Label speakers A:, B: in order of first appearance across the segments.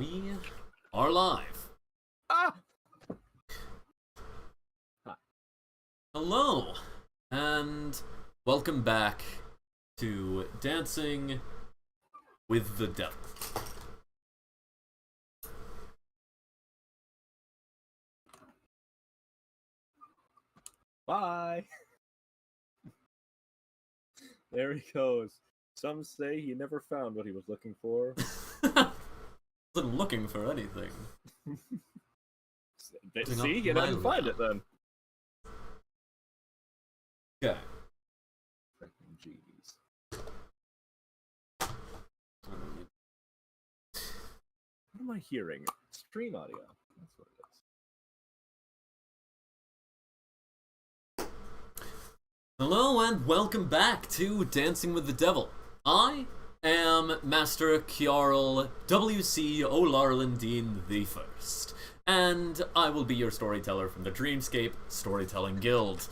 A: We are live.
B: Ah!
A: Hello, and welcome back to Dancing with the Devil.
B: Bye! There he goes. Some say he never found what he was looking for.
A: Wasn't looking for anything.
B: See, you didn't find it then.
A: Okay.
B: Freaking jeez. What am I hearing? Stream audio. That's what it is.
A: Hello, and welcome back to Dancing with the Devil. I am Master Kjarl W.C. O'Larlandine the First, and I will be your storyteller from the Dreamscape Storytelling Guild.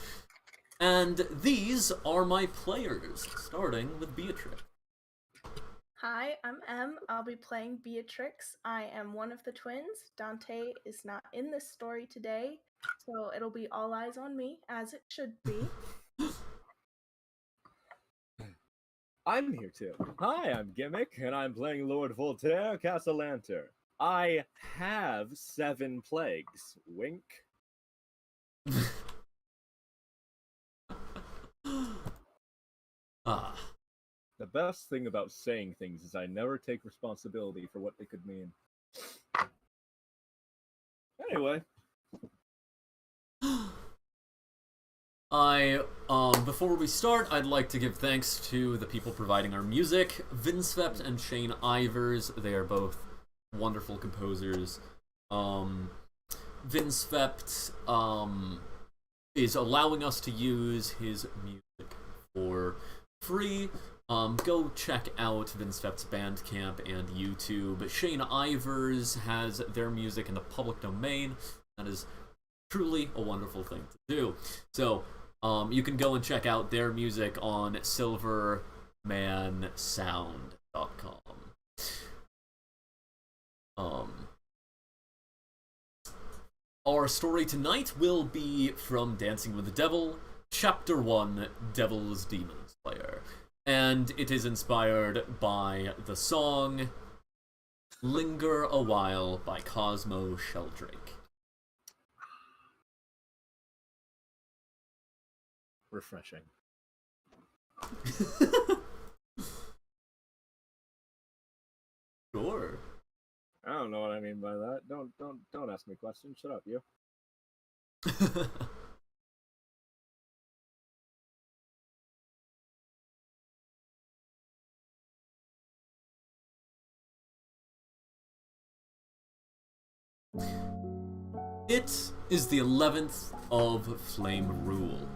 A: And these are my players, starting with Beatrix.
C: Hi, I'm Em. I'll be playing Beatrix. I am one of the twins. Dante is not in this story today, so it'll be all eyes on me, as it should be.
B: I'm here too. Hi, I'm Gimmick, and I'm playing Lord Voltaire Cassalanter. I have 7 plagues. Wink. The best thing about saying things is I never take responsibility for what they could mean. Anyway.
A: Before we start, I'd like to give thanks to the people providing our music, Vinsvept and Shane Ivers. They are both wonderful composers. Vinsvept, is allowing us to use his music for free. Go check out Vinsvept's Bandcamp and YouTube. Shane Ivers has their music in the public domain. That is truly a wonderful thing to do. So, you can go and check out their music on silvermansound.com. Our story tonight will be from Dancing with the Devil, Chapter 1, Devil's Demon Slayer. And it is inspired by the song Linger a While by Cosmo Sheldrake.
B: Refreshing.
A: Sure.
B: I don't know what I mean by that. Don't ask me questions. Shut up, you.
A: It is the 11th of Flame Rule,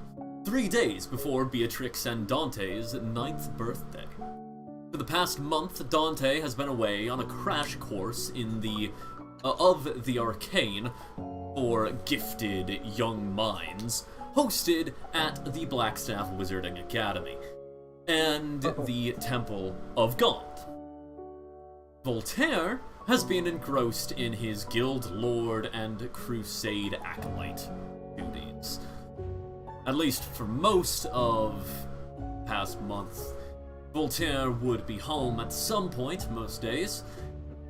A: 3 days before Beatrix and Dante's 9th birthday. For the past month, Dante has been away on a crash course in the arcane for gifted young minds, hosted at the Blackstaff Wizarding Academy and the Temple of God. Voltaire has been engrossed in his guild lord and crusade acolyte duties. At least for most of the past month, Voltaire would be home at some point most days,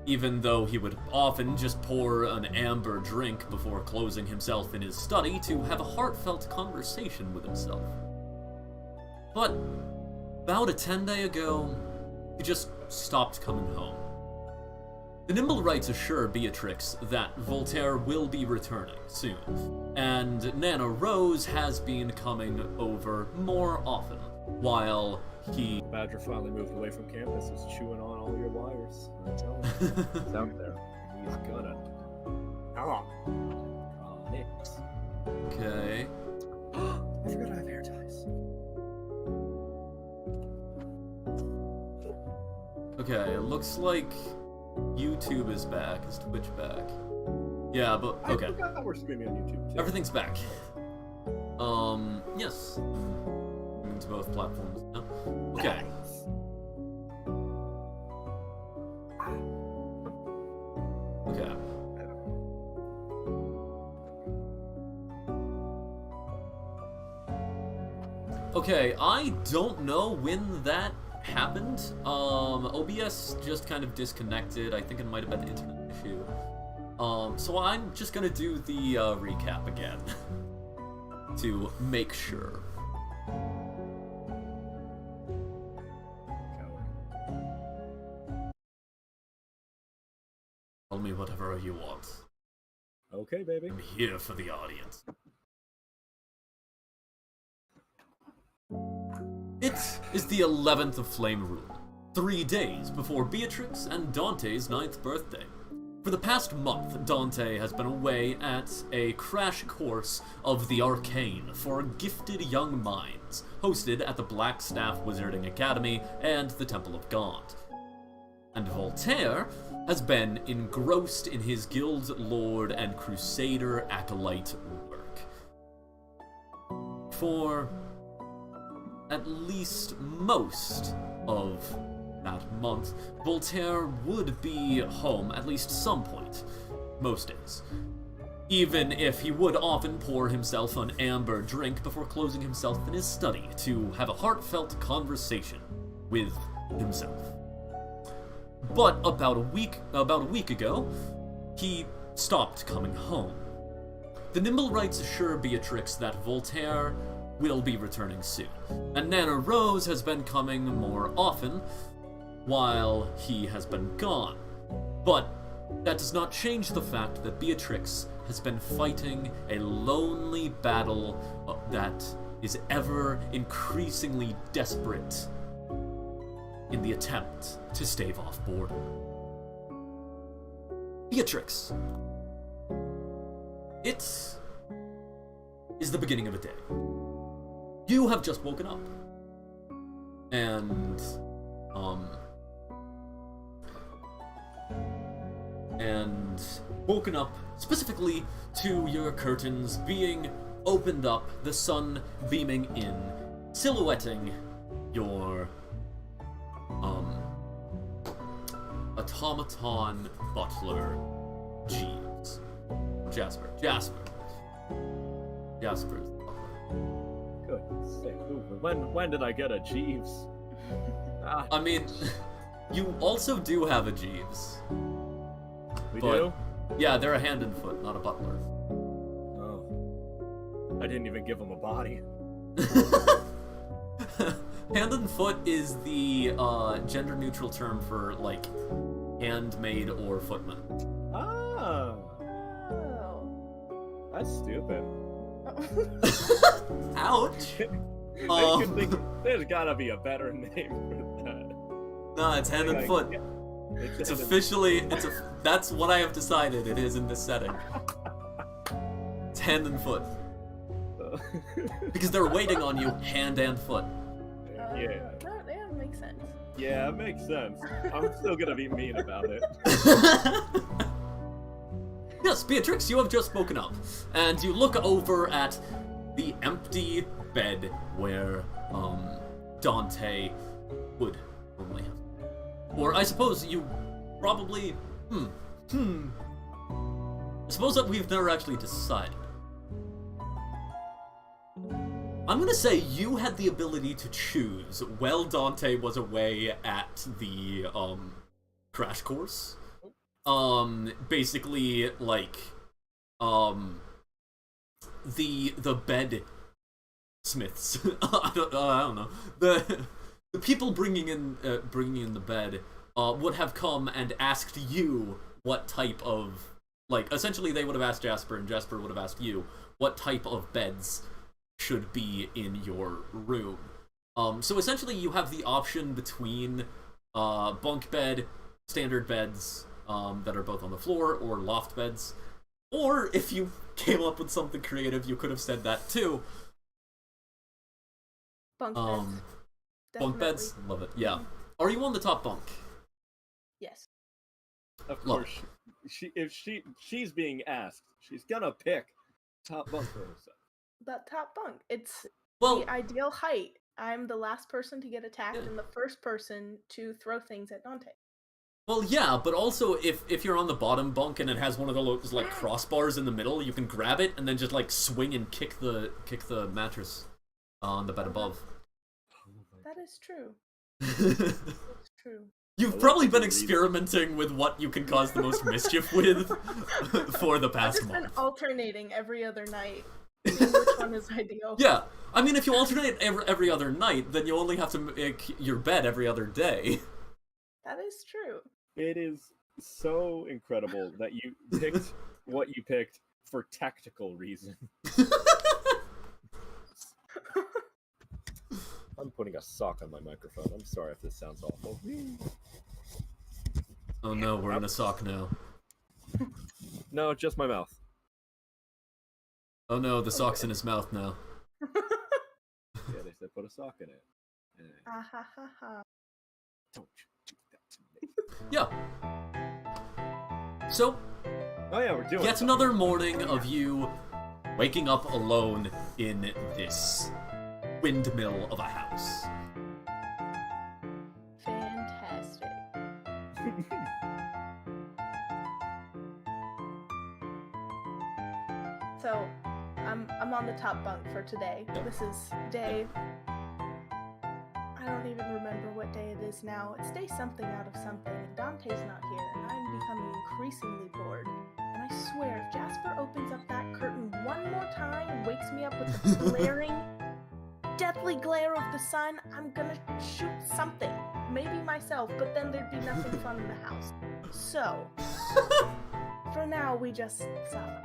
A: even though he would often just pour an amber drink before closing himself in his study to have a heartfelt conversation with himself. But about a 10-day ago, he just stopped coming home. The Nimblewrights assure Beatrix that Voltaire will be returning soon, and Nana Rose has been coming over more often, while he...
B: Badger finally moved away from campus. He's chewing on all your wires. I'm telling you. He's out there. He's gonna... Oh, Nix.
A: Okay.
B: I forgot I have hair ties.
A: Okay, it looks like YouTube is back. Is Twitch back? Yeah, but okay.
B: I forgot we're streaming on YouTube too.
A: Everything's back. Yes. To both platforms now. Okay.
B: Nice.
A: Okay, I don't know when that happened. OBS just kind of disconnected. I think it might have been an internet issue. So I'm just gonna do the recap again to make sure. Tell me whatever you want.
B: Okay, baby.
A: I'm here for the audience. It is the 11th of Flame Rune, 3 days before Beatrix and Dante's 9th birthday. For the past month, Dante has been away at a crash course of the arcane for gifted young minds, hosted at the Blackstaff Wizarding Academy and the Temple of Gaunt. And Voltaire has been engrossed in his guild lord and crusader acolyte work. For at least most of that month, Voltaire would be home at least some point, most days. Even if he would often pour himself an amber drink before closing himself in his study to have a heartfelt conversation with himself. But about a week ago, he stopped coming home. The Nimblewrights assure Beatrix that Voltaire will be returning soon, and Nana Rose has been coming more often while he has been gone. But that does not change the fact that Beatrix has been fighting a lonely battle that is ever increasingly desperate in the attempt to stave off boredom. Beatrix. It is the beginning of a day. You have just woken up. And woken up specifically to your curtains being opened up, the sun beaming in, silhouetting your automaton butler Jeeves. Jasper's the butler.
B: Goodness sake, when did I get a Jeeves?
A: I mean, you also do have a Jeeves.
B: We do?
A: Yeah, they're a hand and foot, not a butler.
B: Oh. I didn't even give him a body.
A: Hand and foot is the gender-neutral term for, like, handmaid or footman.
B: Ah,
C: Oh.
B: that's stupid.
A: Ouch!
B: There's gotta be a better name for that.
A: No, it's hand and foot. It's officially, that's what I have decided it is in this setting. It's hand and foot. Because they're waiting on you, hand and foot.
B: Yeah.
C: That makes sense.
B: Yeah, it makes sense. I'm still gonna be mean about it.
A: Yes, Beatrix, you have just woken up, and you look over at the empty bed where Dante would normally have. Or I suppose you probably I suppose that we've never actually decided. I'm gonna say you had the ability to choose while Dante was away at the crash course. Basically like the bed smiths. I don't know. The people bringing in the bed would have come and asked you what type of, like, essentially they would have asked Jasper, and Jasper would have asked you what type of beds should be in your room. So essentially you have the option between bunk bed, standard beds that are both on the floor, or loft beds. Or if you came up with something creative, you could have said that too.
C: Bunk beds.
A: Bunk beds,
C: Definitely.
A: love it. Yeah. Are you on the top bunk?
C: Yes.
B: Of course, if she's being asked, she's gonna pick top bunk for herself.
C: The top bunk. It's
A: Well,
C: the ideal height. I'm the last person to get attacked
A: Yeah.
C: and the first person to throw things at Dante.
A: well, yeah, but also if you're on the bottom bunk and it has one of those like crossbars in the middle, you can grab it and then just like swing and kick the mattress on the bed above.
C: That is true. It's true.
A: You've probably been experimenting with what you can cause the most mischief with for the
C: I've
A: past
C: just
A: month.
C: been alternating every other night, seeing which one is ideal.
A: Yeah, I mean, if you alternate every other night, then you only have to make your bed every other day.
C: That is true.
B: It is so incredible that you picked what you picked for tactical reasons. I'm putting a sock on my microphone. I'm sorry if this sounds awful.
A: Oh no, we're in a sock now.
B: No, just my mouth.
A: Oh no, the sock's in his mouth now.
B: Yeah, they said put a sock in it.
C: Ah ha ha ha.
B: Don't you do that to me.
A: Yeah. So,
B: Oh yeah, we're doing
A: yet
B: something.
A: another morning of you waking up alone in this windmill of a house.
C: Fantastic. So, I'm on the top bunk for today. This is day... I don't even remember what day it is now. It's day something out of something, and Dante's not here, and I'm becoming increasingly bored. And I swear, if Jasper opens up that curtain one more time and wakes me up with the glaring, deathly glare of the sun, I'm gonna shoot something. Maybe myself, but then there'd be nothing fun in the house. So, for now, we just suffer.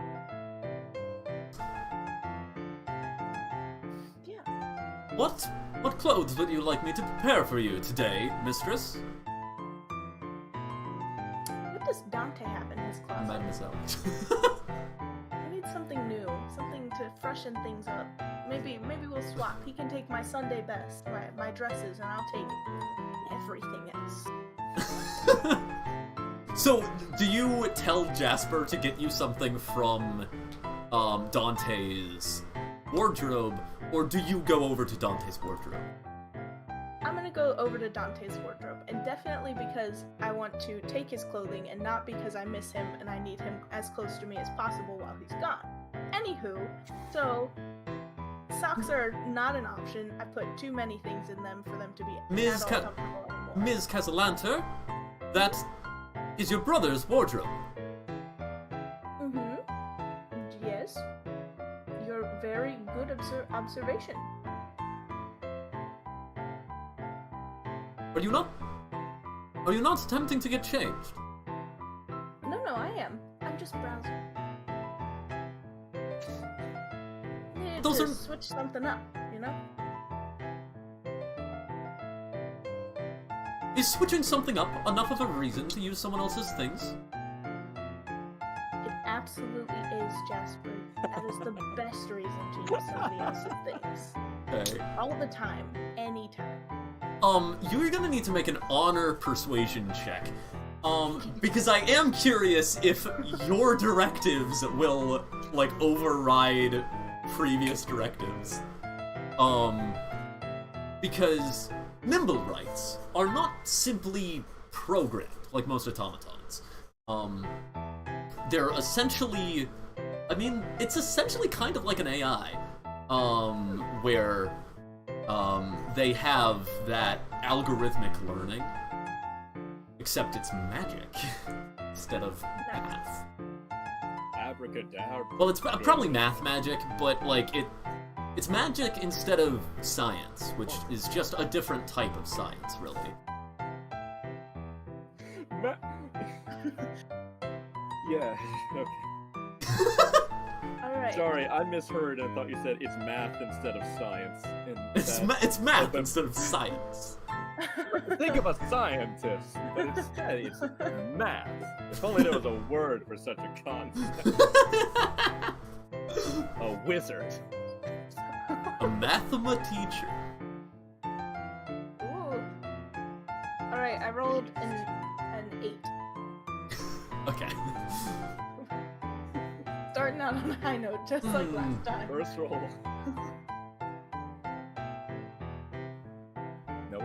C: Yeah.
A: What clothes would you like me to prepare for you today, mistress?
C: What does Dante have in his closet?
A: Mademoiselle.
C: I need something new, something to freshen things up. Maybe we'll swap. He can take my Sunday best, my dresses, and I'll take everything else.
A: So, do you tell Jasper to get you something from Dante's wardrobe, or do you go over to Dante's wardrobe?
C: I'm gonna go over to Dante's wardrobe, and definitely because I want to take his clothing, and not because I miss him and I need him as close to me as possible while he's gone. Anywho, so socks are not an option. I put too many things in them for them to be
A: Ms.
C: at all comfortable anymore.
A: Ms. Cassalanter, that is your brother's wardrobe.
C: Yes. Your very good observation.
A: Are you not attempting to get changed?
C: No, I am. I'm just browsing. Needed
A: Those
C: to
A: are-
C: switch something up, you know?
A: Is switching something up enough of a reason to use someone else's things?
C: It absolutely is, Jasper. That is the best reason to use somebody else's things.
A: Okay.
C: All the time. Anytime.
A: You're gonna need to make an honor persuasion check. Because I am curious if your directives will, like, override previous directives. Because nimble rights are not simply programmed, like most automatons. They're essentially... I mean, it's essentially kind of like an AI, where they have that algorithmic learning, except it's magic instead of math.
B: Abracadabra.
A: Well, it's probably math magic, but like it's magic instead of science, which is just a different type of science, really.
B: Yeah. Okay.
C: Alright.
B: Sorry, I misheard and thought you said it's math instead of science. And
A: It's math
B: open-
A: instead of science.
B: Think of a scientist, but instead it's math. If only there was a word for such a concept. A wizard.
A: A mathematician.
C: Ooh. Alright, I rolled an 8.
A: Okay.
C: Starting out on a high note, just like last time.
B: First roll. No,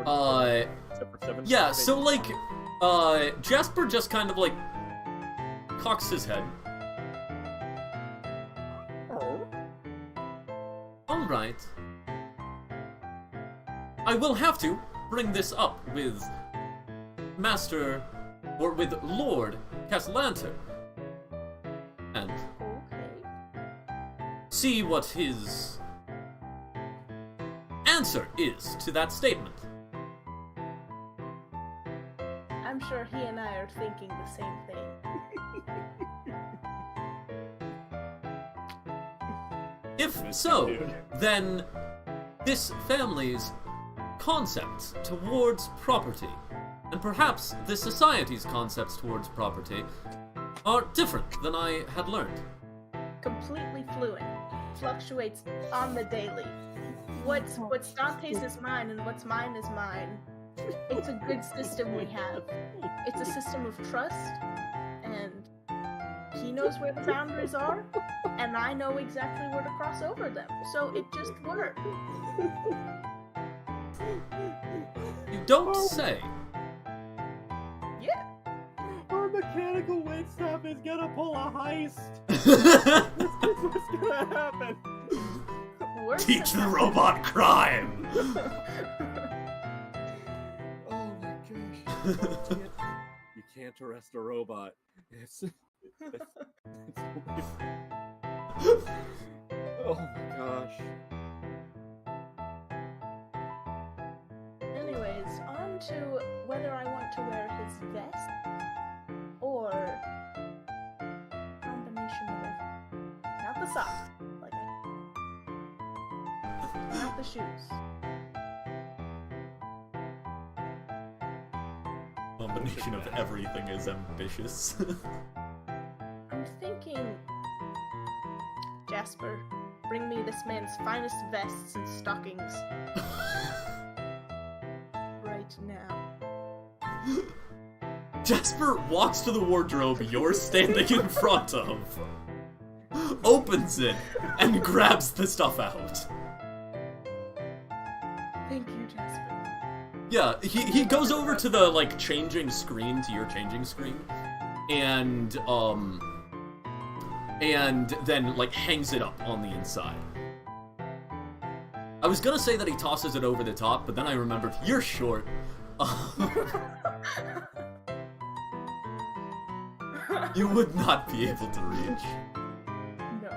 B: except for 7.
A: Yeah, so like, Jasper just kind of like cocks his head.
B: Oh.
A: Alright. I will have to bring this up with with Lord Cassalanter, and
C: Okay.
A: see what his answer is to that statement.
C: I'm sure he and I are thinking the same thing.
A: If so, then this family's concepts towards property, and perhaps the society's concepts towards property, are different than I had learned.
C: Completely fluent. Fluctuates on the daily. What's Dante's is mine and what's mine is mine. It's a good system we have. It's a system of trust, and he knows where the boundaries are, and I know exactly where to cross over them. So it just works.
A: You don't say.
C: Yeah.
B: Our mechanical waitstaff is gonna pull a heist. What's gonna happen?
C: Worse
A: Teach
C: than
A: the robot crime!
B: Oh my gosh. You can't arrest a robot. Oh my gosh.
C: Anyways, on to whether I want to wear his vest or combination of it. Not the socks, like not the shoes.
A: Combination of everything is ambitious.
C: I'm thinking, Jasper, bring me this man's finest vests and stockings. Right now.
A: Jasper walks to the wardrobe you're standing in front of, opens it, and grabs the stuff out.
C: Thank you, Jasper.
A: Yeah, he goes over to the, like, changing screen, to your changing screen, and then, like, hangs it up on the inside. I was gonna say that he tosses it over the top, but then I remembered, you're short. You would not be able to reach.
C: No.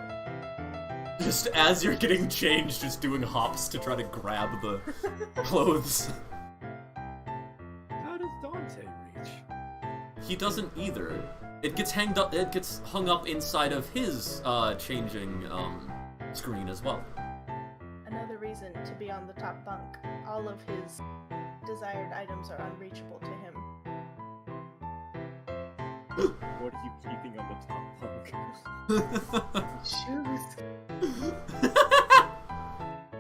A: Just as you're getting changed, just doing hops to try to grab the clothes.
B: How does Dante reach?
A: He doesn't either. It gets hung up inside of his changing screen as well.
C: Another reason to be on the top bunk. All of his desired items are unreachable to him.
B: What are you keeping on the top bunk?
C: Shoes.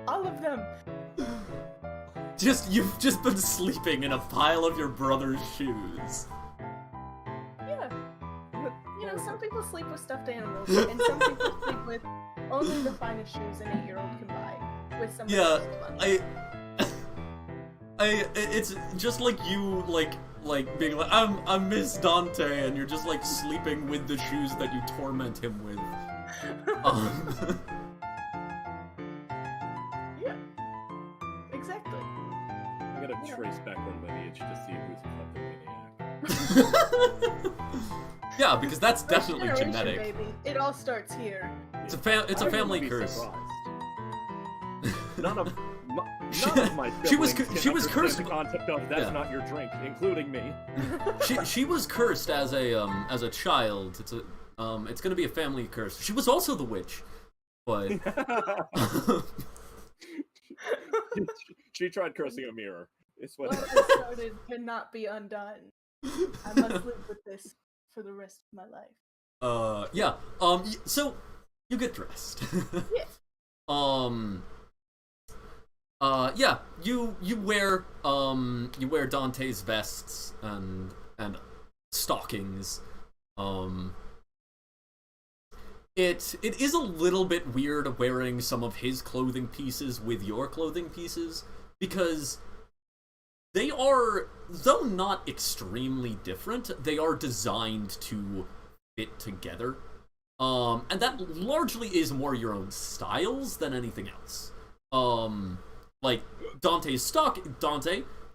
C: All of them.
A: You've just been sleeping in a pile of your brother's shoes.
C: Yeah. You know, some people sleep with stuffed animals, and some people sleep with only the finest shoes an 8-year-old can buy. With some
A: it's just like you, like being like, I'm Miss Dante, and you're just, like, sleeping with the shoes that you torment him with.
C: Yeah. Exactly.
B: I'm gonna trace back my lineage to see who's the maniac.
A: Yeah, because that's
C: First
A: definitely
C: generation,
A: genetic.
C: Baby. It all starts here.
A: It's a family
B: Be
A: curse.
B: surprised. None of my
A: She was
B: siblings can
A: cursed.
B: understand the concept of that's
A: Yeah.
B: not your drink, including me.
A: She was cursed as a child. It's gonna be a family curse. She was also the witch, but
B: she tried cursing a mirror. It's what.
C: What I started cannot be undone. I must live with this for the rest of my life.
A: yeah. So you get dressed.
C: Yeah.
A: Yeah. You wear Dante's vests and stockings. It is a little bit weird wearing some of his clothing pieces with your clothing pieces, because they are, though not extremely different, they are designed to fit together. And that largely is more your own styles than anything else. like Dante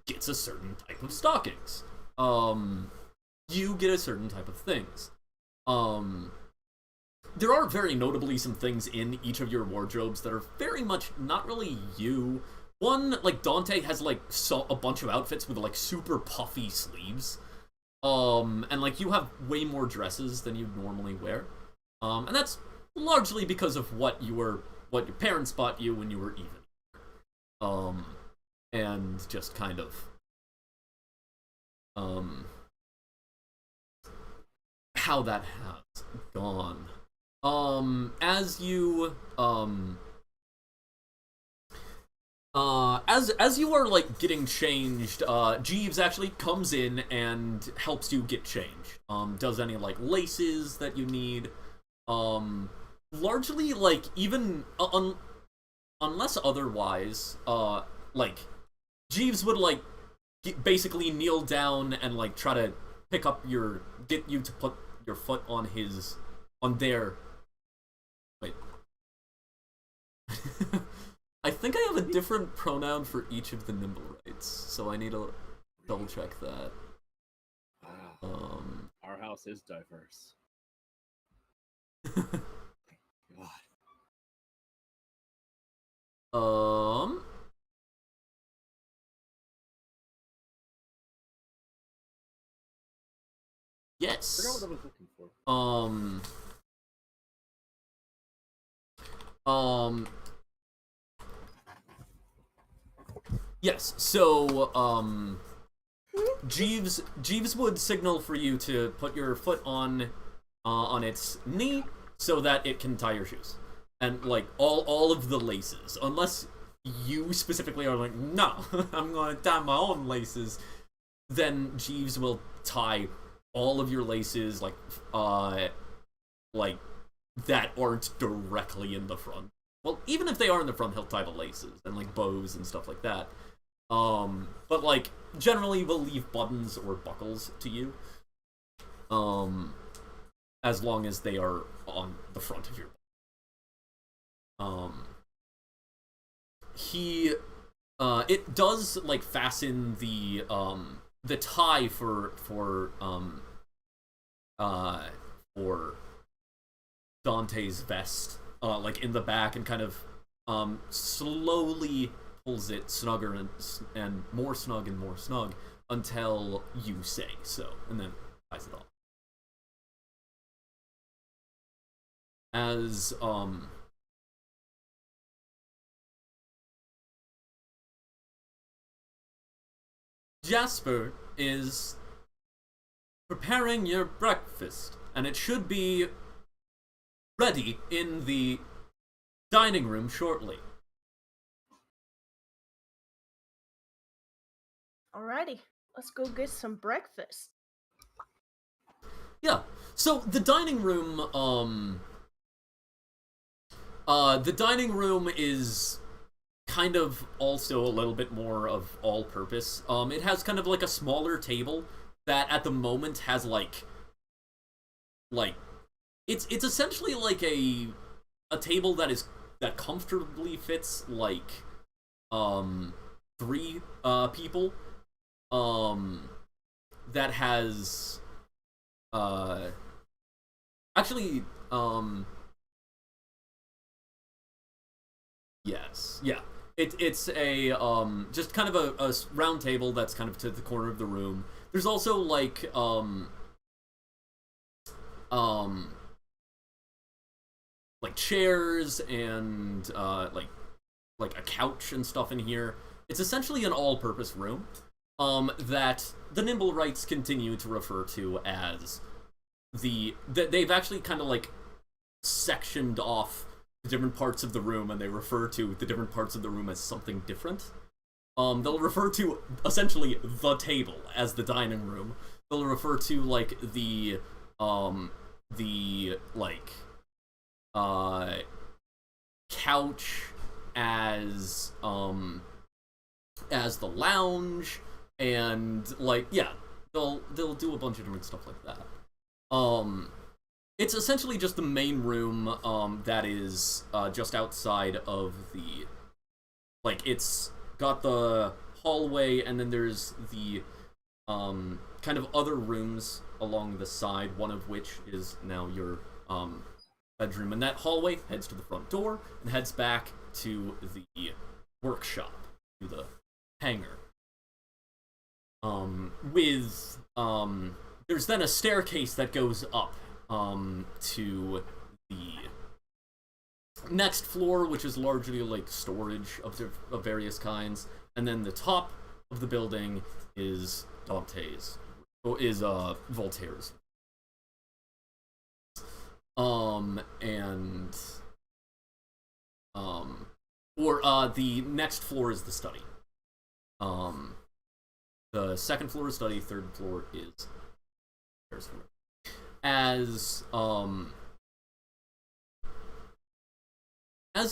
A: gets a certain type of stockings. You get a certain type of things. There are very notably some things in each of your wardrobes that are very much not really you. One, like, Dante has, like, a bunch of outfits with, like, super puffy sleeves. And, like, you have way more dresses than you normally wear. And that's largely because of what your parents bought you when you were even. And just kind of, how that has gone. As you are, like, getting changed, Jeeves actually comes in and helps you get changed. Does any, like, laces that you need. Largely, like, even, unless otherwise, like, Jeeves would, like, basically kneel down and, like, try to get you to put your foot on their... Wait. I think I have a different pronoun for each of the Nimblewrights, so I need to double check that.
B: Wow. Our house is diverse. God.
A: Yes.
B: I forgot what I was looking for.
A: Yes, so, Jeeves would signal for you to put your foot on its knee so that it can tie your shoes. And, like, all of the laces. Unless you specifically are like, no, I'm gonna tie my own laces, then Jeeves will tie all of your laces, like, that aren't directly in the front. Well, even if they are in the front, he'll tie the laces and, like, bows and stuff like that. But, like, generally we'll leave buttons or buckles to you. As long as they are on the front of your it does, like, fasten the tie for Dante's vest, like, in the back, and kind of, slowly pulls it snugger and more snug until you say so, and then ties it off. As, Jasper is preparing your breakfast, and it should be ready in the dining room shortly.
C: Alrighty, let's go get some breakfast.
A: Yeah, so the dining room, is kind of also a little bit more of all-purpose. It has kind of, like, a smaller table that at the moment has, like, it's essentially like a table that comfortably fits, like, 3 people. That has, actually, yes, yeah. It's a, just kind of a round table that's kind of to the corner of the room. There's also, like, like, chairs and, like a couch and stuff in here. It's essentially an all-purpose room, that the Nimblewrights continue to refer to as they've actually kind of, like, sectioned off the different parts of the room, and they refer to the different parts of the room as something different. They'll refer to, essentially, the table as the dining room. They'll refer to, like, the couch as the lounge, and, like, yeah, they'll do a bunch of different stuff like that. It's essentially just the main room, that is, just outside of the like it's got the hallway, and then there's the kind of other rooms along the side, one of which is now your bedroom. And that hallway heads to the front door and heads back to the workshop, to the hangar. There's then a staircase that goes up to the next floor, which is largely like storage of various kinds, and then the top of the building is Voltaire's. The next floor is the study. The second floor is study, third floor is as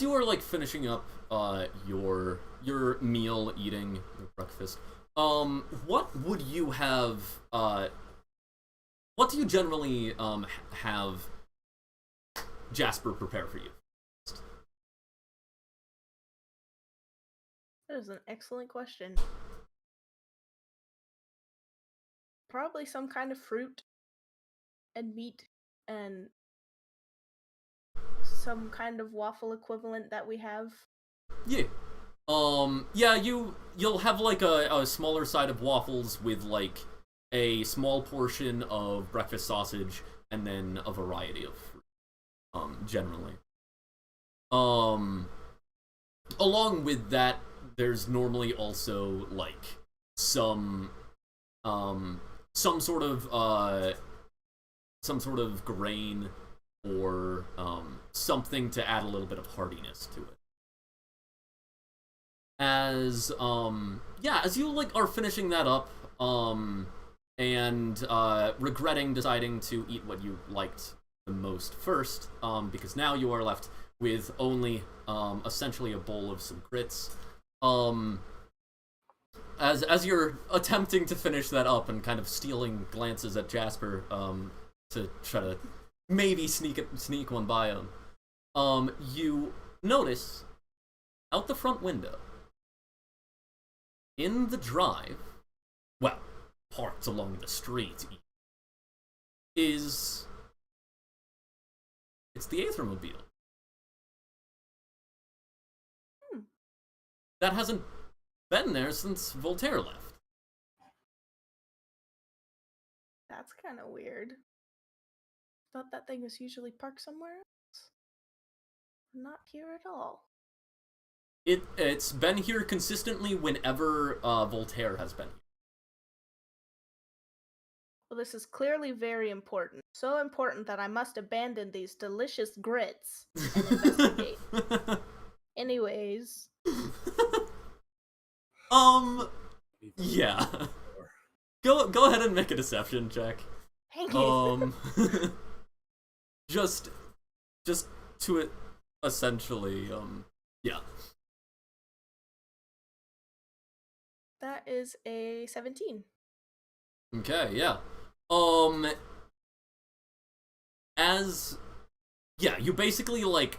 A: you are like finishing up your meal, eating your breakfast, what would you have what do you generally have Jasper prepare for you?
C: That is an excellent question. Probably some kind of fruit and meat and some kind of waffle equivalent that we have.
A: Yeah. Yeah, you'll have like a smaller side of waffles with like a small portion of breakfast sausage and then a variety of fruit, generally. Along with that, there's normally also like some sort of grain or something to add a little bit of hardiness to it. As you like are finishing that up, and regretting deciding to eat what you liked the most first, because now you are left with only essentially a bowl of some grits. As you're attempting to finish that up and kind of stealing glances at Jasper, to try to maybe sneak one by him, you notice out the front window, in the drive, well, parked along the street, it's the Aethermobile. That hasn't been there since Voltaire left.
C: That's kind of weird. Thought that thing was usually parked somewhere else. Not here at all.
A: It's been here consistently whenever Voltaire has been here.
C: Well, this is clearly very important. So important that I must abandon these delicious grits and investigate. Anyways.
A: Yeah. Go ahead and make a deception check.
C: Thank you.
A: Just to it, essentially, yeah.
C: That is a 17.
A: Okay, yeah. You basically like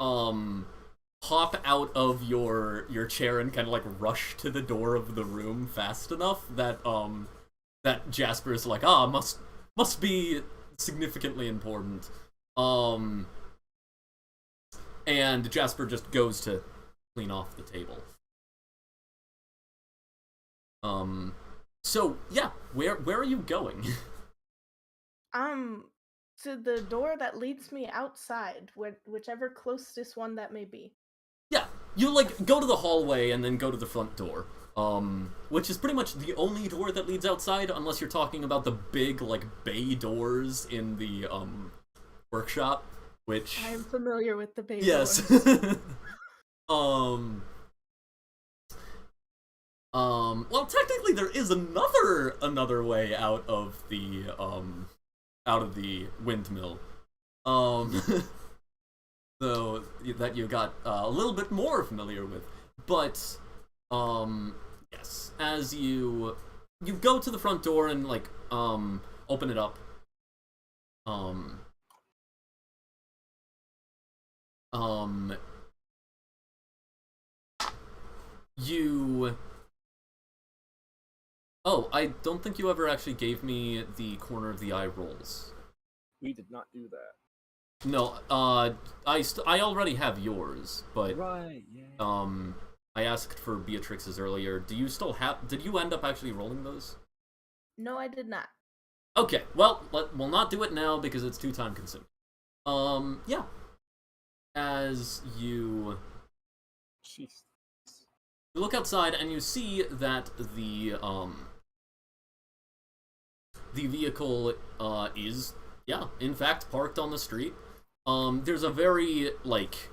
A: hop out of your chair and kind of like rush to the door of the room fast enough that that Jasper is like, must be significantly important. And Jasper just goes to clean off the table. So yeah, where are you going?
C: To the door that leads me outside, whichever closest one that may be.
A: Yeah, you like go to the hallway and then go to the front door, which is pretty much the only door that leads outside, unless you're talking about the big like bay doors in the workshop, which
C: I am familiar with the bay
A: yes.
C: doors.
A: Well, technically there is another way out of the windmill. So that you got a little bit more familiar with. But yes, as you go to the front door and like open it up. you... Oh, I don't think you ever actually gave me the corner of the eye rolls.
B: We did not do that.
A: No, I already have yours, but
B: Right, yeah.
A: I asked for Beatrix's earlier. Do you still have... Did you end up actually rolling those?
C: No, I did not.
A: Okay, well, we'll not do it now because it's too time consuming. Yeah. As you
B: Jeez.
A: look outside and you see that the vehicle is, yeah, in fact, parked on the street. There's a very, like,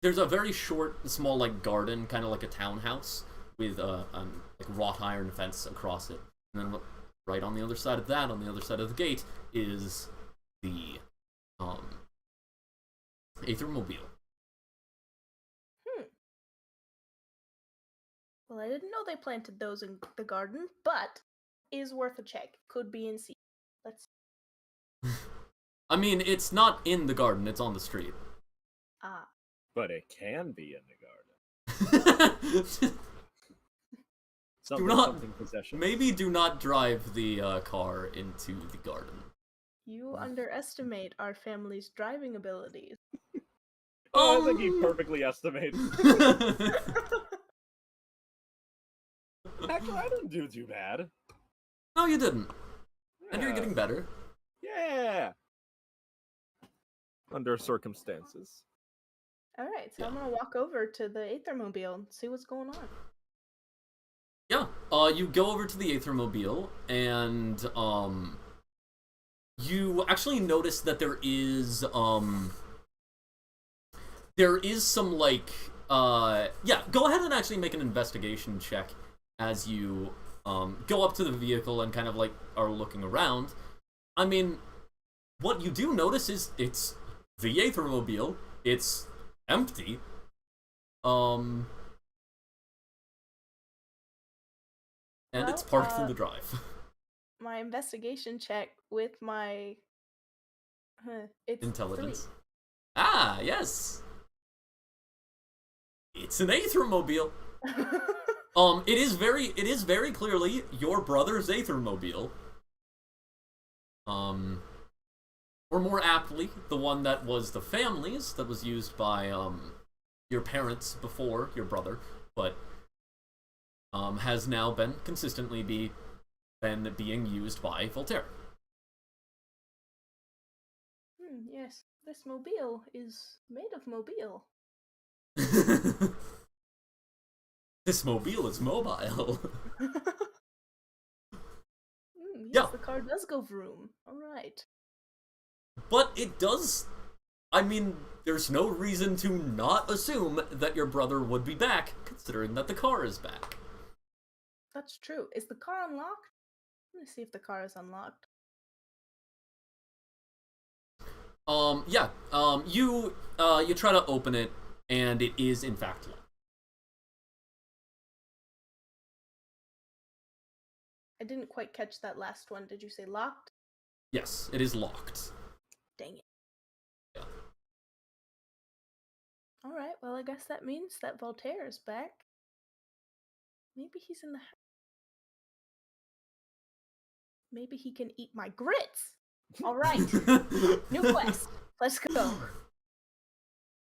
A: there's a very short, small, like, garden, kind of like a townhouse, with like, wrought iron fence across it. And then right on the other side of that, on the other side of the gate, is the, Aethermobile.
C: Well, I didn't know they planted those in the garden, but is worth a check. Could be in season. Let's.
A: I mean, it's not in the garden, it's on the street.
C: Ah.
B: But it can be in the garden. Something possession.
A: Maybe do not drive the car into the garden.
C: You underestimate our family's driving abilities.
B: Oh, I think he perfectly estimates. Actually, I didn't do too bad.
A: No, you didn't.
B: Yeah.
A: And you're getting better.
B: Yeah. Under circumstances.
C: Alright, so I'm gonna walk over to the Aethermobile and see what's going on.
A: Yeah, you go over to the Aethermobile, and, you actually notice that there is some, like, yeah, go ahead and actually make an investigation check as you, go up to the vehicle and kind of, like, are looking around. I mean, what you do notice is it's the Aethermobile, it's empty, and it's parked in the drive.
C: My investigation check with my... it's
A: Intelligence.
C: 3.
A: Ah, yes! It's an Aethermobile! It is very clearly your brother's Aethermobile. Or more aptly, the one that was the family's, that was used by, your parents before your brother, but, has now been consistently being used by Voltaire.
C: Yes, this mobile is made of mobile.
A: This mobile is mobile.
C: Yes,
A: Yeah.
C: the car does go vroom. Alright.
A: But it does... I mean, there's no reason to not assume that your brother would be back, considering that the car is back.
C: That's true. Is the car unlocked? Let me see if the car is unlocked.
A: Yeah, you try to open it, and it is in fact locked.
C: I didn't quite catch that last one. Did you say locked?
A: Yes, it is locked.
C: Dang it.
A: Yeah.
C: Alright, well I guess that means that Voltaire is back. Maybe he's in the house. Maybe he can eat my grits! Alright, new quest. Let's go.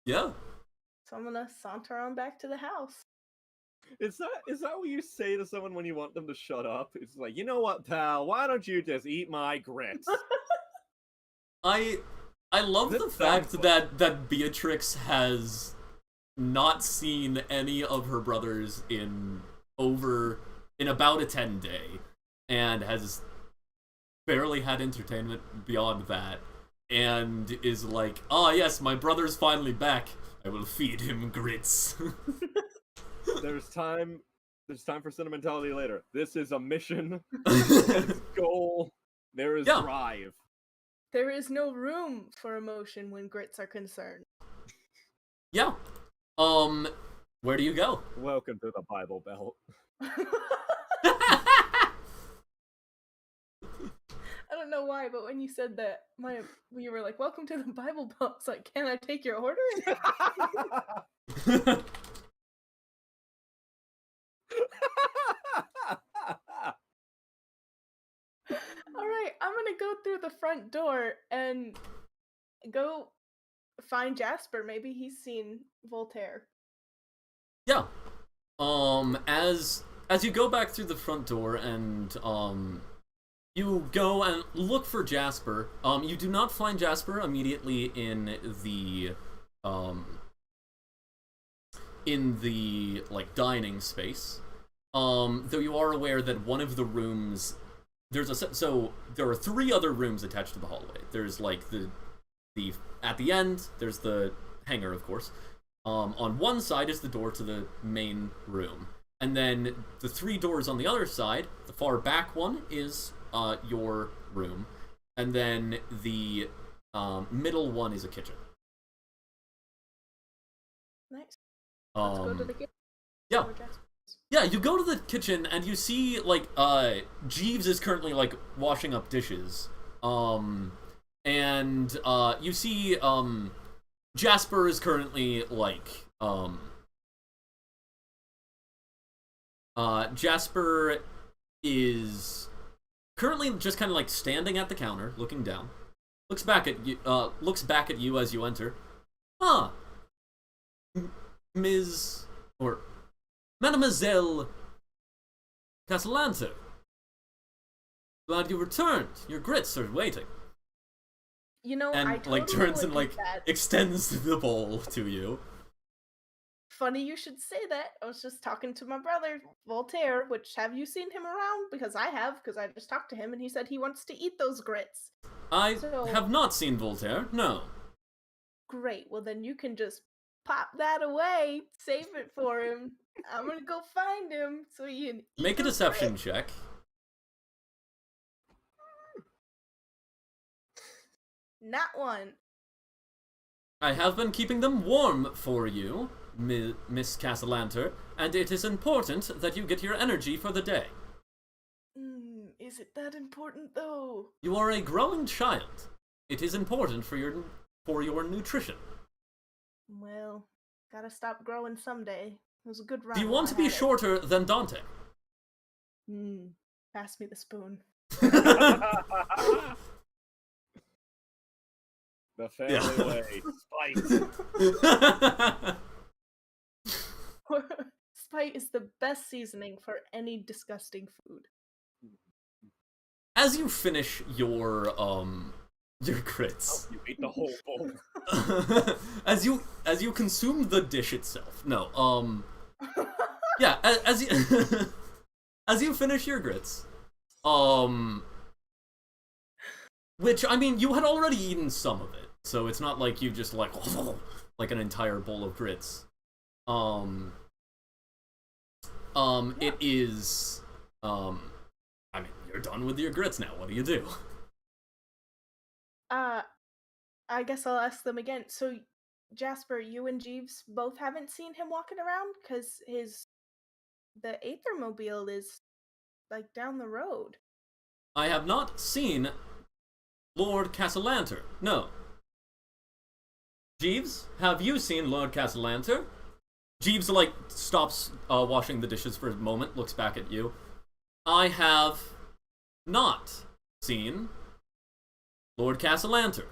A: Yeah.
C: So I'm gonna saunter on back to the house.
B: Is that what you say to someone when you want them to shut up? It's like, you know what, pal? Why don't you just eat my grits?
A: I love the fact that Beatrix has not seen any of her brothers in about a 10-day, and has barely had entertainment beyond that, and is like, ah, yes, my brother's finally back. I will feed him grits.
B: There's time for sentimentality later. This is a mission. There is goal. There is drive.
C: There is no room for emotion when grits are concerned.
A: Yeah. Where do you go?
B: Welcome to the Bible Belt.
C: I don't know why, but when you said that, you were like, "Welcome to the Bible Belt." I was like, "Can I take your order?" All right, I'm gonna go through the front door and go find Jasper. Maybe he's seen Voltaire.
A: Yeah. As you go back through the front door and you go and look for Jasper. You do not find Jasper immediately in the like dining space. Though you are aware that one of the rooms so there are 3 other rooms attached to the hallway. There's like the at the end, there's the hangar, of course. On one side is the door to the main room. And then the 3 doors on the other side, the far back one is your room. And then the middle one is a kitchen.
C: Nice. Let's go to the kitchen.
A: Yeah. Yeah, you go to the kitchen and you see, like, Jeeves is currently, like, washing up dishes. And you see, Jasper is currently, like, Jasper is currently just kind of, like, standing at the counter, looking down. Looks back at you as you enter. Ah! Mademoiselle Cassalanter. Glad you returned. Your grits are waiting.
C: You know,
A: and
C: I totally
A: like turns and
C: wouldn't
A: like
C: do that.
A: extends the bowl to you.
C: Funny you should say that. I was just talking to my brother, Voltaire, which have you seen him around? Because I have, because I just talked to him and he said he wants to eat those grits.
A: I have not seen Voltaire, no.
C: Great, well then you can just pop that away, save it for him. I'm gonna go find him so you can eat
A: Make a
C: those
A: deception
C: grits.
A: check.
C: Not one.
A: I have been keeping them warm for you, Miss Cassalanter, and it is important that you get your energy for the day.
C: Is it that important though?
A: You are a growing child. It is important for your nutrition.
C: Well, gotta stop growing someday. It was a good run.
A: Do you
C: while
A: want
C: I
A: to be
C: had it.
A: shorter than Dante?
C: Pass me the spoon.
B: The family way. Spite.
C: Spite is the best seasoning for any disgusting food.
A: As you finish your grits.
B: Oh, you ate the whole bowl.
A: as you consume the dish itself. No, yeah, as you as you finish your grits, which, I mean, you had already eaten some of it, so it's not like you just like an entire bowl of grits. It is, I mean, you're done with your grits now. What do you do?
C: I guess I'll ask them again. So, Jasper, you and Jeeves both haven't seen him walking around? Because the Aethermobile is, like, down the road.
A: I have not seen Lord Cassalanter. No. Jeeves, have you seen Lord Cassalanter? Jeeves, like, stops washing the dishes for a moment, looks back at you. I have not seen Lord Cassalanter.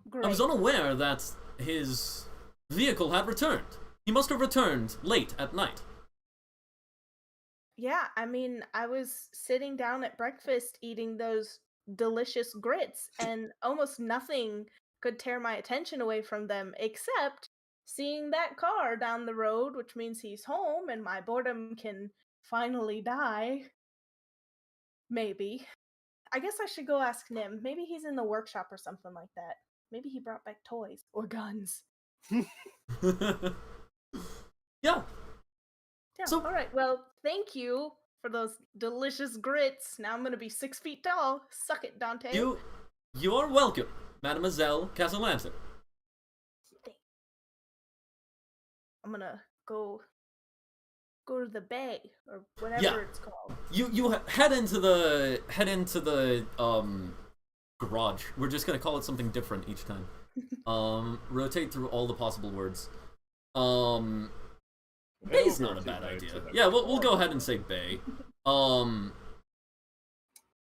C: Great.
A: I was unaware that his vehicle had returned. He must have returned late at night.
C: Yeah, I mean, I was sitting down at breakfast eating those delicious grits, and almost nothing could tear my attention away from them except seeing that car down the road, which means he's home and my boredom can finally die. Maybe. I guess I should go ask Nim. Maybe he's in the workshop or something like that. Maybe he brought back toys or guns.
A: Yeah.
C: Yeah,
A: So-
C: alright, well, thank you for those delicious grits. Now I'm gonna be 6 feet tall. Suck it, Dante.
A: You are welcome, Mademoiselle Cassalanter.
C: I'm gonna go go to the bay or whatever
A: Yeah.
C: it's called.
A: You head into the garage. We're just gonna call it something different each time. Rotate through all the possible words. Bay's not a bad idea. Yeah, we'll go ahead and say bay.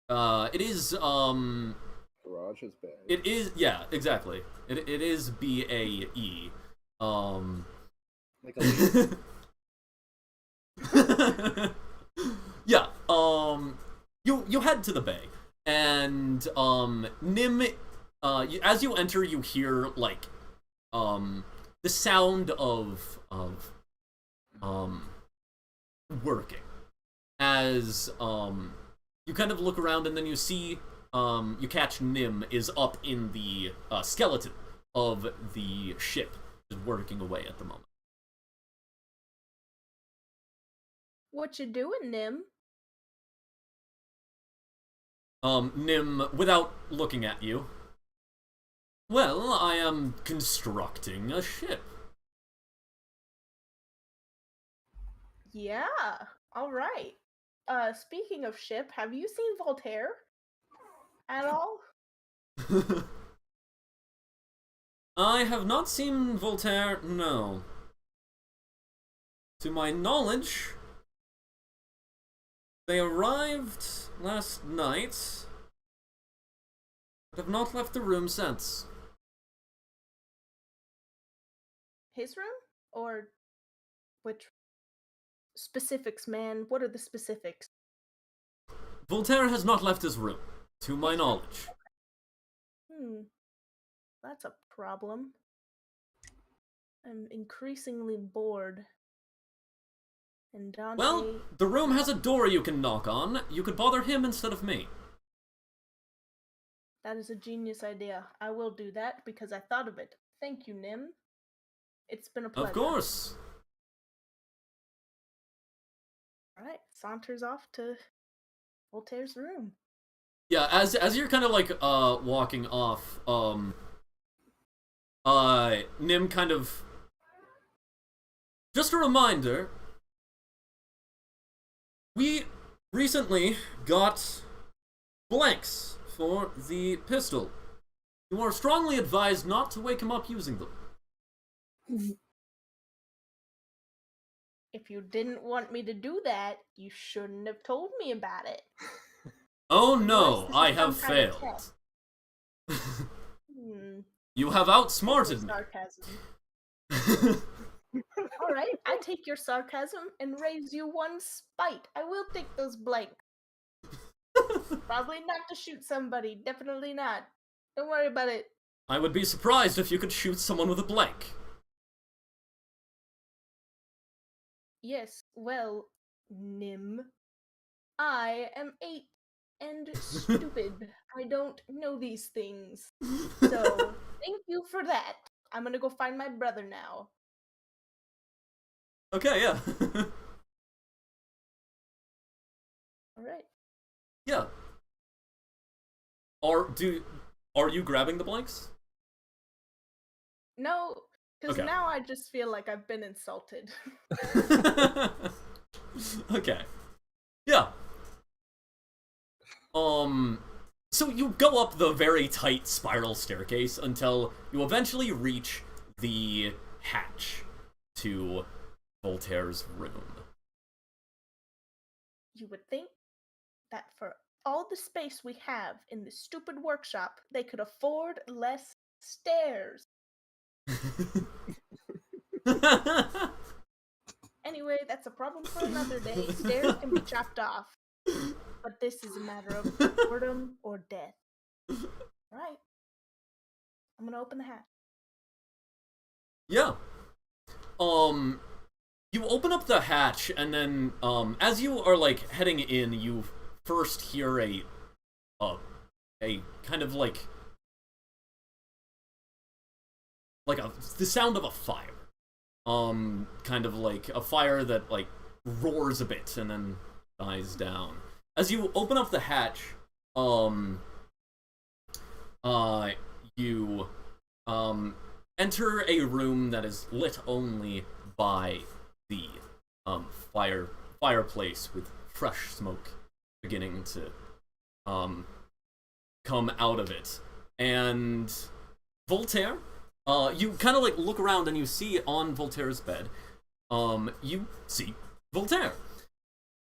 A: It is
B: Garage is bad.
A: It is, yeah, exactly. It is BAE.
B: Like a
A: Yeah. You head to the bay, and Nim. As you enter, you hear like the sound of working. As you kind of look around, and then you see you catch Nim is up in the skeleton of the ship, is working away at the moment.
C: What you doing, Nim?
A: Nim, without looking at you. Well, I am constructing a ship.
C: Yeah. All right. Speaking of ship, have you seen Voltaire at all?
A: I have not seen Voltaire, no. To my knowledge, they arrived last night, but have not left the room since.
C: His room? Or which specifics, man? What are the specifics?
A: Voltaire has not left his room, to my knowledge.
C: That's a problem. I'm increasingly bored. And Dante...
A: Well, the room has a door you can knock on. You could bother him instead of me.
C: That is a genius idea. I will do that because I thought of it. Thank you, Nim. It's been a pleasure.
A: Of course.
C: Alright, saunters off to Voltaire's room.
A: Yeah, as you're kind of like walking off, Nim kind of, just a reminder, we recently got blanks for the pistol. You are strongly advised not to wake him up using them.
C: If you didn't want me to do that, you shouldn't have told me about it.
A: Oh no,
C: Unless this
A: I
C: is
A: have
C: some kind of
A: failed.
C: test.
A: You have outsmarted me.
C: Sarcasm. Alright, I take your sarcasm and raise you one spite. I will take those blanks. Probably not to shoot somebody. Definitely not. Don't worry about it.
A: I would be surprised if you could shoot someone with a blank.
C: Yes, well, Nim. I am 8 and stupid. I don't know these things. So, thank you for that. I'm gonna go find my brother now.
A: Okay, yeah.
C: Alright.
A: Yeah. Are you grabbing the blanks?
C: No, because
A: Okay.
C: now I just feel like I've been insulted.
A: Okay. Yeah. So you go up the very tight spiral staircase until you eventually reach the hatch to Voltaire's room.
C: You would think that for all the space we have in this stupid workshop, they could afford less stairs. Anyway, that's a problem for another day. Stairs can be chopped off. But this is a matter of boredom or death. Alright. I'm gonna open the hatch.
A: Yeah. You open up the hatch, and then, as you are, like, heading in, you first hear a kind of, like the sound of a fire. Kind of like a fire that, like, roars a bit and then dies down. As you open up the hatch, you, enter a room that is lit only by the fireplace with fresh smoke beginning to come out of it. And Voltaire, you kind of like look around and you see on Voltaire's bed, you see Voltaire.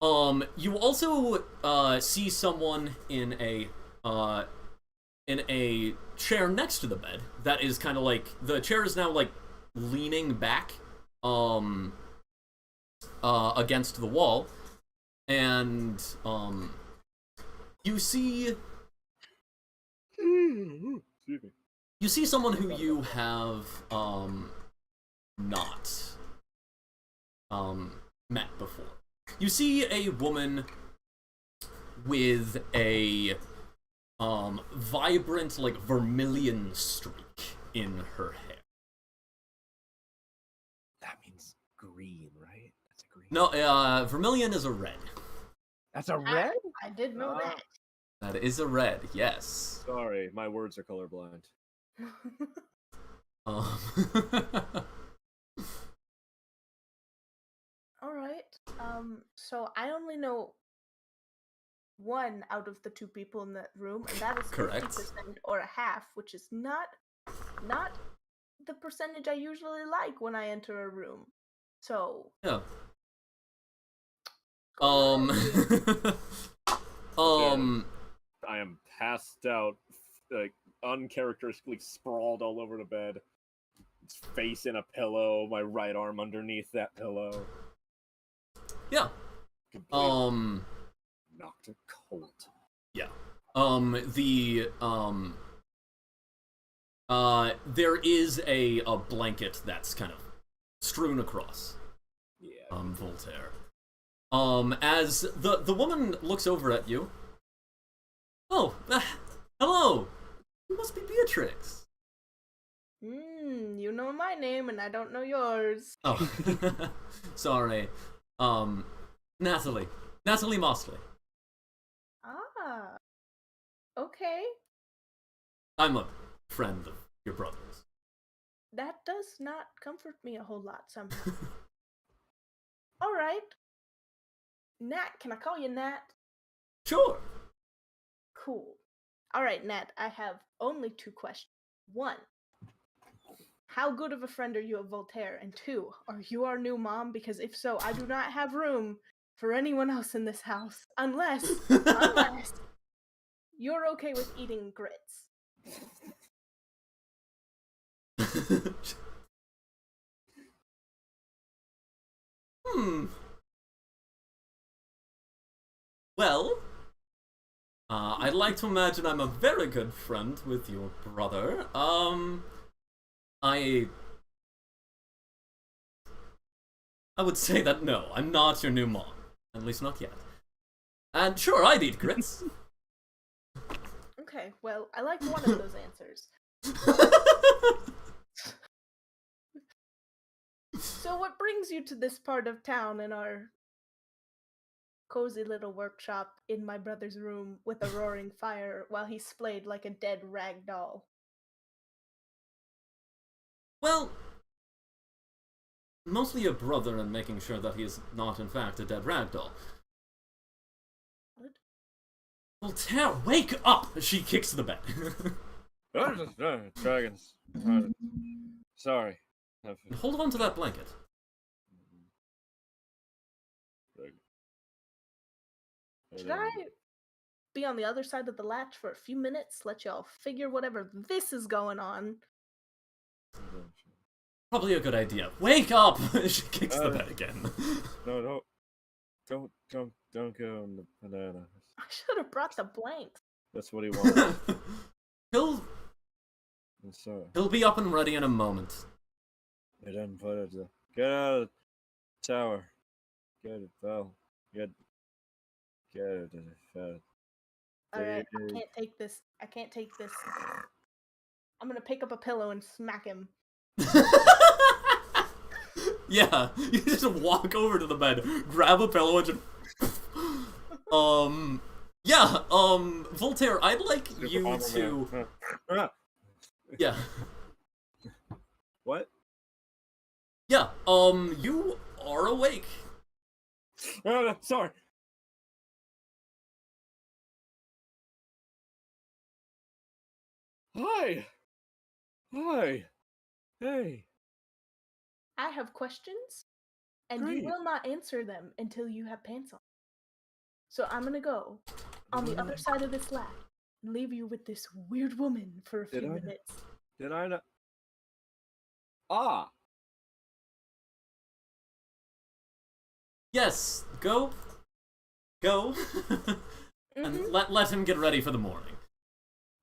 A: You also see someone in a chair next to the bed that is kind of like, the chair is now like leaning back against the wall, and you see someone who you have not met before. You see a woman with a vibrant, like, vermilion streak in her hair.
B: That means green, right? That's a green.
A: No, vermilion is a red.
B: That's a red?
C: I did know that.
A: That is a red, yes.
B: Sorry, my words are colorblind.
C: All right. So I only know one out of the two people in that room, and that is
A: Correct.
C: 50% or a half, which is not the percentage I usually like when I enter a room. So
A: Yeah.
C: go ahead.
B: I am passed out, like, uncharacteristically sprawled all over the bed. Face in a pillow, my right arm underneath that pillow.
A: Yeah.
B: Completely knocked cold.
A: Yeah. There is a blanket that's kind of strewn across.
B: Yeah.
A: Voltaire. As the woman looks over at you. Oh, hello. You must be Beatrix.
C: You know my name and I don't know yours.
A: Oh, sorry. Natalie Mosley.
C: Ah. Okay.
A: I'm a friend of your brother's.
C: That does not comfort me a whole lot somehow. All right. Nat, can I call you Nat?
A: Sure.
C: Cool. All right, Nat, I have only two questions. One, how good of a friend are you of Voltaire? And two, are you our new mom? Because if so, I do not have room for anyone else in this house. Unless you're okay with eating grits.
A: Well, I'd like to imagine I'm a very good friend with your brother. I would say that no, I'm not your new mom. At least not yet. And sure, I'd eat grits.
C: Okay, well, I like one of those answers. So what brings you to this part of town in our cozy little workshop in my brother's room with a roaring fire while he splayed like a dead rag doll?
A: Well, mostly your brother and making sure that he is not in fact a dead ragdoll.
C: What?
A: Voltaire, wake up! She kicks the bed.
B: Dragons. Sorry.
A: Hold on to that blanket.
C: Should I be on the other side of the latch for a few minutes, let y'all figure whatever this is going on?
A: Probably a good idea. Wake up! She kicks the bed again.
B: No, don't go on the banana.
C: I should have brought the blanks.
B: That's what he wants.
A: He'll be up and ready in a moment.
B: I didn't put it. Get out of the tower. Get it, Bell. Get it.
C: Alright, I can't take this. I'm gonna pick up a pillow and smack him.
A: Yeah, you just walk over to the bed, grab a pillow, and just... Voltaire, I'd like you to... Yeah.
B: What?
A: Yeah, you are awake.
B: Sorry. Hi. Hi. Hey.
C: I have questions, and
B: Great.
C: you will not answer them until you have pants on. So I'm gonna go on the other side of this lab and leave you with this weird woman for a few minutes.
B: Did I not? Ah.
A: Yes, go. And let him get ready for the morning.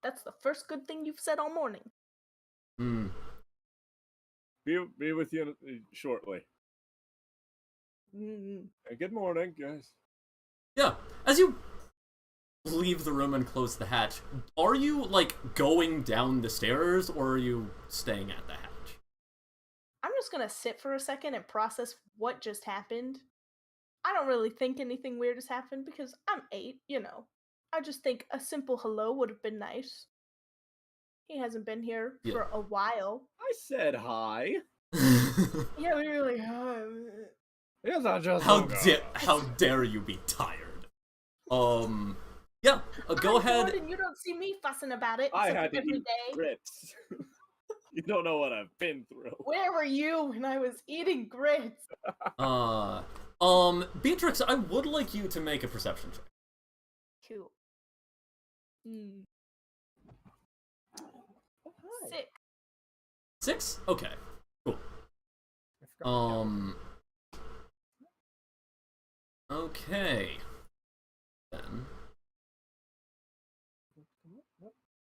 C: That's the first good thing you've said all morning.
B: Be with you shortly. Good morning, guys.
A: Yeah, as you leave the room and close the hatch, are you, like, going down the stairs, or are you staying at the hatch?
C: I'm just gonna sit for a second and process what just happened. I don't really think anything weird has happened because I'm 8, you know. I just think a simple hello would have been nice. He hasn't been here for a while.
B: I said hi.
C: Yeah, we were like,
B: Yes, I just
A: how dare you be tired? Yeah, go ahead.
C: Bored and you don't see me fussing about it.
B: I had to
C: every
B: eat
C: day.
B: grits. You don't know what I've been through.
C: Where were you when I was eating grits?
A: Beatrix, I would like you to make a perception check.
C: Cool. 6.
A: 6? Okay, cool. Okay. Then.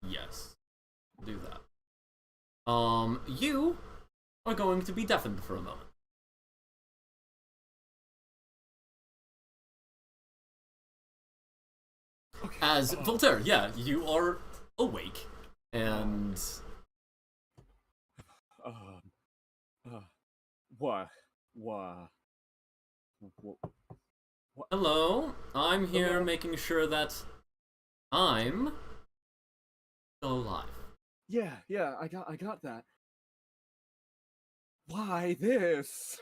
A: Yes. Do that. You are going to be deafened for a moment.
B: Okay.
A: As Voltaire, yeah, you are awake, and...
B: What?
A: Hello, I'm here
B: Hello?
A: making sure that I'm still alive.
B: Yeah, I got that. Why this?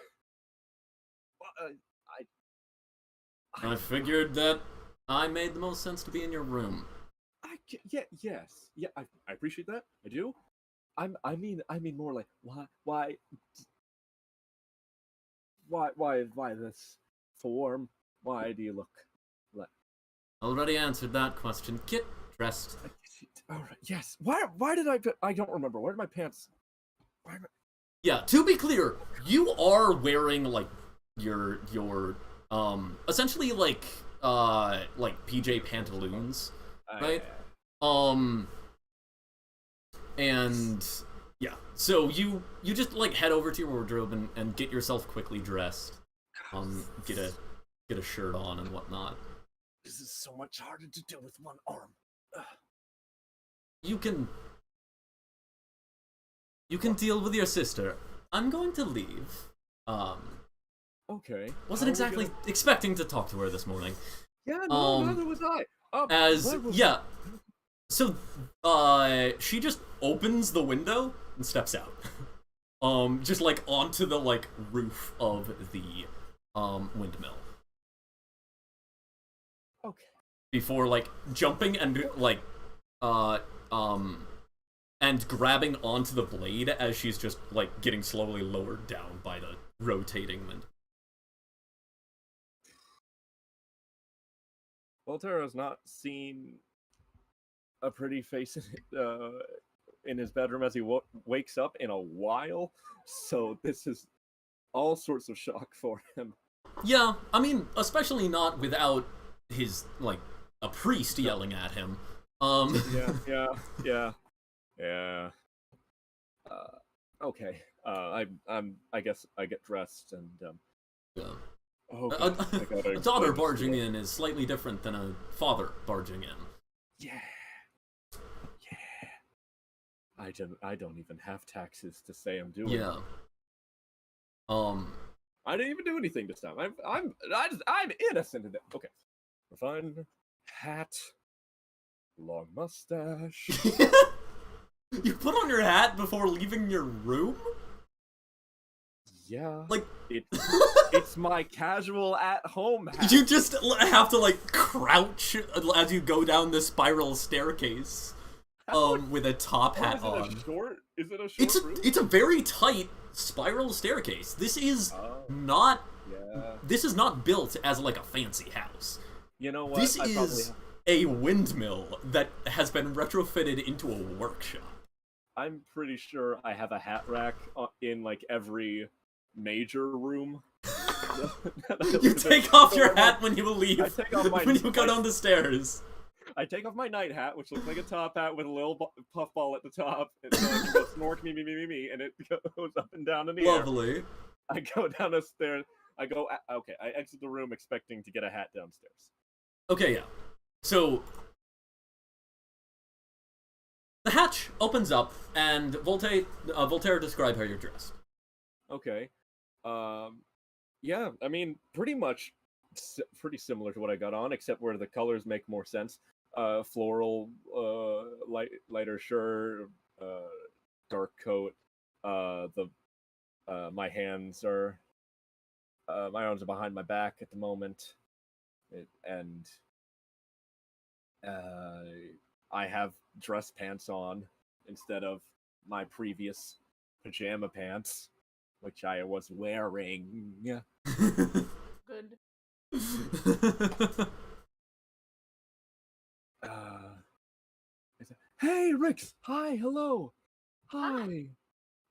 A: I figured that I made the most sense to be in your room.
B: Yes. Yeah, I appreciate that. I do. I mean more like why this form? Why do you look like?
A: Already answered that question. Get dressed.
B: All right. Yes. Why did I don't remember. Where did my pants?
A: Yeah, to be clear, you are wearing like your essentially like PJ pantaloons, right? And yeah, so you just like head over to your wardrobe and get yourself quickly dressed. Get a shirt on and whatnot.
B: This is so much harder to do with one arm.
A: You can deal with your sister. I'm going to leave.
B: Okay.
A: Wasn't exactly expecting to talk to her this morning.
B: Yeah, no, neither was I.
A: Yeah. So, she just opens the window and steps out. Just like onto the like roof of the windmill.
B: Okay.
A: Before like jumping and like and grabbing onto the blade as she's just like getting slowly lowered down by the rotating wind.
B: Voltaire has not seen a pretty face in his bedroom as he wakes up in a while, so this is all sorts of shock for him.
A: Yeah, I mean, especially not without his like a priest yelling at him.
B: Yeah. Okay. I guess I get dressed and
A: Yeah.
B: Okay.
A: A daughter barging in is slightly different than a father barging in.
B: Yeah. I don't even have taxes to say I'm doing.
A: Yeah.
B: I didn't even do anything this time. I'm innocent in it. Okay. Fine. Hat. Long mustache.
A: You put on your hat before leaving your room?
B: Yeah.
A: Like,
B: It's my casual at-home hat.
A: You just have to, like, crouch as you go down the spiral staircase, with a top hat
B: Is it
A: on.
B: Is it a short route?
A: It's a very tight spiral staircase. This is not...
B: Yeah.
A: This is not built as, like, a fancy house.
B: You know what?
A: This is a windmill that has been retrofitted into a workshop.
B: I'm pretty sure I have a hat rack in, like, every major room.
A: You take off your hat when you leave.
B: I take off my
A: when you go down the stairs.
B: I take off my night hat, which looks like a top hat with a little puffball at the top, and so I can go snork me, and it goes up and down in the air.
A: Lovely.
B: I go down the stairs. I exit the room expecting to get a hat downstairs.
A: Okay, yeah. So the hatch opens up, and Voltaire, describe how you're dressed.
B: Okay. Yeah, I mean, pretty much pretty similar to what I got on, except where the colors make more sense. Floral, lighter shirt, dark coat. My arms are behind my back at the moment, and I have dress pants on instead of my previous pajama pants, which I was wearing.
C: Good.
B: Hey, Rix! Hi, hello! Hi!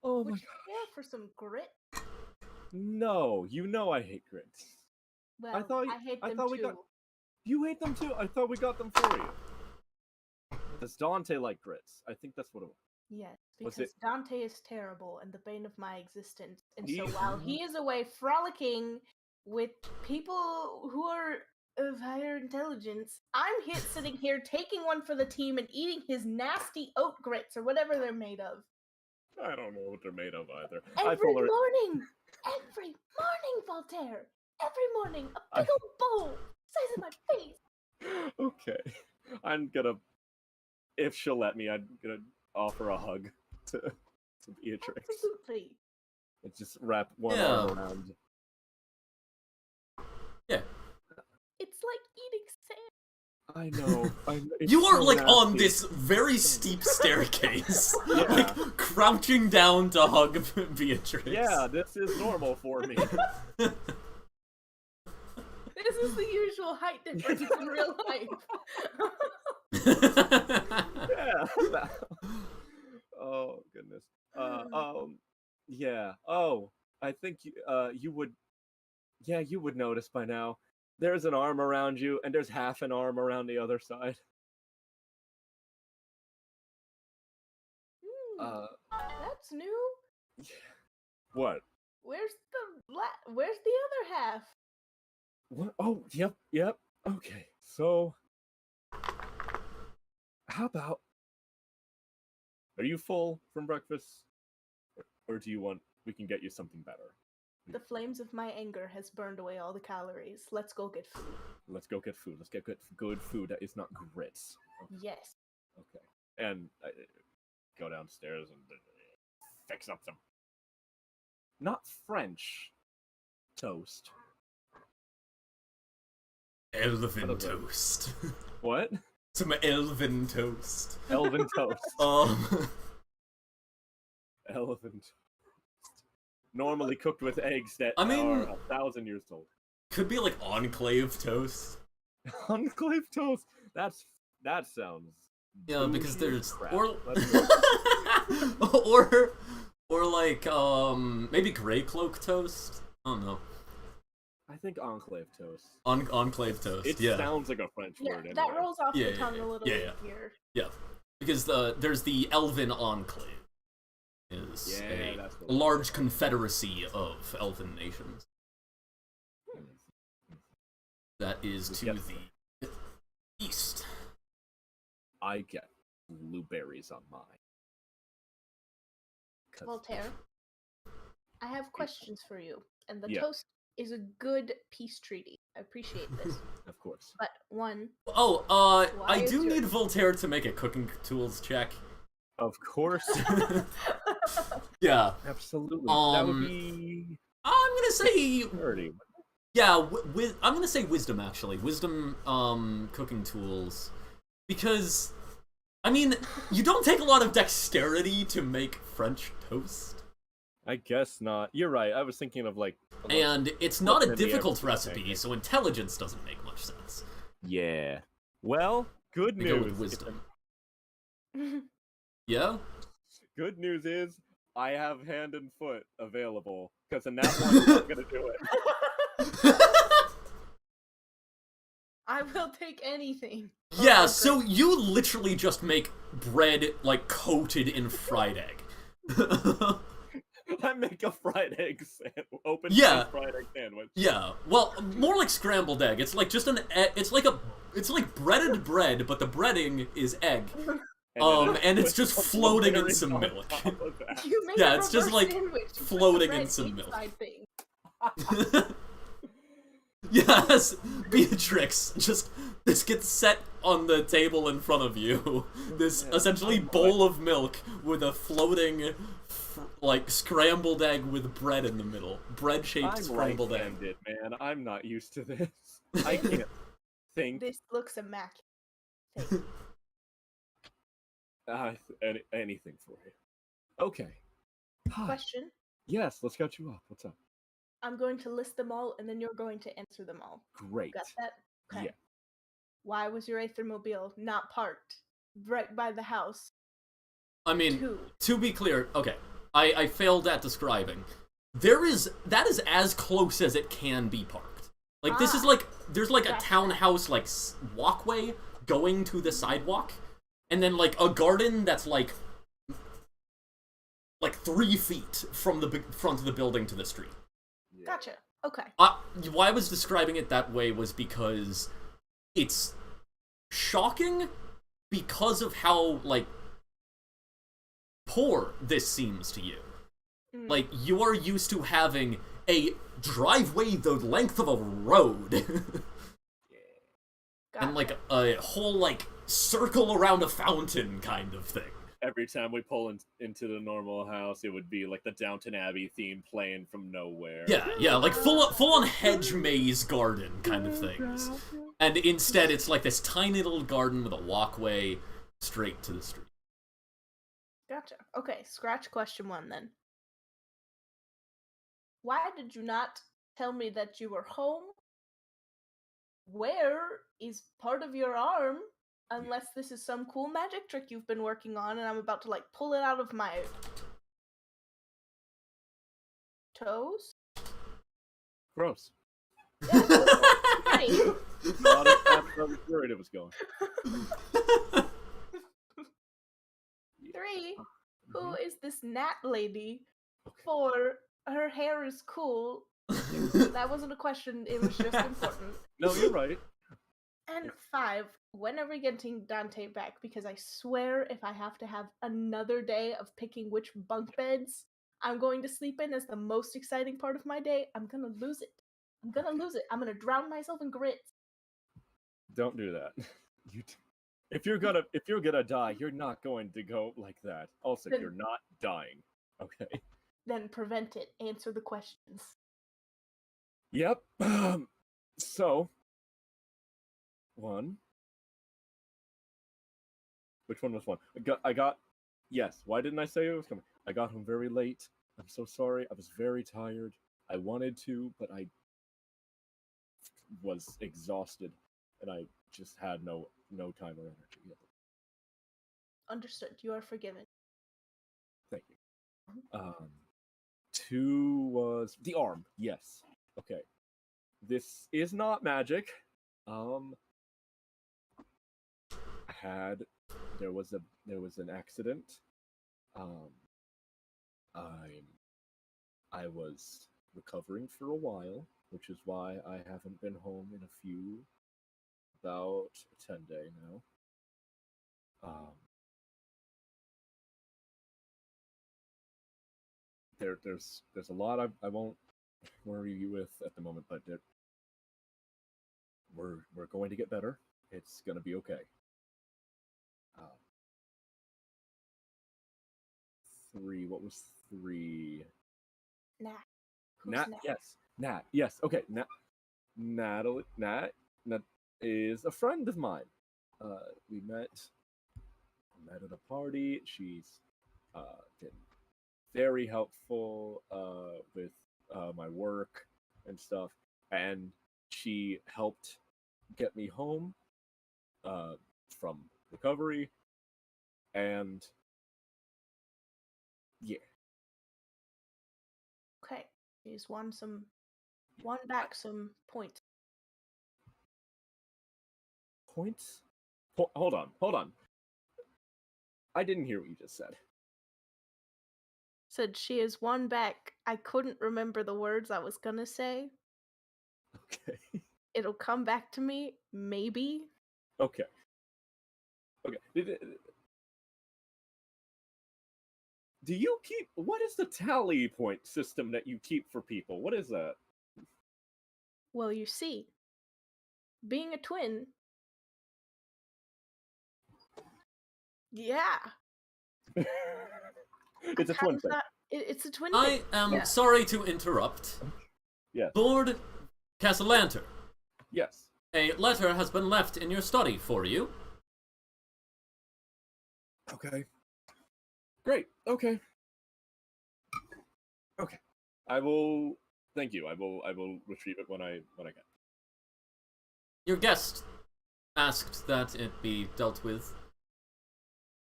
B: Oh
C: Would
B: my
C: you
B: god.
C: care for some grit?
B: No, you know I hate grits.
C: Well,
B: I thought
C: hate them too.
B: You hate them too? I thought we got them for you. Does Dante like grits? I think that's what it was.
C: Yes,
B: Was
C: because
B: it-
C: Dante is terrible and the bane of my existence. And so
B: He-
C: while he is away frolicking with people who are of higher intelligence, I'm sitting here taking one for the team and eating his nasty oat grits or whatever they're made of.
B: I don't know what they're made of either.
C: Every morning, Voltaire. Every morning, a big old bowl, size of my face.
B: Okay. I'm gonna, if she'll let me, I'm gonna offer a hug to Beatrix.
C: Absolutely.
B: And just wrap one
A: Yeah.
B: arm around.
A: Yeah.
C: It's like eating sand.
B: I know.
A: You are,
B: so
A: like, on
B: nasty.
A: this very steep staircase.
B: Yeah.
A: Like, crouching down to hug Beatrix.
B: Yeah, this is normal for me.
C: This is the usual height difference in real life.
B: Yeah. Oh goodness. Yeah. Oh, I think you would. Yeah, you would notice by now. There's an arm around you, and there's half an arm around the other side.
C: That's new.
B: What?
C: Where's the other half?
B: What? Oh, yep. Okay, so how about? Are you full from breakfast, or do you want? We can get you something better.
C: The flames of my anger has burned away all the calories. Let's go get food.
B: Let's go get food. Let's get good food that is not grits.
C: Yes.
B: Okay. And I go downstairs and fix up some not French toast.
A: Elven
B: What is it?
A: toast.
B: What?
A: Some elven toast.
B: Elven toast. Elven toast. Normally cooked with eggs that
A: I mean-
B: are 1,000 years old.
A: Could be like enclave toast.
B: Enclave toast. That sounds.
A: Yeah, because
B: bougie
A: there's
B: crap.
A: or
B: Let's
A: or like maybe gray cloak toast. I don't know.
B: I think enclave toast.
A: Enclave toast.
B: It
A: yeah.
B: sounds like a French
C: Yeah,
B: word.
C: that
B: Anyway.
C: rolls off
A: Yeah,
C: the tongue a little
A: yeah.
C: easier.
A: Yeah, because there's the Elven Enclave, is
B: Yeah, that's what
A: a large confederacy of elven nations that is to
B: Yep.
A: the east.
B: I get blueberries on mine. 'Cause-
C: Voltaire, I have questions for you, and the
B: Yeah.
C: toast is a good peace treaty. I appreciate this.
B: Of course.
C: But one,
A: Oh,
C: Why
A: I
C: is
A: do
C: your-
A: need Voltaire to make a cooking tools check.
B: Of course.
A: Yeah.
B: Absolutely. That would
A: Um,
B: be
A: I'm gonna say
B: 30.
A: yeah. I'm gonna say wisdom actually. Wisdom cooking tools because I mean you don't take a lot of dexterity to make French toast.
B: I guess not. You're right. I was thinking of like.
A: And it's not a
B: in the
A: difficult
B: everything
A: recipe,
B: thing.
A: so intelligence doesn't make much sense.
B: Yeah. Well, good
A: We go
B: news.
A: with wisdom. Yeah?
B: Good news is I have hand and foot available because in that one I'm not gonna do it.
C: I will take anything.
A: Yeah,
C: Oh,
A: so
C: great.
A: you literally just make bread, like, coated in fried egg.
B: I make a fried egg open
A: Yeah.
B: fried egg sandwich.
A: Yeah, well, more like scrambled egg. It's like just it's like breaded bread, but the breading is egg. And it's just floating in some milk.
C: You make
A: Yeah,
C: a
A: it's just,
C: reverse
A: like,
C: sandwich. You put the
A: floating in
C: bread
A: some milk.
C: inside thing.
A: Yes, Beatrix, this gets set on the table in front of you. This essentially bowl of milk with a floating, like, scrambled egg with bread in the middle. Bread-shaped scrambled egg.
B: Man. I'm not used to this. I can't think.
C: This looks immaculate.
B: Anything for you. Okay. Hi.
C: Question.
B: Yes, let's catch you up. What's up?
C: I'm going to list them all, and then you're going to answer them all.
B: Great.
C: Got that? Okay.
B: Yeah.
C: Why was your Aethermobile not parked right by the house?
A: I mean,
C: 2.
A: to be clear, okay, I failed at describing. That is as close as it can be parked. Like, this is like, there's like a townhouse, like, walkway going to the sidewalk, and then, like, a garden that's, like 3 feet from the front of the building to the street.
C: Gotcha. Okay.
A: Why I was describing it that way was because it's shocking because of how, like, poor this seems to you. Like, you are used to having a driveway the length of a road. And, like, a whole, like, circle around a fountain kind of thing.
B: Every time we pull into the normal house, it would be like the Downton Abbey theme playing from nowhere.
A: Yeah, like full-on hedge maze garden kind of things. And instead, it's like this tiny little garden with a walkway straight to the street.
C: Gotcha. Okay, scratch question 1 then. Why did you not tell me that you were home? Where is part of your arm? Unless this is some cool magic trick you've been working on and I'm about to, like, pull it out of my toes?
B: Gross.
C: Yeah, right.
B: Not as fast as I was worried it was going.
C: 3. Who is this Nat lady? 4. Her hair is cool. That wasn't a question, it was just important.
B: No, you're right.
C: And 5. When are we getting Dante back? Because I swear if I have to have another day of picking which bunk beds I'm going to sleep in as the most exciting part of my day, I'm gonna lose it. I'm gonna drown myself in grits.
B: Don't do that. If you're gonna die, you're not going to go like that. Also, you're not dying. Okay.
C: Then prevent it. Answer the questions.
B: Yep. So, 1. Which one was 1? I got. Yes. Why didn't I say it was coming? I got home very late. I'm so sorry. I was very tired. I wanted to, but I was exhausted, and I just had no time or energy. Yet.
C: Understood. You are forgiven.
B: Thank you. 2 was the arm. Yes. Okay. This is not magic. There was an accident. I was recovering for a while, which is why I haven't been home in about 10 days now. There's a lot I won't worry you with at the moment, but we're going to get better. It's gonna be okay. 3. What was 3?
C: Nah. Who's
B: Nat,
C: Nat?
B: yes. Nat, yes. Okay, Natalie, Nat is a friend of mine. We met at a party. She's been very helpful with my work and stuff, and she helped get me home from recovery, and yeah.
C: Okay. He's won back some points.
B: Points? Hold on. I didn't hear what you just said.
C: Said she has won back. I couldn't remember the words I was gonna say.
B: Okay.
C: It'll come back to me, maybe.
B: Okay. Do you keep? What is the tally point system that you keep for people? What is that?
C: Well, you see, being a twin. Yeah.
B: It's a
C: How
B: twin
C: does
B: thing.
C: It's a twin
A: I
C: thing.
A: am
C: Yeah.
A: sorry to interrupt.
B: Yes.
A: Lord Cassalanter,
B: Yes.
A: a letter has been left in your study for you.
B: Okay. Great. Okay. I will. Thank you. I will retrieve it when I get.
A: Your guest asked that it be dealt with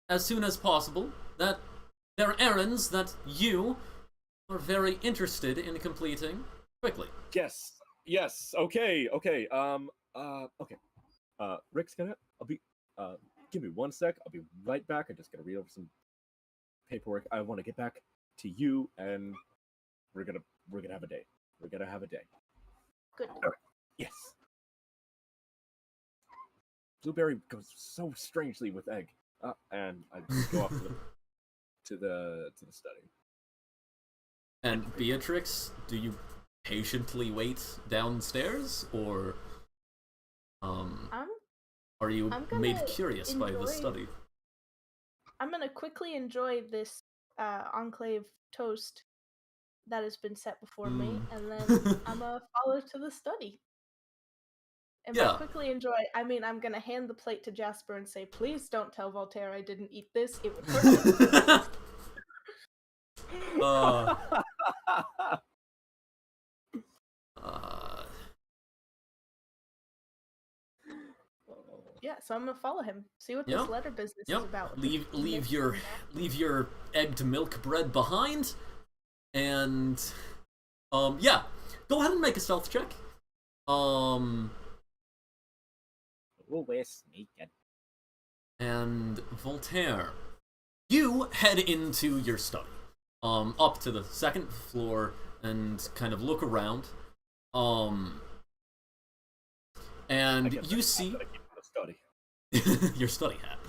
A: as soon as possible, that there are errands that you are very interested in completing quickly.
B: Yes. Yes. Okay. Okay. Okay. Rick's gonna. I'll be. Give me 1 sec. I'll be right back. I'm just gonna read over some paperwork. I want to get back to you, and we're gonna have a day. We're gonna have a day.
C: Good.
B: Yes. Blueberry goes so strangely with egg, and I go off to the study.
A: And Beatrix, do you patiently wait downstairs, or are you made curious by the study?
C: I'm gonna quickly enjoy this enclave toast that has been set before me, and then I'm gonna follow to the study. And by quickly enjoy, I mean I'm gonna hand the plate to Jasper and say, "Please don't tell Voltaire I didn't eat this. It would hurt him." Yeah, so I'm gonna follow him. See what this letter business is about.
A: Leave your egged milk bread behind, and yeah, go ahead and make a stealth check.
B: We're sneaking.
A: And Voltaire, you head into your study, up to the second floor, and kind of look around, and you see your study hat.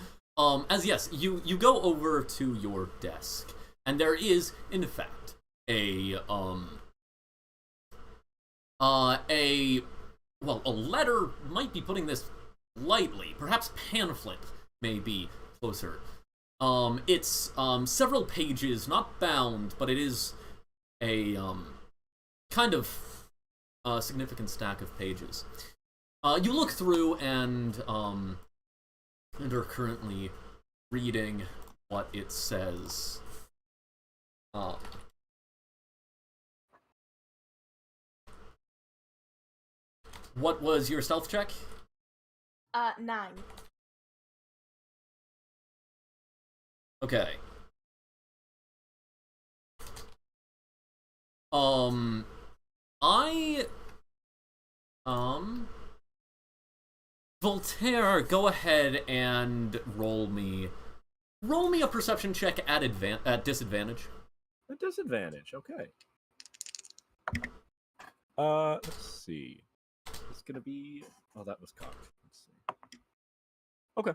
A: As yes, you go over to your desk, and there is, in fact, a letter might be putting this lightly. Perhaps pamphlet may be closer. It's several pages, not bound, but it is a kind of significant stack of pages. You look through and are currently reading what it says. What was your stealth check?
C: 9.
A: Okay. Voltaire, go ahead and roll me a perception check at disadvantage.
B: A disadvantage, okay. Let's see. It's gonna be. Oh, that was cocked. Let's see. Okay.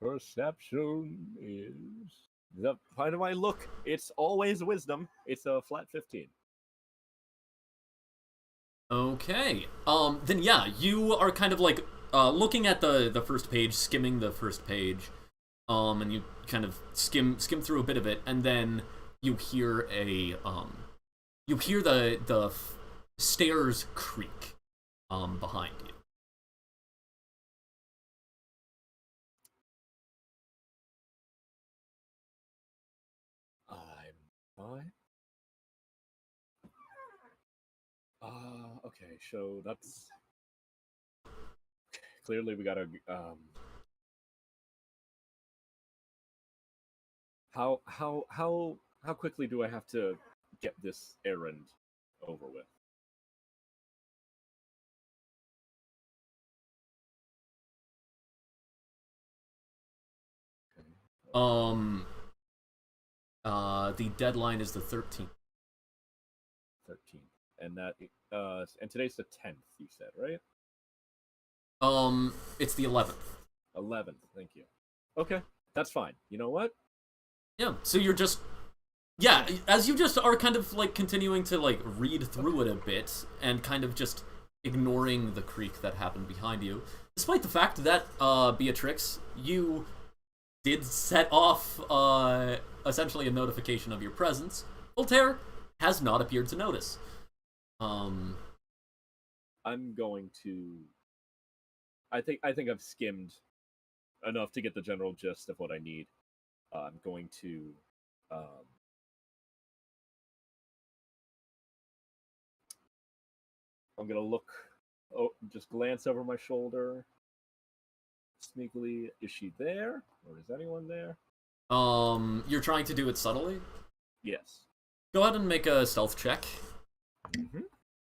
B: Perception is the. How do I look? It's always wisdom. It's a flat 15.
A: Okay. Then yeah, you are kind of like looking at the first page, skimming the first page, and you kind of skim through a bit of it, and then you hear the stairs creak behind you.
B: I'm fine. Okay, so that's clearly we gotta how quickly do I have to get this errand over with? Okay.
A: The deadline is the 13th.
B: 13th. And and today's the 10th, you said, right?
A: It's the 11th.
B: 11th, thank you. Okay, that's fine. You know what?
A: Yeah, so you're just... Yeah, as you just are kind of, like, continuing to, like, read through it a bit, and kind of just ignoring the creak that happened behind you, despite the fact that, Beatrix, you did set off, essentially a notification of your presence, Voltaire has not appeared to notice.
B: I'm going to... I think I've skimmed enough to get the general gist of what I need. I'm going to I'm gonna look, just glance over my shoulder. Sneakily, is she there, or is anyone there?
A: You're trying to do it subtly?
B: Yes.
A: Go ahead and make a stealth check.
B: Mm-hmm.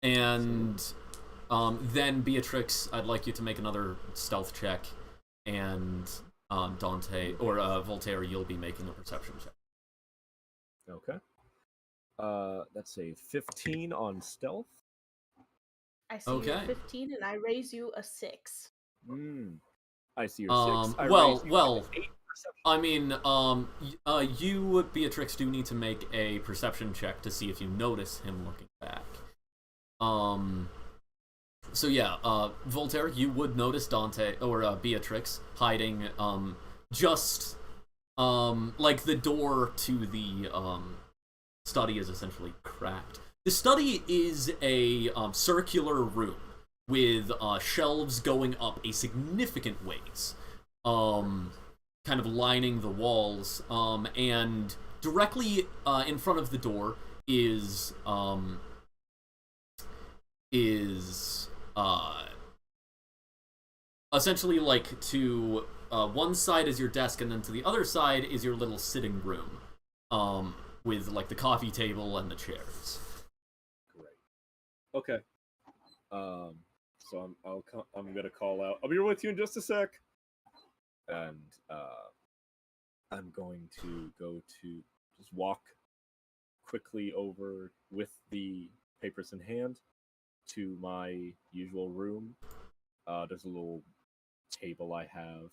A: And then Beatrix, I'd like you to make another stealth check, and Dante or Voltaire, you'll be making a perception check.
B: Okay. That's a 15 on stealth.
C: I see you 15, and I raise you a 6.
B: I see your 6.
A: Well. I mean, you, Beatrix, do need to make a perception check to see if you notice him looking back. So yeah, Voltaire, you would notice Dante, or Beatrix, hiding, just, like, the door to the, study is essentially cracked. The study is a, circular room with, shelves going up a significant ways. Kind of lining the walls, and directly in front of the door is essentially, like, to one side is your desk, and then to the other side is your little sitting room, with, like, the coffee table and the chairs.
B: Great. Okay. So I'm gonna call out. I'll be with you in just a sec. And I'm going to go to just walk quickly over with the papers in hand to my usual room. There's a little table I have.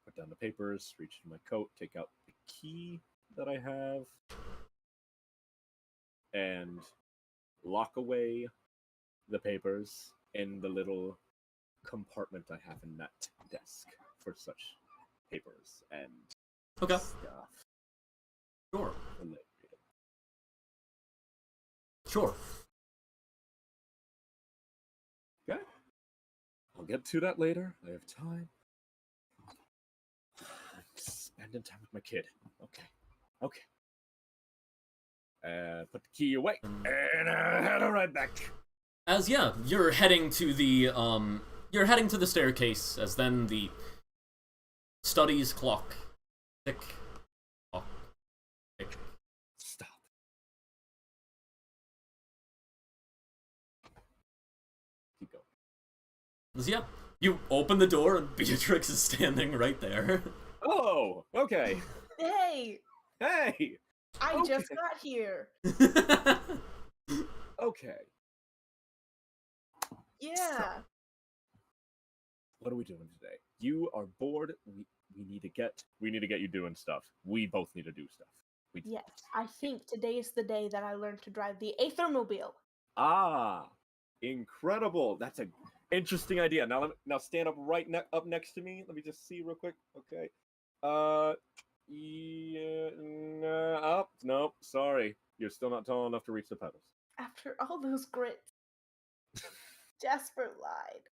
B: Put down the papers, reach into my coat, take out the key that I have, and lock away the papers in the little compartment I have in that desk for such papers and stuff.
A: Sure. Sure.
B: Okay. I'll get to that later. I have time. Spending time with my kid. Okay. Put the key away, and head right back.
A: As you're heading to the staircase, as then the study's clock tick, clock, tick.
B: Stop. Keep going.
A: As, you open the door and Beatrix is standing right there.
B: Oh, okay.
C: Hey!
B: Hey!
C: I just got here.
B: Okay.
C: Yeah.
B: So, what are we doing today? You are bored. We need to get you doing stuff. We both need to do stuff.
C: Yes, I think today is the day that I learned to drive the Aethermobile.
B: Ah, incredible! That's an interesting idea. Now stand up up next to me. Let me just see real quick. Okay. Yeah, nope, sorry. You're still not tall enough to reach the pedals.
C: After all those grits, Jasper lied.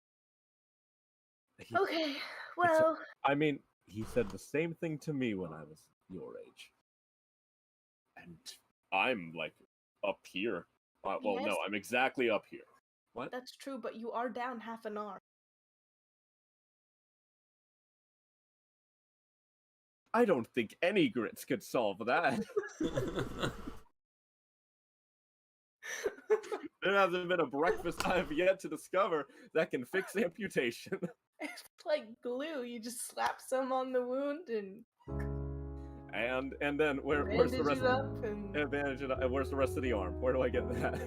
B: He-
C: Okay, well,
B: I mean, he said the same thing to me when I was your age. And I'm, like, up here. Well,
C: Yes.
B: no, I'm exactly up here. What?
C: that's true, but you are down half an arm.
B: I don't think any grits could solve that. There hasn't been a breakfast I have yet to discover that can fix amputation.
C: It's like glue. You just slap some on the wound and
B: And then where's the
C: bandage
B: rest?
C: it up and
B: Bandage it up. Where's the rest of the arm? Where do I get that?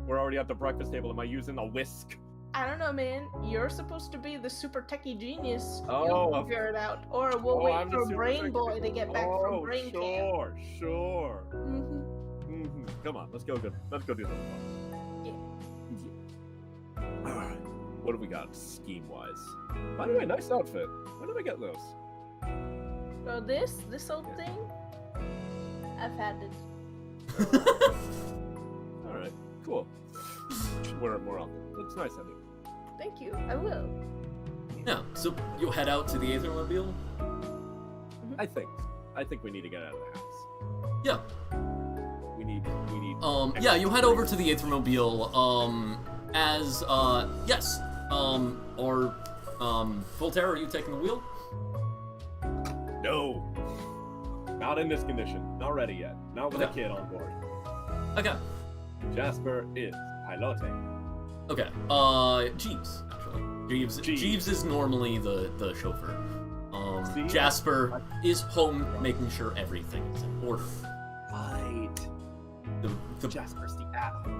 B: We're already at the breakfast table. Am I using a whisk?
C: I don't know, man. You're supposed to be the super techie genius.
B: Oh,
C: You'll figure it out. Or we'll wait
B: I'm the
C: for
B: super
C: Brain
B: techie-
C: Boy to get back from Brain Camp.
B: Sure.
C: Mm-hmm.
B: Come on, let's go do something fun.
C: Yeah.
B: All right. What have we got scheme-wise? By the way, nice outfit. When did I get those?
C: So this old thing, I've had it.
B: All right, cool. Should wear it more often. Looks nice on you.
C: Thank you. I will.
A: Yeah, so you head out to the Aethermobile?
B: I think we need to get out of the house.
A: Yeah.
B: We need.
A: Yeah, you head over to the Aethermobile, Voltaire, are you taking the wheel?
B: No. Not in this condition. Not ready yet. Not with a kid on board.
A: Okay.
B: Jasper is piloting.
A: Okay, Jeeves, actually. Jeeves is normally the chauffeur.
B: See?
A: Jasper is home making sure everything is in order.
B: Right.
A: The
B: Jasper's the apple.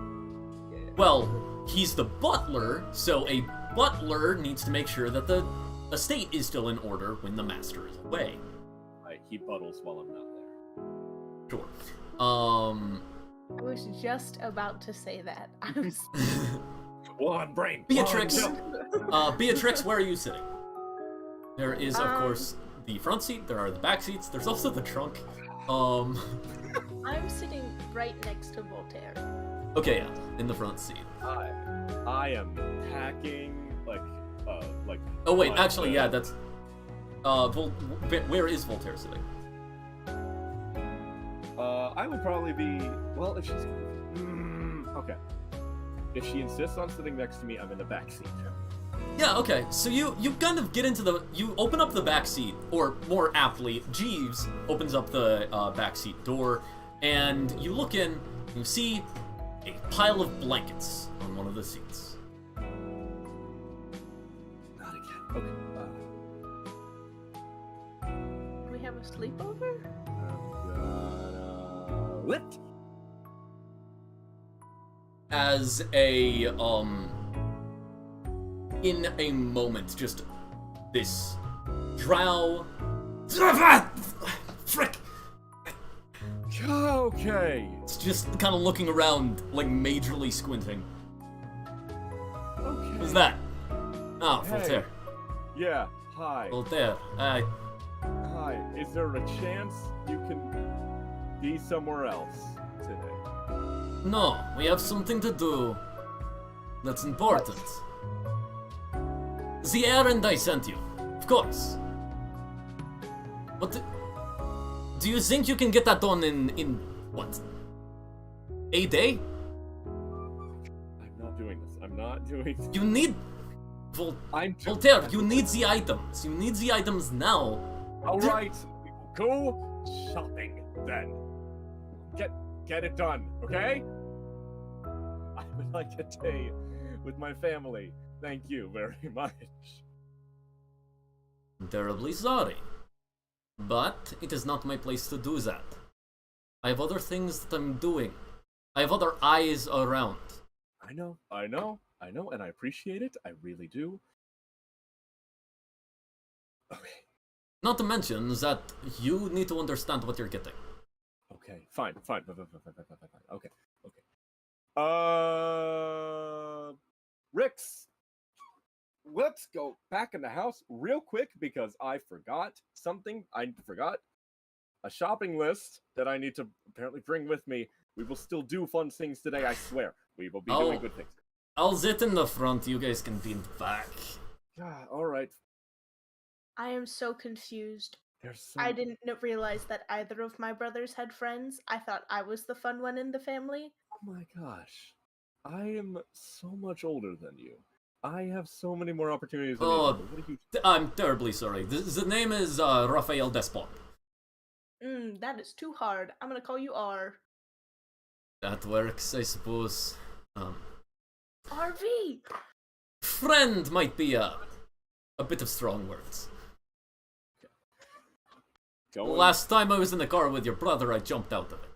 B: Yeah.
A: Well, he's the butler, so a butler needs to make sure that the estate is still in order when the master is away.
B: Right, he buttles while I'm not there.
A: Sure.
C: I was just about to say that. I was.
B: One brain.
A: Beatrix,
B: One
A: Beatrix, where are you sitting? There is, of course, the front seat. There are the back seats. There's also the trunk.
C: I'm sitting right next to Voltaire.
A: Okay, yeah, in the front seat.
B: I am packing like.
A: Oh wait, actually, yeah, that's. Where is Voltaire sitting?
B: I would probably be. Well, if she's. Okay. If she insists on sitting next to me, I'm in the back seat.
A: Yeah, okay. So you kind of get into you open up the back seat, or more aptly, Jeeves opens up the back seat door, and you look in, and you see a pile of blankets on one of the seats.
B: Not again. Okay.
C: Do we have a sleepover?
B: What?
A: As a in a moment, just this drow. Frick!
B: Okay.
A: It's just kind of looking around, like majorly squinting.
B: Okay.
A: Who's that? Oh,
B: Hey.
A: Voltaire.
B: Yeah. Hi.
A: Voltaire.
B: Hi. Is there a chance you can be somewhere else today?
A: No, we have something to do. That's important. The errand I sent you, of course. What? Do you think you can get that done in what? A day?
B: I'm not doing this. I'm not doing this.
A: You need Voltaire. You need the items. You need the items now.
B: All right. We will go shopping then. Get it done, okay? I would like a day with my family. Thank you very much.
A: I'm terribly sorry, but it is not my place to do that. I have other things that I'm doing. I have other eyes around.
B: I know, and I appreciate it. I really do. Okay.
A: Not to mention that you need to understand what you're getting.
B: Okay, fine. Okay. let's go back in the house real quick because I forgot something. I forgot a shopping list that I need to apparently bring with me. We will still do fun things today, I swear. We will be doing good things.
A: I'll sit in the front, you guys can be in the back.
B: Yeah, alright.
C: I am so confused.
B: There's
C: I didn't realize that either of my brothers had friends. I thought I was the fun one in the family.
B: Oh my gosh. I am so much older than you. I have so many more opportunities than you. What are you...
A: I'm terribly sorry. The name is Raphael Despot.
C: That is too hard. I'm gonna call you R.
A: That works, I suppose.
C: RV!
A: Friend might be a bit of strong words. Last time I was in the car with your brother, I jumped out of it.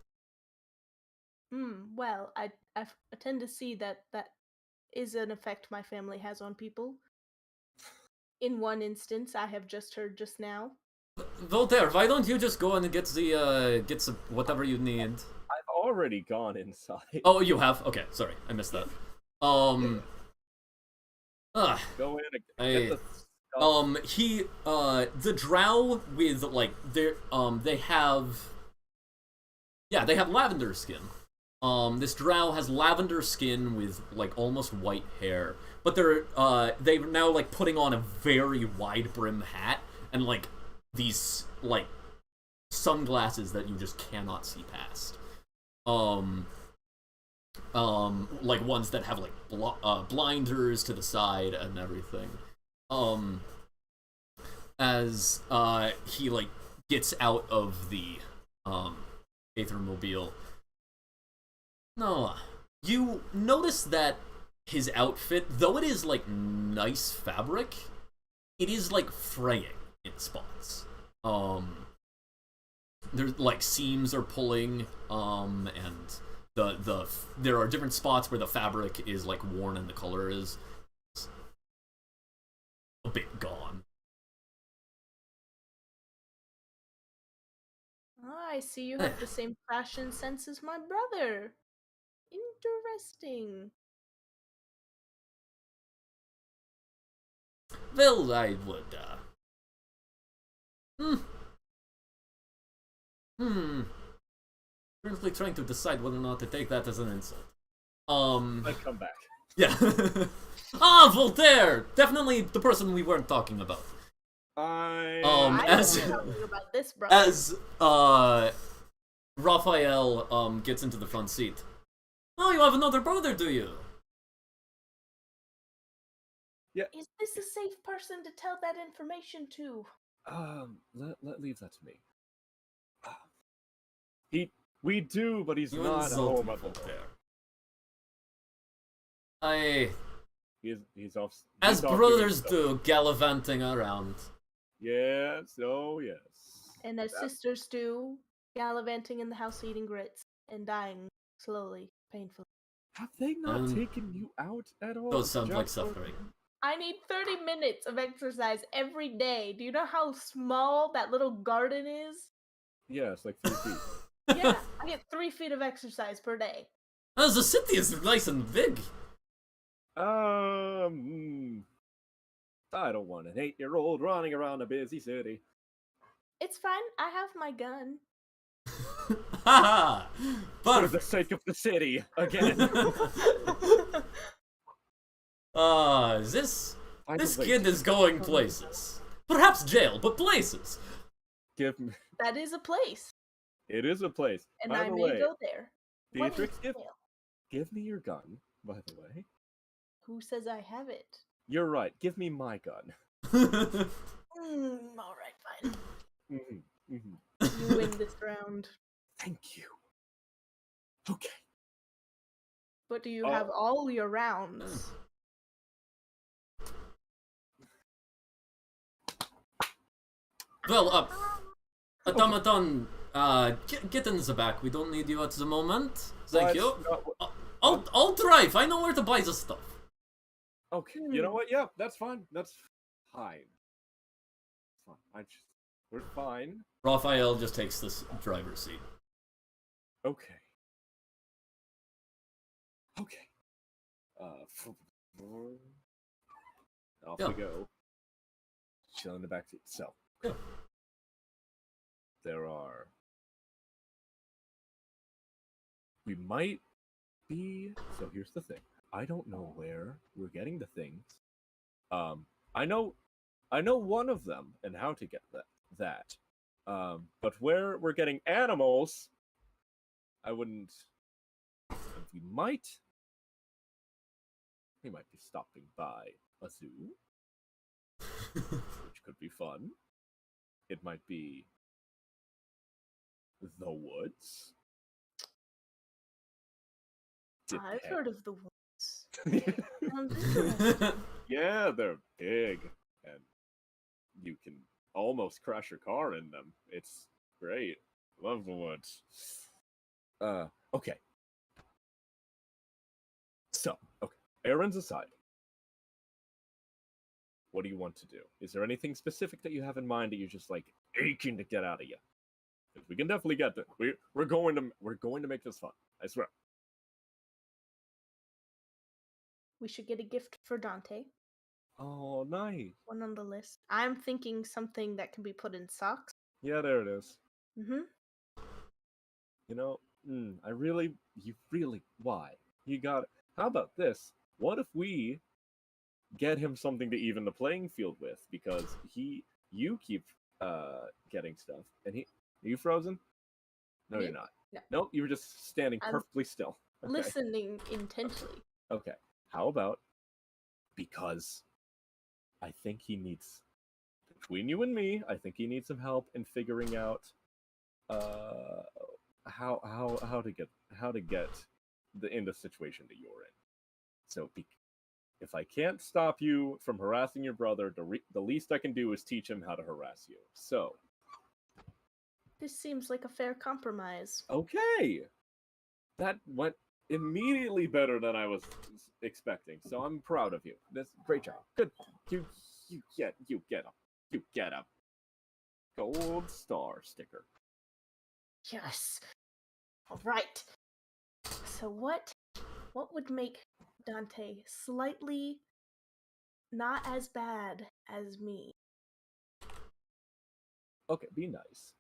C: Well, I tend to see that is an effect my family has on people. In one instance, I have just heard just now.
A: Voltaire, why don't you just go and get some whatever you need?
B: I've already gone inside.
A: Oh, you have? Okay, sorry, I missed that.
B: Go in and get the
A: the drow with they have lavender skin. This drow has lavender skin with like almost white hair, but they're now like putting on a very wide brim hat and like these like sunglasses that you just cannot see past. Like ones that have like blinders to the side and everything. As he like gets out of the Aethermobile. No, you notice that his outfit, though it is like nice fabric, it is like fraying in spots. There's like seams are pulling, and there are different spots where the fabric is like worn and the color is a bit gone.
C: I see you have the same fashion sense as my brother. Interesting.
A: Well, I would, Currently trying to decide whether or not to take that as an insult.
B: I'd come back.
A: Yeah. Voltaire! Definitely the person we weren't talking about.
C: I wasn't talking about this, brother.
A: As, Raphael, gets into the front seat. Oh, you have another brother, do you?
B: Yeah.
C: Is this a safe person to tell that information to?
B: Leave that to me. We do, but he's not home at Voltaire. He's off.
A: As brothers do, gallivanting around.
B: Yes, oh yes.
C: And as sisters do, gallivanting in the house eating grits and dying slowly, painfully.
B: Have they not taken you out at all?
A: Those sound like suffering.
C: I need 30 minutes of exercise every day. Do you know how small that little garden is?
B: Yeah, it's like 3 feet.
C: Yeah, I get 3 feet of exercise per day.
A: The city is nice and big.
B: I don't want an 8-year-old running around a busy city.
C: It's fine. I have my gun.
A: Haha!
B: For the sake of the city, again.
A: This kid is going places. Perhaps jail, but places.
B: Give me.
C: That is a place.
B: It is a place.
C: And
B: by
C: I
B: the
C: may
B: way,
C: go there.
B: Beatrix, give me your gun, by the way.
C: Who says I have it?
B: You're right. Give me my gun.
C: Alright, fine. You win this round.
B: Thank you. Okay.
C: But do you have all your rounds?
A: Well, Automaton, get in the back. We don't need you at the moment. Thank you. I'll drive. I know where to buy the stuff.
B: Okay. You know what? Yeah, that's fine. That's fine. We're fine.
A: Raphael just takes this driver's seat.
B: Okay. Okay. Off
A: Yeah.
B: we go. Chill in the backseat. So,
A: Yeah.
B: there are. We might be. So here's the thing. I don't know where we're getting the things. I know one of them and how to get that. But where we're getting animals, I wouldn't. We might be stopping by a zoo, which could be fun. It might be the woods.
C: I've heard of the woods.
B: Depends.
C: Sounds interesting.
B: Yeah, they're big, and you can almost crash your car in them. It's great. Love the woods. Okay. So, okay. Errands aside, what do you want to do? Is there anything specific that you have in mind that you're just like aching to get out of you? Because we can definitely get that. We're going to make this fun. I swear.
C: We should get a gift for Dante.
B: Oh, nice.
C: One on the list. I'm thinking something that can be put in socks.
B: Yeah, there it is.
C: Mm-hmm.
B: You know, why? You got it. How about this? What if we get him something to even the playing field with? Because you keep getting stuff, and are you frozen? No,
C: Yeah.
B: you're not.
C: No.
B: Nope, you were just standing
C: I'm
B: perfectly still. Okay.
C: Listening intently.
B: Okay. How about, because I think he needs, between you and me, I think he needs some help in figuring out how to get in the situation that you're in. So if I can't stop you from harassing your brother, the least I can do is teach him how to harass you. So,
C: This seems like a fair compromise.
B: okay, that went immediately better than I was expecting. So I'm proud of you. This great job. Good. You get a gold star sticker.
C: Yes. All right. So what would make Dante slightly not as bad as me?
B: Okay, be nice.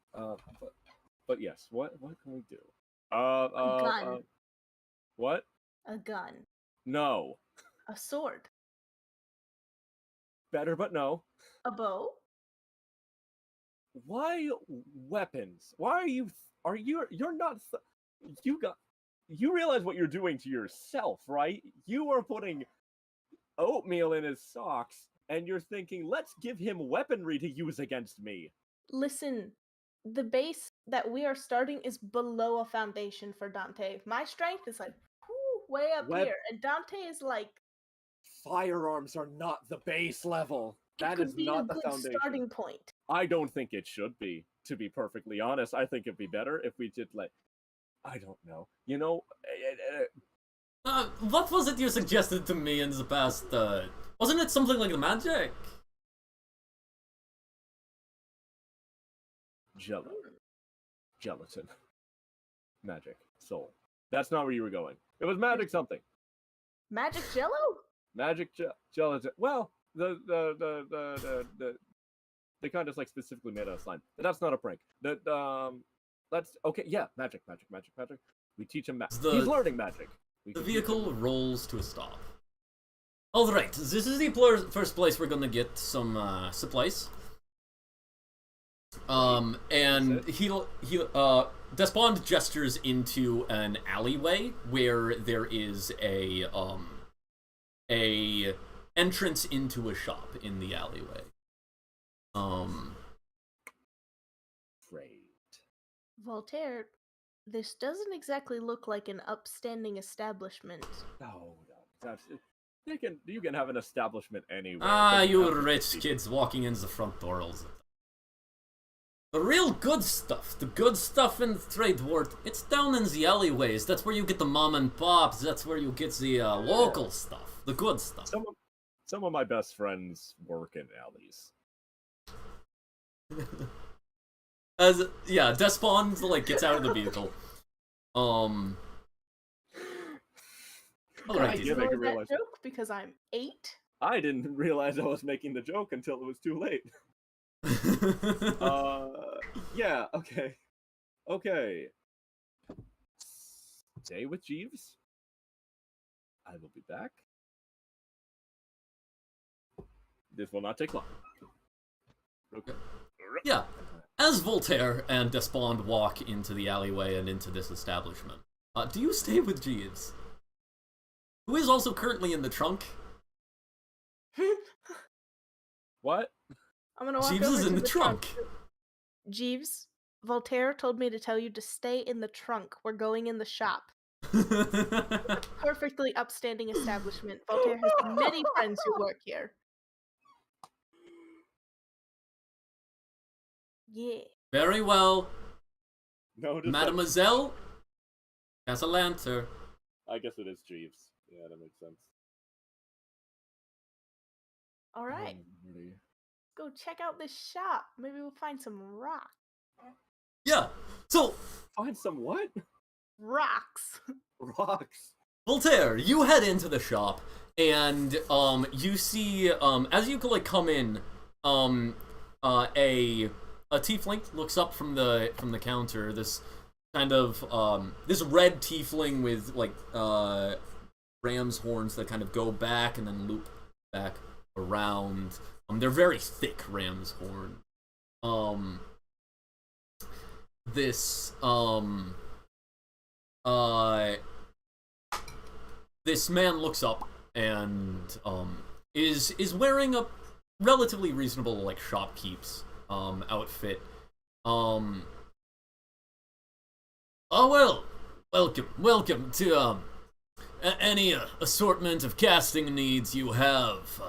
B: But yes, what can we do?
C: A gun.
B: What?
C: A gun.
B: No.
C: A sword.
B: Better, but no.
C: A bow.
B: Why weapons? Why you're not you realize what you're doing to yourself, right? You are putting oatmeal in his socks and you're thinking, let's give him weaponry to use against me.
C: Listen, the base that we are starting is below a foundation for Dante. My strength is like way up here, and Dante is like.
B: Firearms are not the base level. That is not the foundation.
C: Starting point.
B: I don't think it should be, to be perfectly honest. I think it'd be better if we did I don't know. You know,
A: what was it you suggested to me in the past? Wasn't it something like the magic?
B: Gelatin. Magic. Soul. That's not where you were going. It was magic something.
C: Magic Jello?
B: Magic gelatin. Well, they kind of specifically made out of slime. But that's not a prank. That's okay. Yeah, magic. We teach him magic. He's learning magic.
A: The vehicle rolls to a stop. All right, this is the first place we're gonna get some supplies. And Despond gestures into an alleyway where there is a entrance into a shop in the alleyway.
B: Great.
C: Voltaire, this doesn't exactly look like an upstanding establishment.
B: No, that's you can have an establishment anywhere.
A: You rich kids walking in the front door all the time. The real good stuff, the good stuff in the trade war, it's down in the alleyways. That's where you get the mom and pops. That's where you get the local stuff, the good stuff.
B: Some of my best friends work in alleys.
A: Despond gets out of the vehicle. Alright.
C: I know that joke because I'm 8
B: I didn't realize I was making the joke until it was too late. Yeah, okay. Okay. Stay with Jeeves. I will be back. This will not take long. Okay.
A: Yeah. As Voltaire and Despond walk into the alleyway and into this establishment, do you stay with Jeeves? Who is also currently in the trunk?
B: What?
C: I'm gonna walk
A: Jeeves
C: over
A: is
C: to
A: in the trunk.
C: Jeeves, Voltaire told me to tell you to stay in the trunk. We're going in the shop. Perfectly upstanding establishment. Voltaire has many friends who work here. Yeah.
A: Very well.
B: Notice
A: Mademoiselle Cassalanter.
B: I guess it is Jeeves. Yeah, that makes sense.
C: All right.
B: Alrighty.
C: Go check out this shop. Maybe we'll find some rock.
A: Yeah. So,
B: Find some what?
C: Rocks.
B: Rocks.
A: Voltaire, you head into the shop, and you see as you like come in, a tiefling looks up from the counter. This kind of this red tiefling with like ram's horns that kind of go back and then loop back around. They're very thick ram's horn. This this man looks up and is wearing a relatively reasonable like shopkeep's outfit. Oh well, welcome to any assortment of casting needs you have.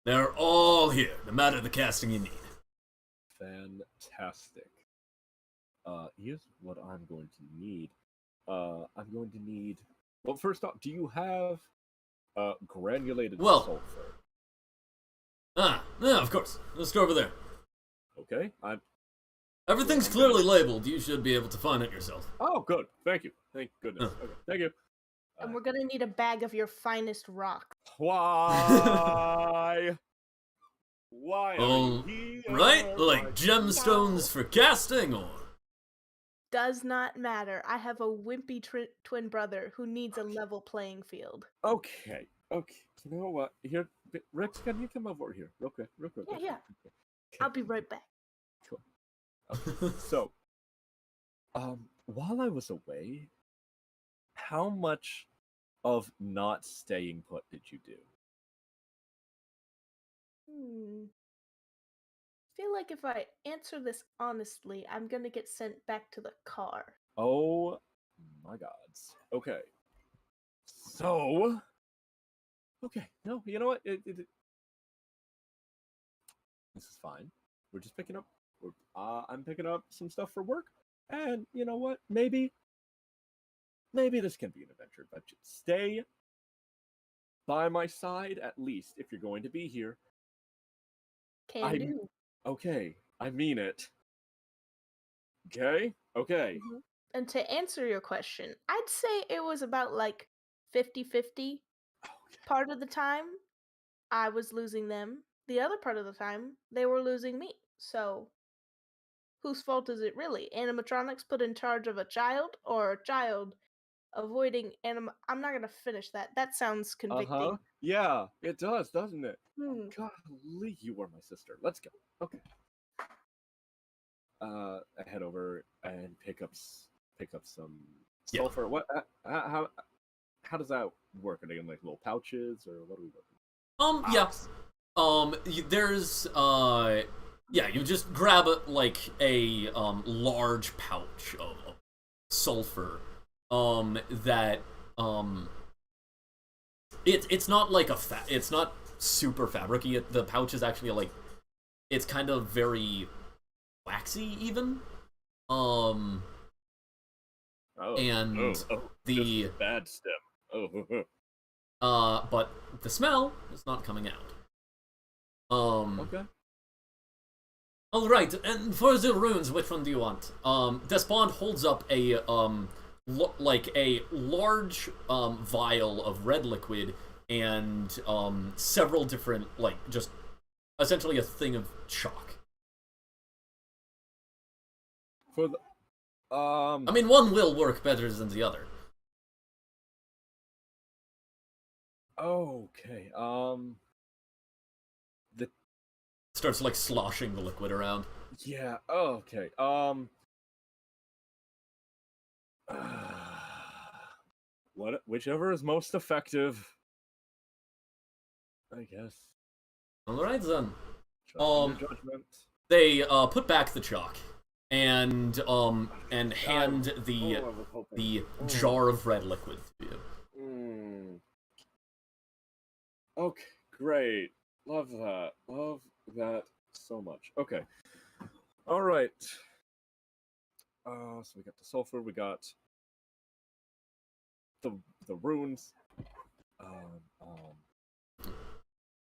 A: They're all here, no matter the casting you need.
B: Fantastic. Here's what I'm going to need. I'm going to need. Well, first off, do you have granulated sulfur?
A: Yeah, of course. Let's go over there.
B: Okay.
A: Everything's clearly labeled. You should be able to find it yourself.
B: Oh, good. Thank you. Thank goodness. Okay. Thank you.
C: And we're gonna need a bag of your finest rock.
B: Why? Why?
A: Oh, right? Like gemstones for casting, or?
C: Does not matter. I have a wimpy twin brother who needs a level playing field.
B: Okay. Okay. You know what? Here, Rex, can you come over here? Real quick.
C: Yeah. I'll be right back.
B: Cool. Okay. So, while I was away, how much of not staying put did you do?
C: Feel like if I answer this honestly, I'm gonna get sent back to the car.
B: Oh my gods. Okay. So. Okay. No, you know what? This is fine. We're just picking up. I'm picking up some stuff for work, and you know what? Maybe this can be an adventure, but just stay by my side at least if you're going to be here.
C: Can do.
B: Okay, I mean it. Okay? Okay.
C: Mm-hmm. And to answer your question, I'd say it was about like 50-50.
B: Okay.
C: Part of the time, I was losing them. The other part of the time, they were losing me. So, whose fault is it really? Animatronics put in charge of a child, or a child avoiding I'm not gonna finish that. That sounds convicting.
B: Yeah, it does, doesn't it?
C: Golly,
B: you are my sister. Let's go. Okay. I head over and pick up some sulfur. What? How does that work? Are they in like little pouches, or what are we working?
A: Yeah. There's yeah, you just grab a large pouch of sulfur. That it's not like it's not super fabricy. The pouch is actually like, it's kind of very waxy even. The
B: bad step.
A: but the smell is not coming out.
B: Okay.
A: All right, and for the runes, which one do you want? Despond holds up a like a large vial of red liquid and several different, like, just essentially a thing of chalk.
B: For the
A: I mean, one will work better than the other.
B: Okay. The
A: Starts like sloshing the liquid around.
B: yeah. Okay. Whichever is most effective, I guess.
A: All right then.
B: Trust your judgment.
A: They put back the chalk and hand
B: I
A: the
B: was hoping.
A: jar of red liquid to you.
B: Okay, great. Love that. Love that so much. Okay. All right. So we got the sulfur. We got the runes.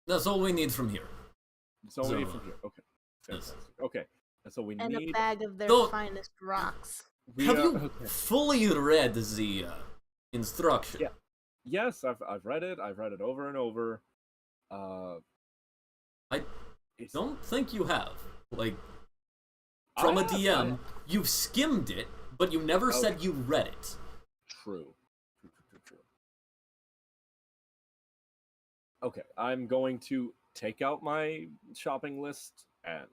A: That's all we need from here.
B: So we need from here. Okay. Fantastic. Okay. And so we
C: And
B: need
C: a bag of their
A: Though-
C: finest rocks.
A: Have you
B: okay.
A: fully read the instruction?
B: Yeah. Yes, I've read it. I've read it over and over.
A: I
B: it's,
A: don't think you have. Like, from a DM, you've skimmed it, but you never said you read it.
B: True. Okay, I'm going to take out my shopping list and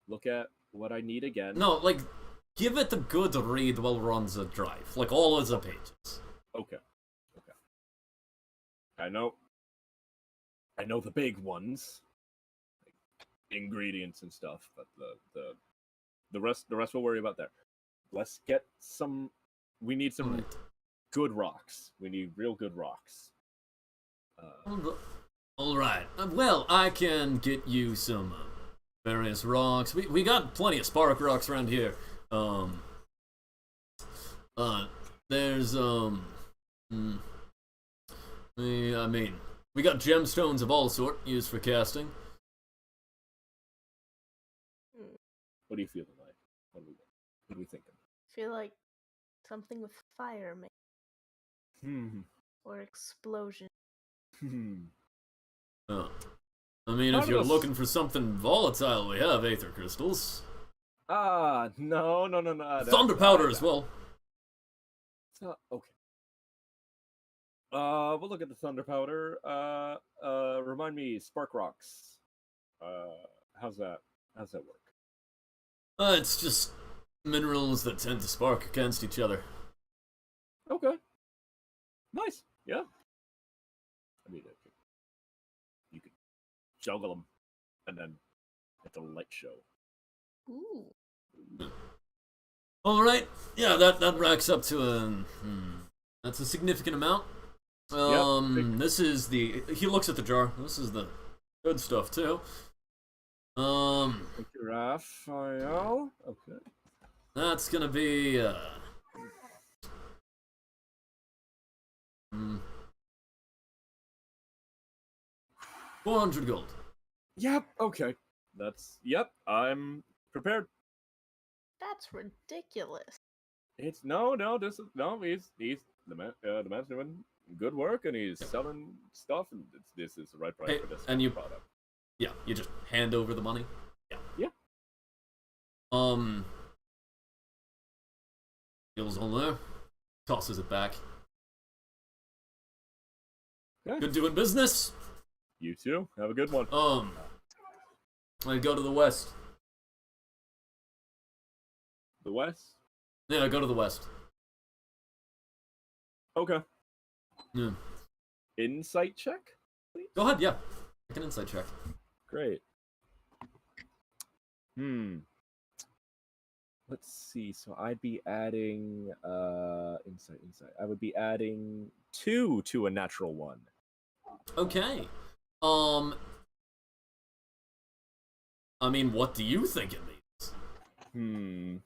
B: look at what I need again.
A: No, like, give it a good read while we're on the drive. Like, all of the pages.
B: Okay. I know the big ones, like ingredients and stuff, but the rest we'll worry about there. Let's get some. We need some
A: Right.
B: good rocks. We need real good rocks.
A: All right. Well, I can get you some various rocks. We got plenty of spark rocks around here. There's I mean, we got gemstones of all sort used for casting.
B: What are you feeling like? What are we thinking?
C: I feel like something with fire, maybe, or explosion.
A: I mean, if you're looking for something volatile, we have aether crystals.
B: No.
A: Thunder powder as well.
B: Okay. We'll look at the thunder powder. Remind me, spark rocks. How's that work?
A: It's just minerals that tend to spark against each other.
B: Okay. Nice. Yeah. I mean, you could juggle them, and then it's a light show.
C: Ooh.
A: All right. Yeah, that racks up to that's a significant amount. This is he looks at the jar. This is the good stuff too.
B: Raphael. Okay.
A: That's gonna be 400 gold.
B: Yep. Okay. Yep. I'm prepared.
C: That's ridiculous.
B: He's the man's doing good work, and he's selling stuff, and this is the right price for this product.
A: Yeah, you just hand over the money.
B: Yeah.
A: Gills on there, tosses it back.
B: Okay.
A: Good doing business.
B: You too. Have a good one.
A: I go to the west.
B: The west.
A: Yeah, I go to the west.
B: Okay.
A: Yeah.
B: Insight check, please?
A: Go ahead. Yeah, make an insight check.
B: Great. Let's see. So I'd be adding insight. I would be adding 2 to a natural 1.
A: Okay. I mean, what do you think it means?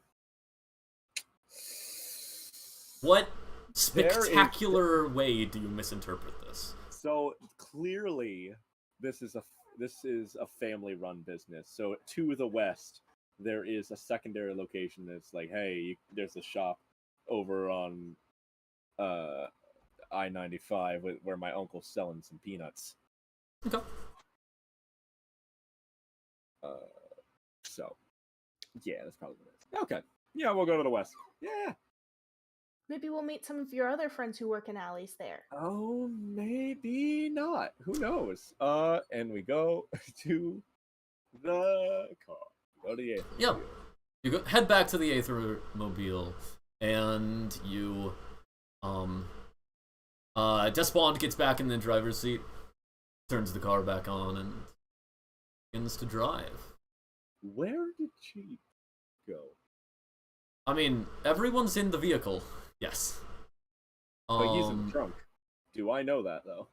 A: What spectacular way do you misinterpret this?
B: So clearly, this is a family-run business. So to the west, there is a secondary location that's like, hey, there's a shop over on I-95 where my uncle's selling some peanuts.
A: Okay.
B: So, yeah, that's probably what it is. Okay. Yeah, we'll go to the west. Yeah.
C: Maybe we'll meet some of your other friends who work in alleys there.
B: Oh, maybe not. Who knows? And we go to the car. Go to the Aether.
A: Yep. You head back to the Aethermobile, and you, Despond gets back in the driver's seat, turns the car back on, and begins to drive.
B: Where did she go?
A: I mean, everyone's in the vehicle. Yes.
B: But he's in the trunk. Do I know that, though?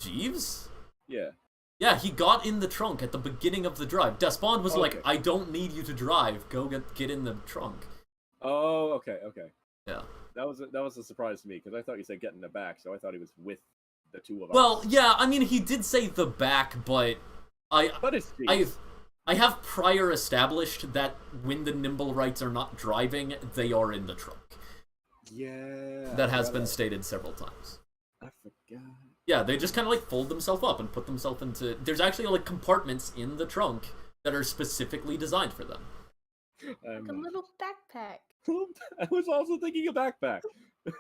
A: Jeeves?
B: Yeah.
A: Yeah, he got in the trunk at the beginning of the drive. Despond was
B: Okay.
A: like, I don't need you to drive. Go get in the trunk.
B: Oh, okay.
A: Yeah.
B: That was a surprise to me, because I thought you said get in the back, so I thought he was with the two of us.
A: Well, yeah, I mean, he did say the back, but
B: But it's Jeeves.
A: I have prior established that when the Nimblewrights are not driving, they are in the trunk.
B: Yeah.
A: That has been stated several times.
B: I forgot.
A: Yeah, they just kind of like fold themselves up and put themselves into... There's actually like compartments in the trunk that are specifically designed for them.
C: Like a little backpack.
B: I was also thinking a backpack.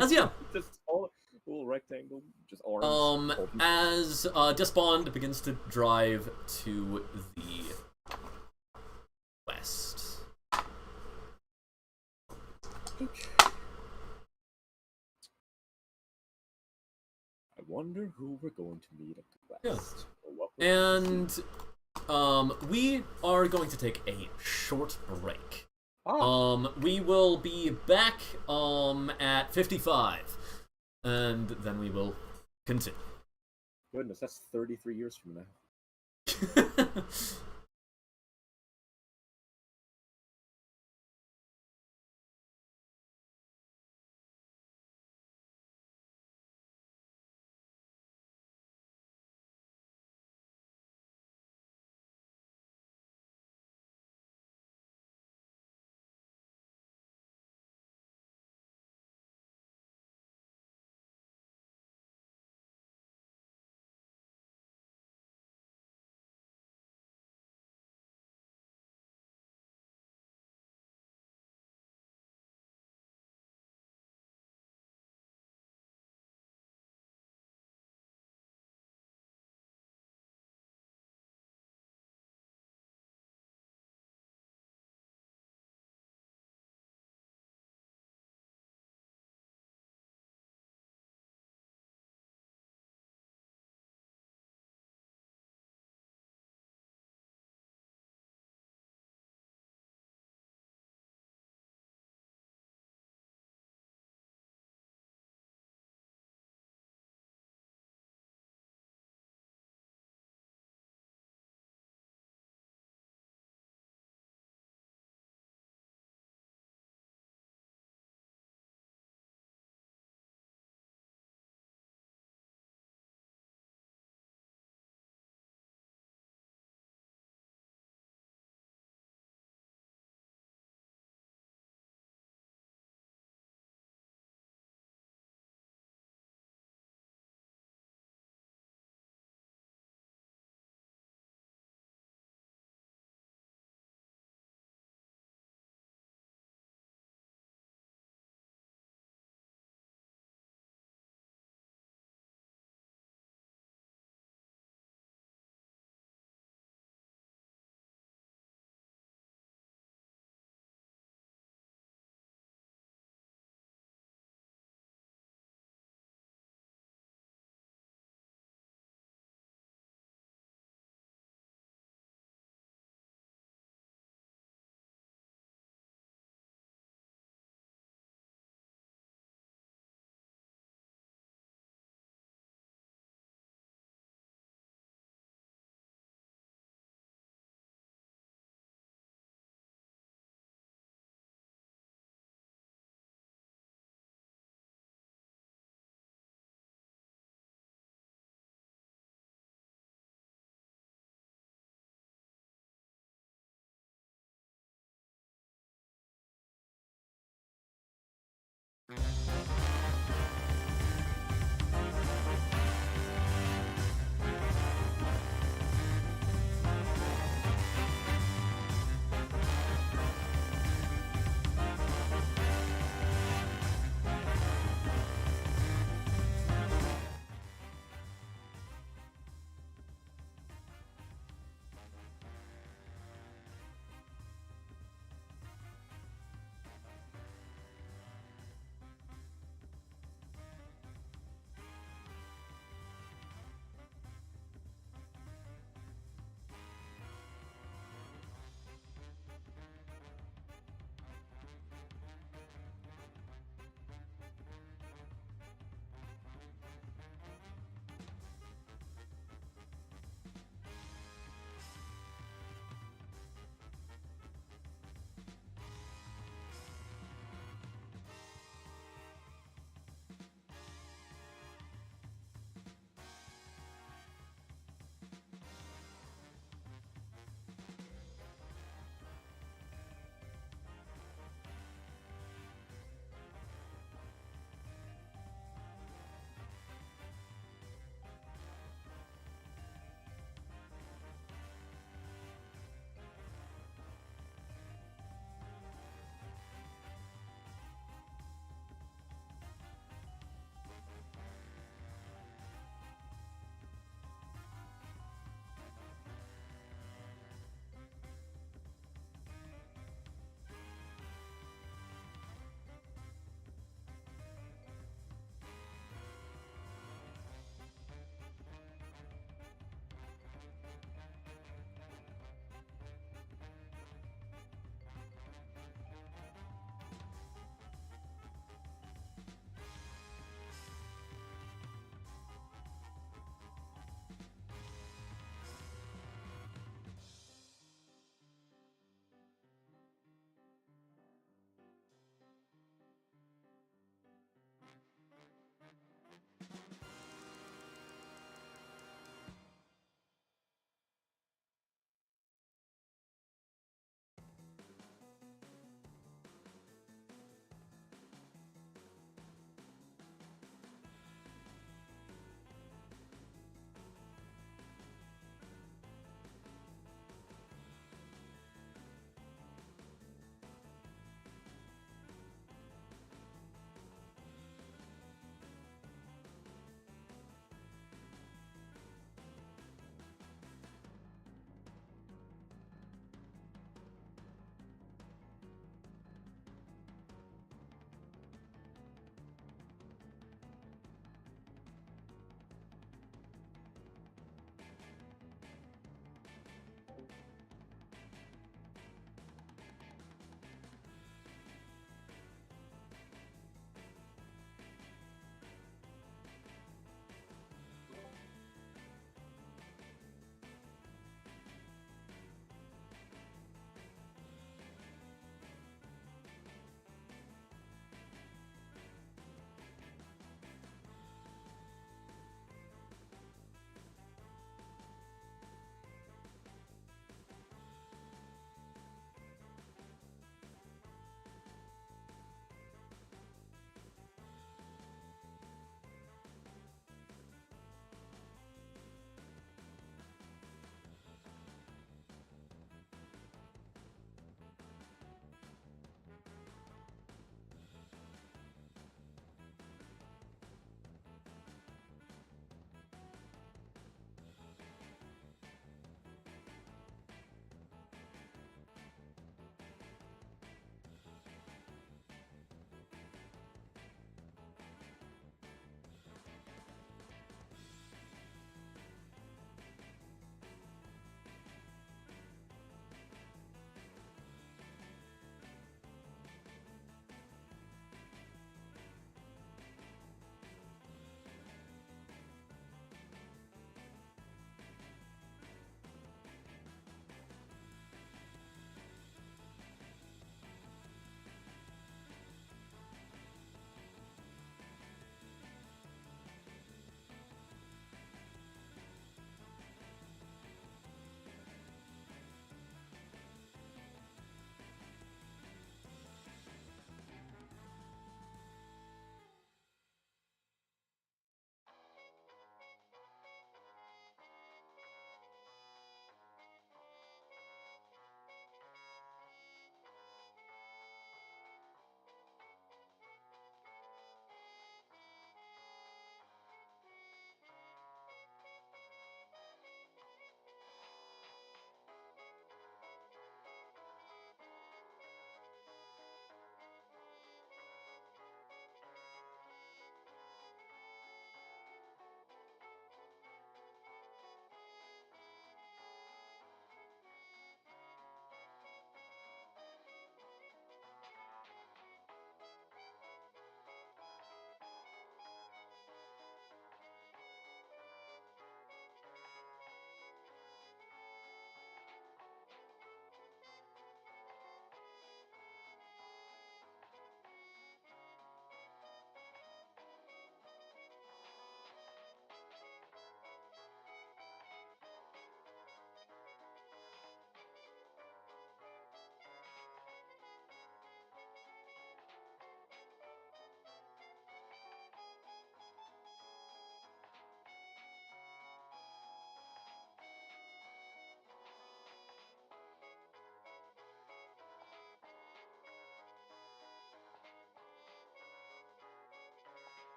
A: As yeah.
B: Just all a little rectangle, just arms.
A: As Despond begins to drive to the west.
B: Okay. I wonder who we're going to meet at the west.
A: Yeah. And we are going to take a short break. We will be back at 55, and then we will continue.
B: Goodness, that's 33 years from now.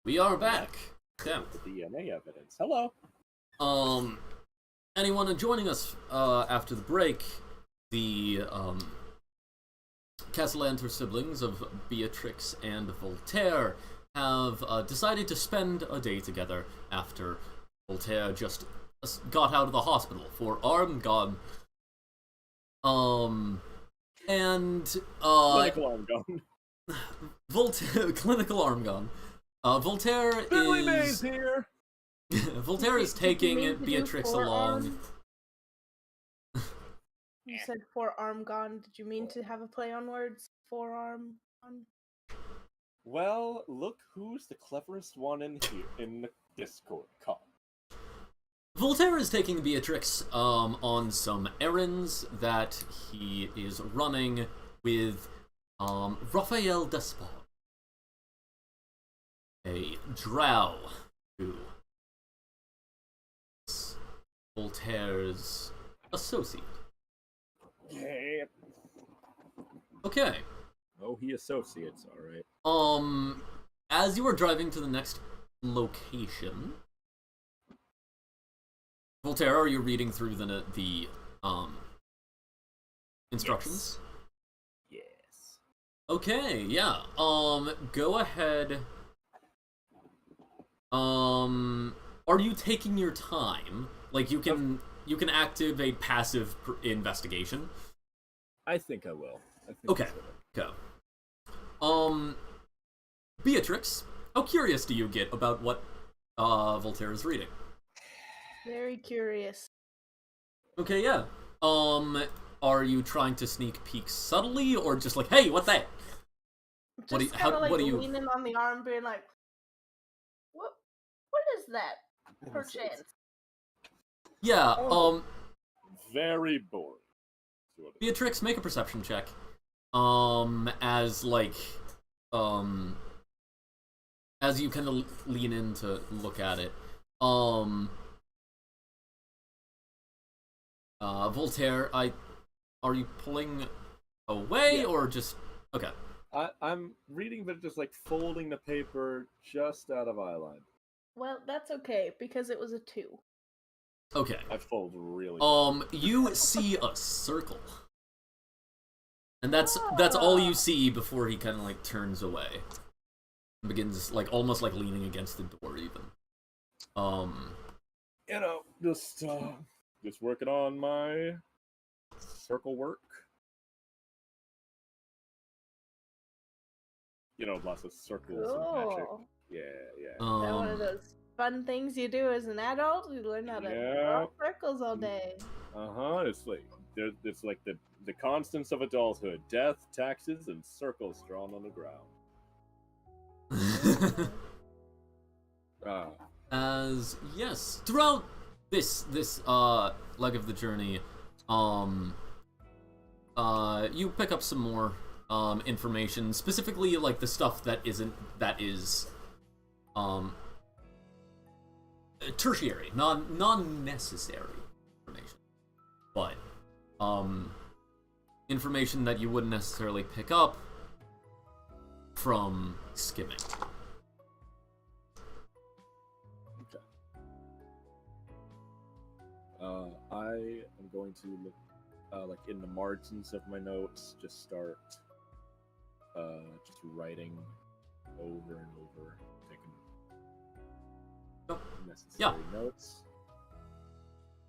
A: We are back. Damn.
B: The DNA evidence. Hello.
A: Anyone joining us after the break, the Cassalanter siblings of Beatrix and Voltaire have decided to spend a day together after Voltaire just got out of the hospital for arm gun.
B: Clinical arm gun.
A: Voltaire, clinical arm gun. Voltaire
B: Billy
A: is
B: Mays here.
A: Voltaire is taking Beatrix along.
C: You said forearm gone. Did you mean to have a play on words? Forearm gone?
B: Well, look who's the cleverest one in here in the Discord call.
A: Voltaire is taking Beatrix on some errands that he is running with Raphael Despot, a drow who is Voltaire's associate.
B: Yeah.
A: Okay.
B: Oh, he associates, alright.
A: As you are driving to the next location, Voltaire, are you reading through the instructions?
B: Yes.
A: Okay, yeah. Go ahead. Are you taking your time? Like you can activate passive investigation.
B: I think I will.
A: Okay. Go. Beatrix, how curious do you get about what Voltaire is reading?
C: Very curious.
A: Okay, yeah. Are you trying to sneak peek subtly, or just like, hey, what that?
C: Just what do you leaning on the arm, being like, what is that? Perchance.
A: Yeah.
B: Very boring.
A: Beatrix, make a perception check. As you kind of lean in to look at it, Voltaire, are you pulling away or just okay?
B: I'm reading, but just like folding the paper just out of eye line.
C: Well, that's okay because it was a 2.
A: Okay.
B: I fold really.
A: You see a circle, and that's all you see before he kind of like turns away, and begins like almost like leaning against the door even.
B: You know, just working on my circle work. You know, lots of circles and magic. Yeah.
C: Is that one of those fun things you do as an adult? You learn how to draw circles all day.
B: It's like it's like the constants of adulthood: death, taxes, and circles drawn on the ground.
A: As yes, throughout this leg of the journey, you pick up some more information, specifically like the stuff that is tertiary, non-necessary information, but information that you wouldn't necessarily pick up from skimming.
B: Okay. I am going to look like in the margins of my notes, just start just writing over and over, taking necessary notes.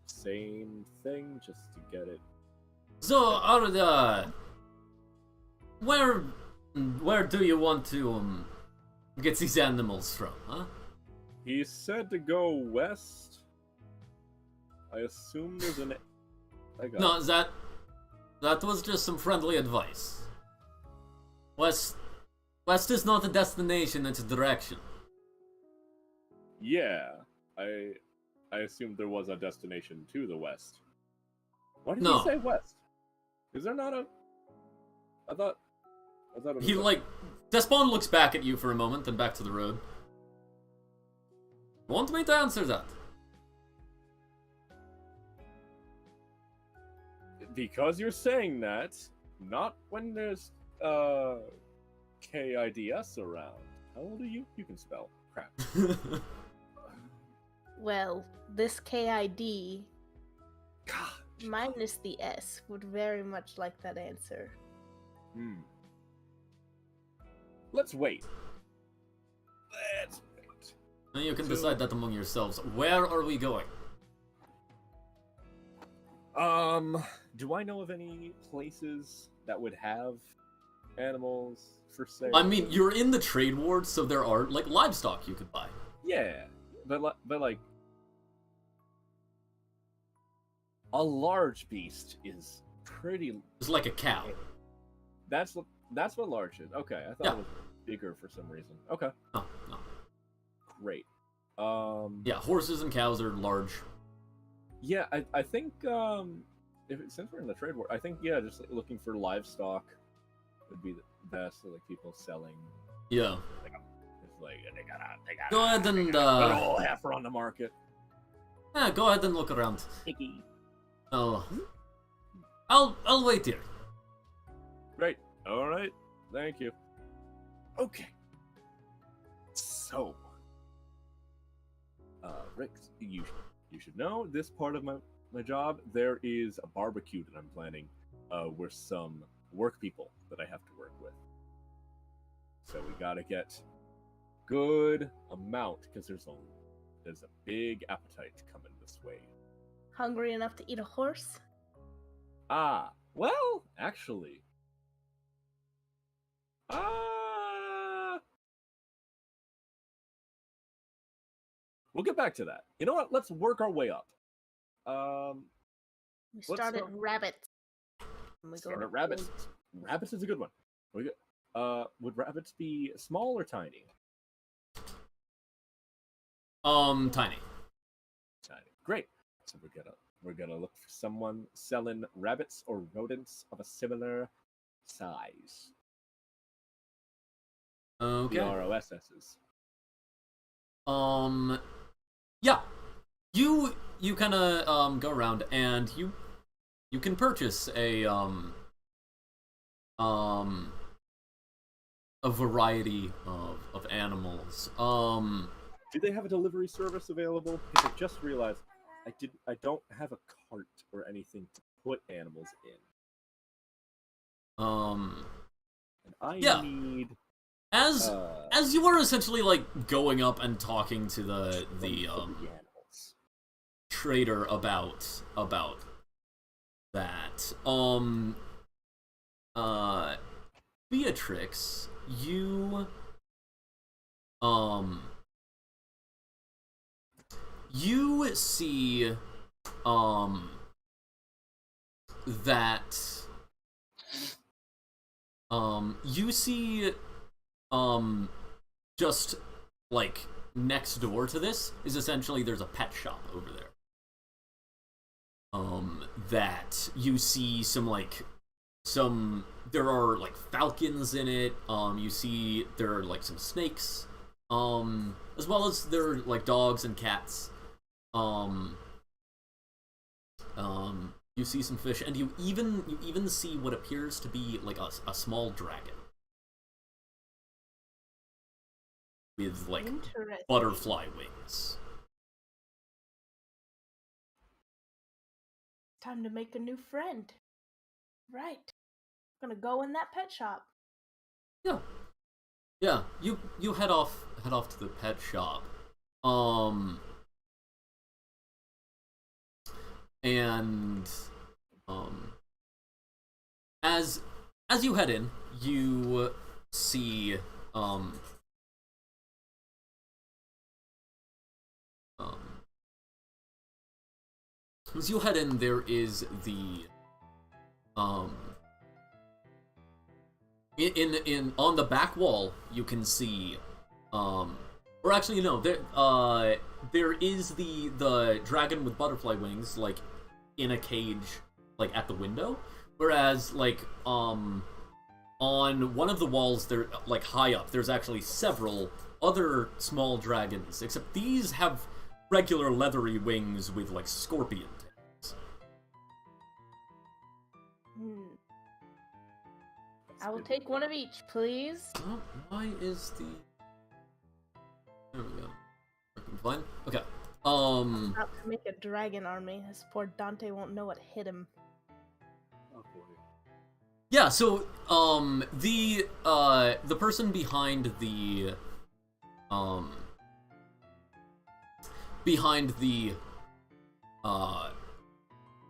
B: Same thing, just to get it.
A: So, Arda, where do you want to get these animals from, huh?
B: He said to go west. I assume there's an.
A: No, that was just some friendly advice. West is not a destination; it's a direction.
B: Yeah, I assumed there was a destination to the west. Why did
A: No.
B: he say west? Is there not a? I thought it was
A: He Despond looks back at you for a moment, then back to the road. Want me to answer that?
B: Because you're saying that, not when there's KIDS around. How old are you? You can spell. Crap.
C: Well, this KID
B: God.
C: minus the S would very much like that answer.
B: Let's wait. Let's wait.
A: And you can decide that among yourselves. Where are we going?
B: Do I know of any places that would have animals for sale?
A: I mean, you're in the trade ward, so there are, like, livestock you could buy.
B: Yeah, but like a large beast is pretty.
A: It's like a cow.
B: That's what large is. Okay, I thought
A: Yeah.
B: it was bigger for some reason. Okay,
A: No, no.
B: great.
A: Yeah, horses and cows are large.
B: Yeah, I think since we're in the trade war, I think just like, looking for livestock would be the best. So, like people selling.
A: Yeah.
B: It's like they got.
A: Go ahead and
B: a whole heifer on the market.
A: yeah, go ahead and look around.
B: Icky.
A: Oh, I'll wait here.
B: Great. All right. Thank you. Okay. So, Rick, you should know this part of my job. There is a barbecue that I'm planning with some work people that I have to work with. So we gotta get good amount because there's a big appetite coming this way.
C: Hungry enough to eat a horse?
B: Ah, well, actually, we'll get back to that. You know what? Let's work our way up.
C: We
B: Let's
C: started
B: start-
C: rabbits. And we
B: Start
C: go
B: at rabbits. Rabbits is a good one. Would rabbits be small or tiny?
A: Tiny.
B: Tiny. Great. So we're gonna look for someone selling rabbits or rodents of a similar size.
A: Okay.
B: The ROSS's.
A: Yeah. You kind of go around and you can purchase a variety of animals.
B: Do they have a delivery service available? Because I just realized I don't have a cart or anything to put animals in. And I
A: Yeah.
B: need
A: As you are essentially like going up and talking to the
B: animals.
A: trader about that. Beatrix, you see that you see just like next door to this is essentially there's a pet shop over there. That you see there are like falcons in it. You see there are like some snakes. As well as there are like dogs and cats. You see some fish, and you even see what appears to be like a small dragon with like
C: Interesting.
A: butterfly wings.
C: Time to make a new friend. Right. Gonna go in that pet shop.
A: Yeah. You head off to the pet shop. And as you head in, you see as you head in, there is the in on the back wall you can see or actually no, there is the dragon with butterfly wings like in a cage like at the window, whereas like on one of the walls there like high up there's actually several other small dragons, except these have regular leathery wings with like scorpion tails.
C: I will take one of each, please.
A: Why is the There we go. Working fine. Okay.
C: About to make a dragon army. This poor Dante won't know what hit him.
B: Oh boy.
A: Yeah, so the person behind the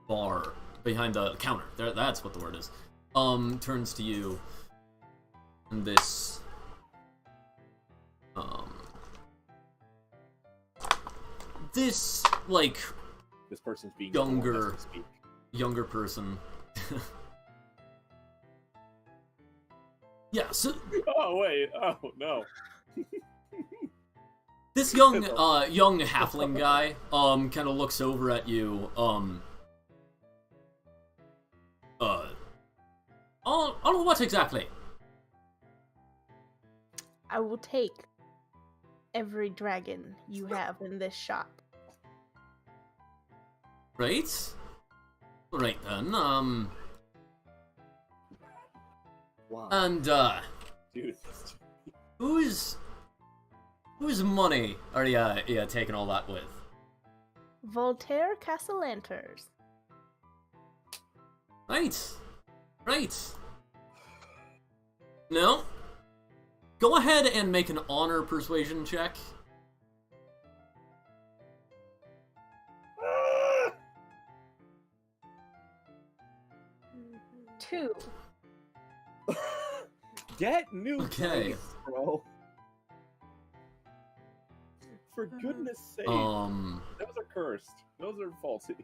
A: bar, behind the counter, that's what the word is, turns to you, and this like
B: This person's being
A: younger
B: as we speak.
A: younger person. Yeah, so
B: Oh wait! Oh no!
A: this young halfling guy kind of looks over at you. On what exactly?
C: I will take every dragon you have in this shop.
A: Right? Right then,
B: Wow.
A: and,
B: Dude.
A: whose money are you taking all that with?
C: Voltaire Cassalanters.
A: Right. No? Go ahead and make an honor persuasion check.
C: Two.
B: Get new
A: Okay.
B: dice, bro. For goodness sake. Those are cursed. Those are faulty.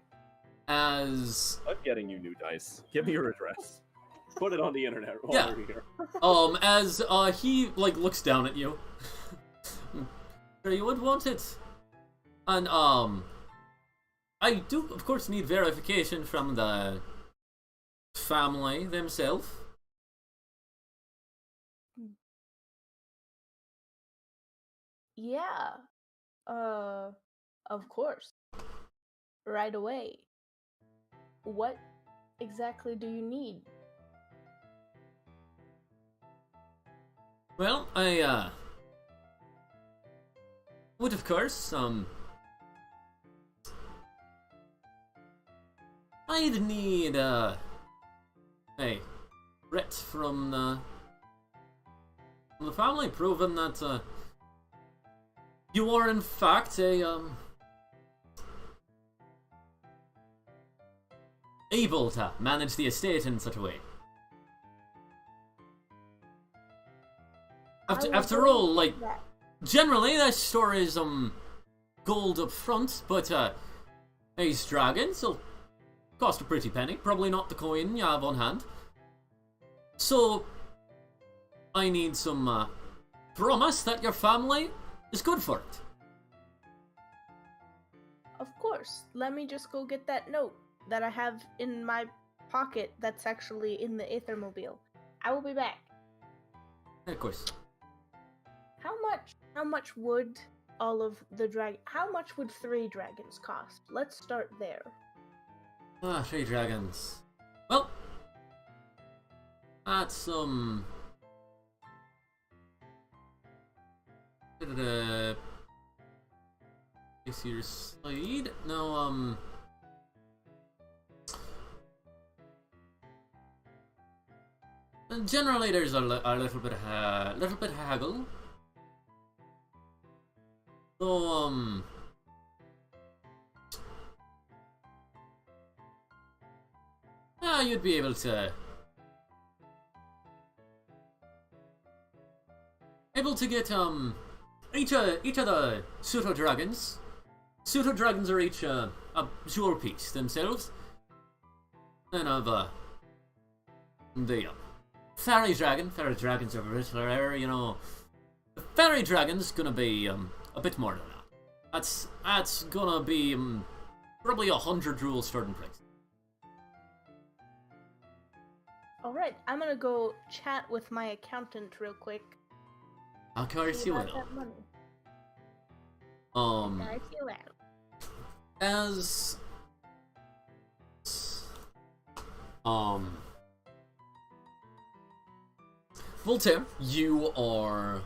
A: As
B: I'm getting you new dice. Give me your address. Put it on the internet while
A: Yeah.
B: we're here.
A: as he like looks down at you. Sure you would want it. And I do of course need verification from the family themselves.
C: Yeah. Of course. Right away. What exactly do you need?
A: Well, I would of course I'd need a writ from the family proving that you are in fact able to manage the estate in such a way. After all, like, generally that store is gold up front, but these dragons will cost a pretty penny. Probably not the coin you have on hand. So I need some promise that your family is good for it.
C: Of course. Let me just go get that note that I have in my pocket that's actually in the Aethermobile. I will be back.
A: Of course.
C: How much would all of the how much would 3 dragons cost? Let's start there.
A: 3 dragons. Well, that's is your slide? No, generally there's a little bit of haggle. So yeah, you'd be able to get each of the pseudo dragons. Pseudo dragons are each a jewel piece themselves. Then of the fairy dragons are a little rare, you know. The fairy dragon's gonna be a bit more than that. That's gonna be probably 100 jewel starting price.
C: Alright, I'm gonna go chat with my accountant real quick.
A: Of course
C: See
A: you
C: about
A: will.
C: that money.
A: Um,
C: I feel that.
A: as Voltaire, you are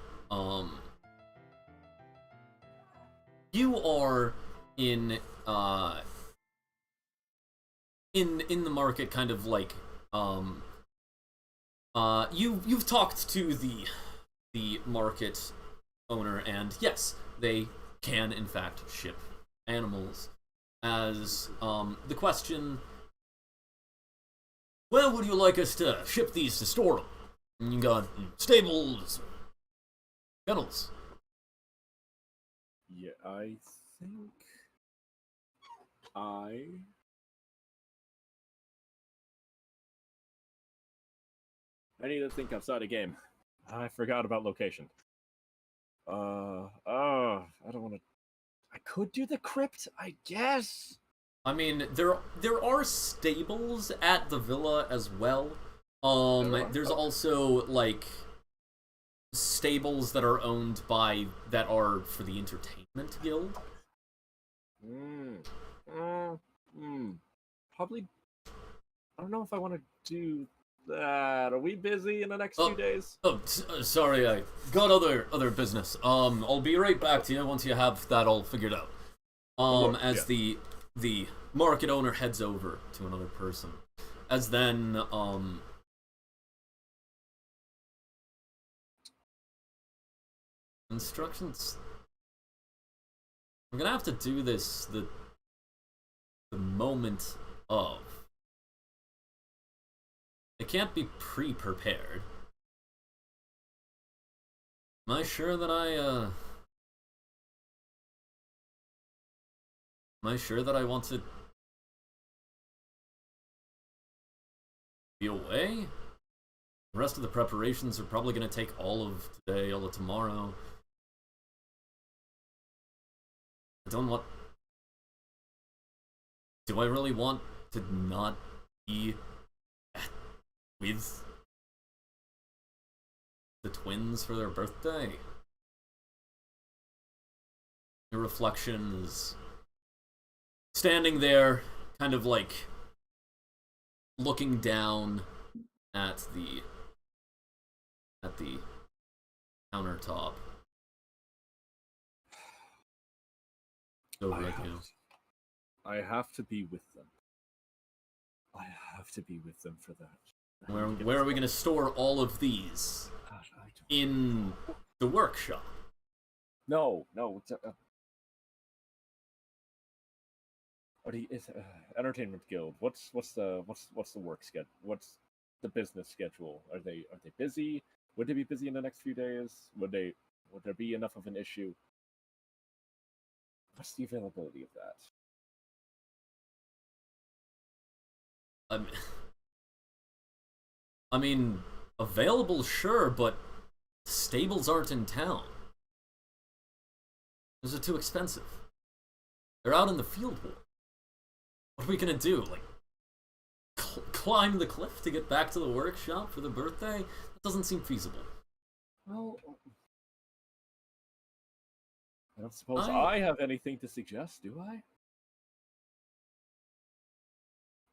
A: you are in in the market, kind of like you've talked to the market owner, and yes, they can in fact ship animals. As the question, where would you like us to ship these to store them? And you got stables, kennels.
B: Yeah, I think I need to think outside the game. I forgot about location. I don't want to. I could do the crypt, I guess.
A: I mean, there are stables at the villa as well. There's also like stables that are owned by that are for the entertainment guild.
B: Probably. I don't know if I want to do that. Are we busy in the next few days?
A: Sorry, I got other business. I'll be right back to you once you have that all figured out. As the market owner heads over to another person, as then instructions. I'm gonna have to do this the moment of. It can't be pre-prepared. Am I sure that I want to be away? The rest of the preparations are probably going to take all of today, all of tomorrow. Do I really want to not be with the twins for their birthday? Your reflection is standing there, kind of like looking down at the countertop.
B: I have to be with them. I have to be with them for that.
A: Where are we going to store all of these? In the workshop?
B: No. Entertainment guild. What's the work schedule? What's the business schedule? Are they busy? Would they be busy in the next few days? Would there be enough of an issue? What's the availability of
A: that? I mean, available, sure, but stables aren't in town. Those are too expensive. They're out in the field war. What are we gonna do? Like, climb the cliff to get back to the workshop for the birthday? That doesn't seem feasible.
B: Well, I don't suppose I have anything to suggest, do I?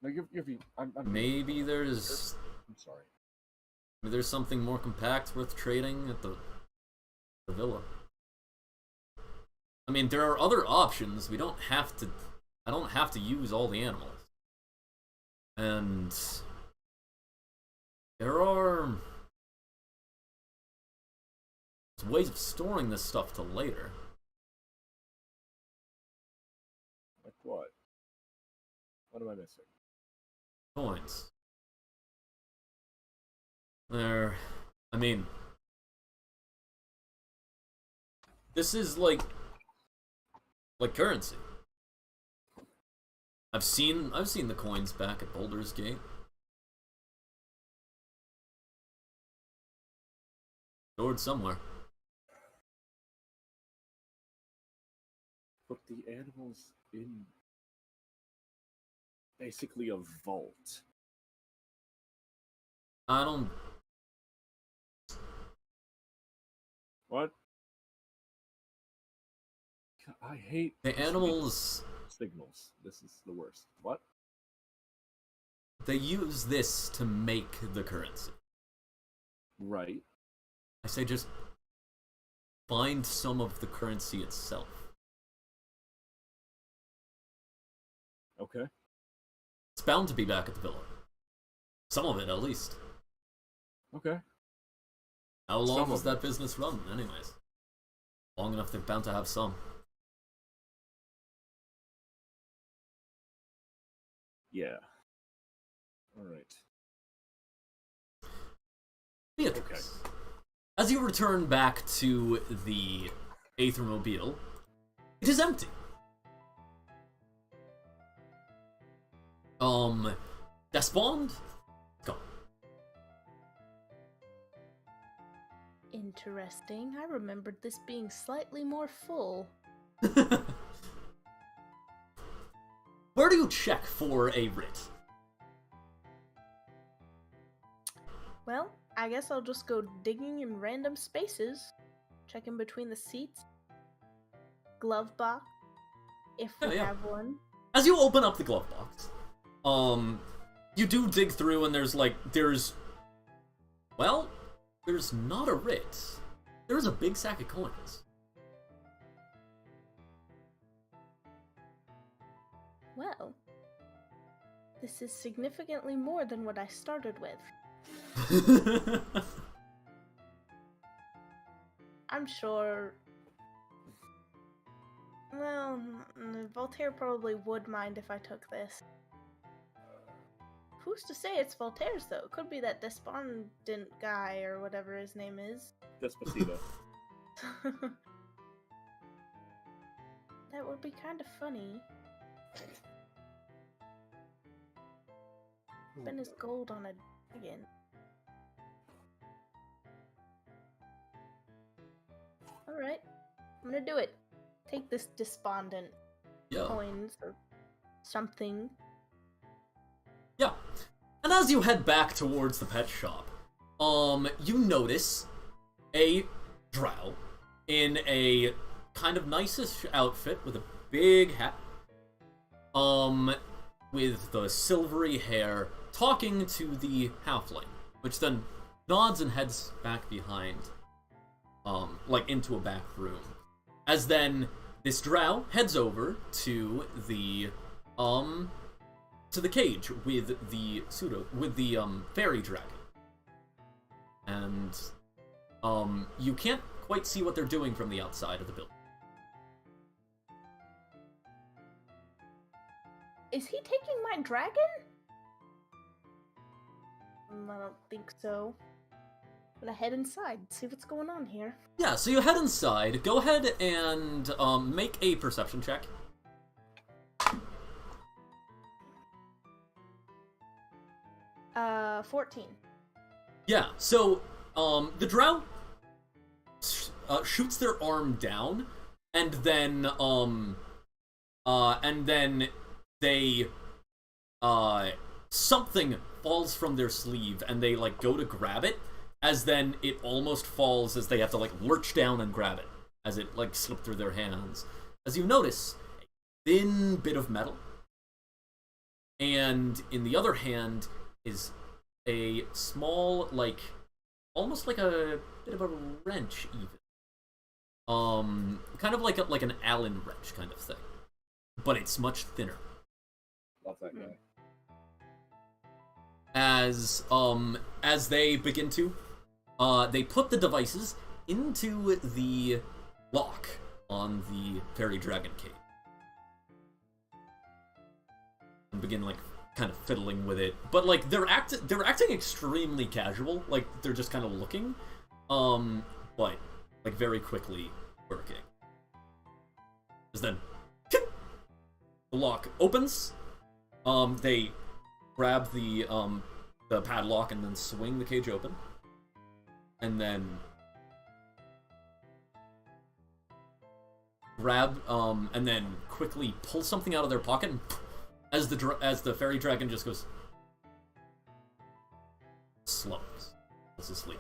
B: No,
A: maybe there's.
B: I'm sorry.
A: Maybe there's something more compact worth trading at the villa. I mean, there are other options. I don't have to use all the animals. And there are ways of storing this stuff till later.
B: Like what? What am I missing?
A: Coins. I mean, this is like currency. I've seen the coins back at Baldur's Gate. Stored somewhere.
B: Put the animals in basically a vault.
A: I don't.
B: What? I hate
A: the animals.
B: Signals. This is the worst. What?
A: They use this to make the currency.
B: Right.
A: I say just find some of the currency itself.
B: Okay.
A: It's bound to be back at the villa. Some of it, at least.
B: Okay.
A: How long
B: Some
A: does
B: of
A: that business run, anyways? Long enough they're bound to have some.
B: Yeah. All right.
A: Beatrix. Okay. As you return back to the Aethermobile, it is empty. Despond? Gone.
C: Interesting. I remembered this being slightly more full.
A: Where do you check for a writ?
C: Well, I guess I'll just go digging in random spaces. Checking between the seats. Glove box. If we have one.
A: As you open up the glove box, you do dig through and there's not a writ. There's a big sack of coins.
C: Well, this is significantly more than what I started with. I'm sure... Well, Voltaire probably would mind if I took this. Who's to say it's Voltaire's, though? It could be that despondent guy, or whatever his name is.
B: Despacito.
C: That would be kind of funny. Spend his gold on a dragon. Alright, I'm gonna do it. Take this despondent coins or something.
A: Yeah. And as you head back towards the pet shop, you notice a drow in a kind of nice-ish outfit with a big hat, with the silvery hair, talking to the halfling, which then nods and heads back behind, like into a back room. As then this drow heads over to the cage with the fairy dragon. And you can't quite see what they're doing from the outside of the building.
C: Is he taking my dragon? I don't think so. I'm gonna head inside, see what's going on here.
A: Yeah, so you head inside. Go ahead and make a perception check.
C: 14.
A: Yeah, so the drow shoots their arm down, and then they something falls from their sleeve, and they like go to grab it, as then it almost falls as they have to like lurch down and grab it as it like slipped through their hands. As you notice, a thin bit of metal, and in the other hand is a small, like, almost like a bit of a wrench, even. Kind of like an Allen wrench kind of thing, but it's much thinner.
B: Love that guy.
A: As they begin to, they put the devices into the lock on the fairy dragon cage and begin like kind of fiddling with it, but like they're acting extremely casual, like they're just kind of looking, but like very quickly working. Because then the lock opens, they grab the padlock and then swing the cage open, and then grab and then quickly pull something out of their pocket and as the fairy dragon just goes slugs asleep.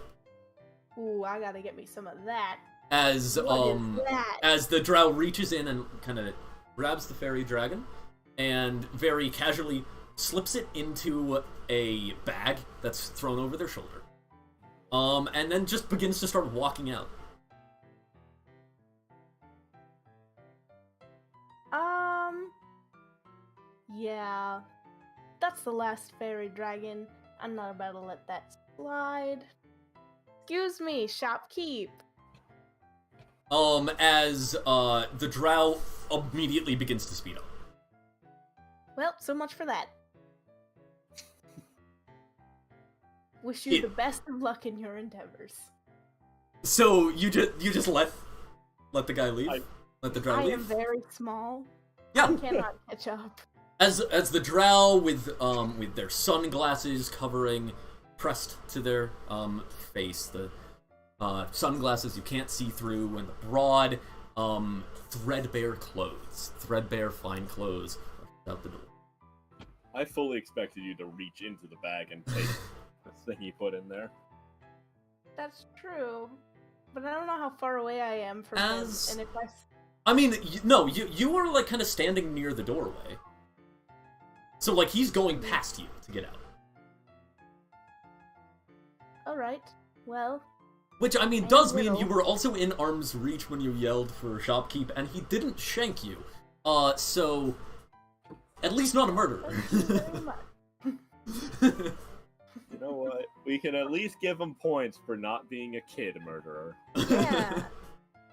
C: Ooh, I gotta get me some of that.
A: As the drow reaches in and kind of grabs the fairy dragon and very casually slips it into a bag that's thrown over their shoulder, and then just begins to start walking out.
C: Yeah, that's the last fairy dragon. I'm not about to let that slide. Excuse me, shopkeep.
A: As the drow immediately begins to speed up.
C: Well, so much for that. Wish you the best of luck in your endeavors.
A: So you just let the guy leave? Let the drow leave?
C: I am very small.
A: Yeah.
C: I cannot catch up.
A: As the drow with their sunglasses covering pressed to their face, the sunglasses you can't see through, and the broad threadbare fine clothes out the door.
B: I fully expected you to reach into the bag and take the thing you put in there.
C: That's true, but I don't know how far away I am from him, and if
A: I mean, you were like kind of standing near the doorway. So like he's going past you to get out.
C: Alright, well.
A: Which, I mean, does mean you were also in arm's reach when you yelled for shopkeep, and he didn't shank you. So at least not a murderer.
C: Thank you very much.
B: You know what? We can at least give him points for not being a kid murderer.
C: Yeah.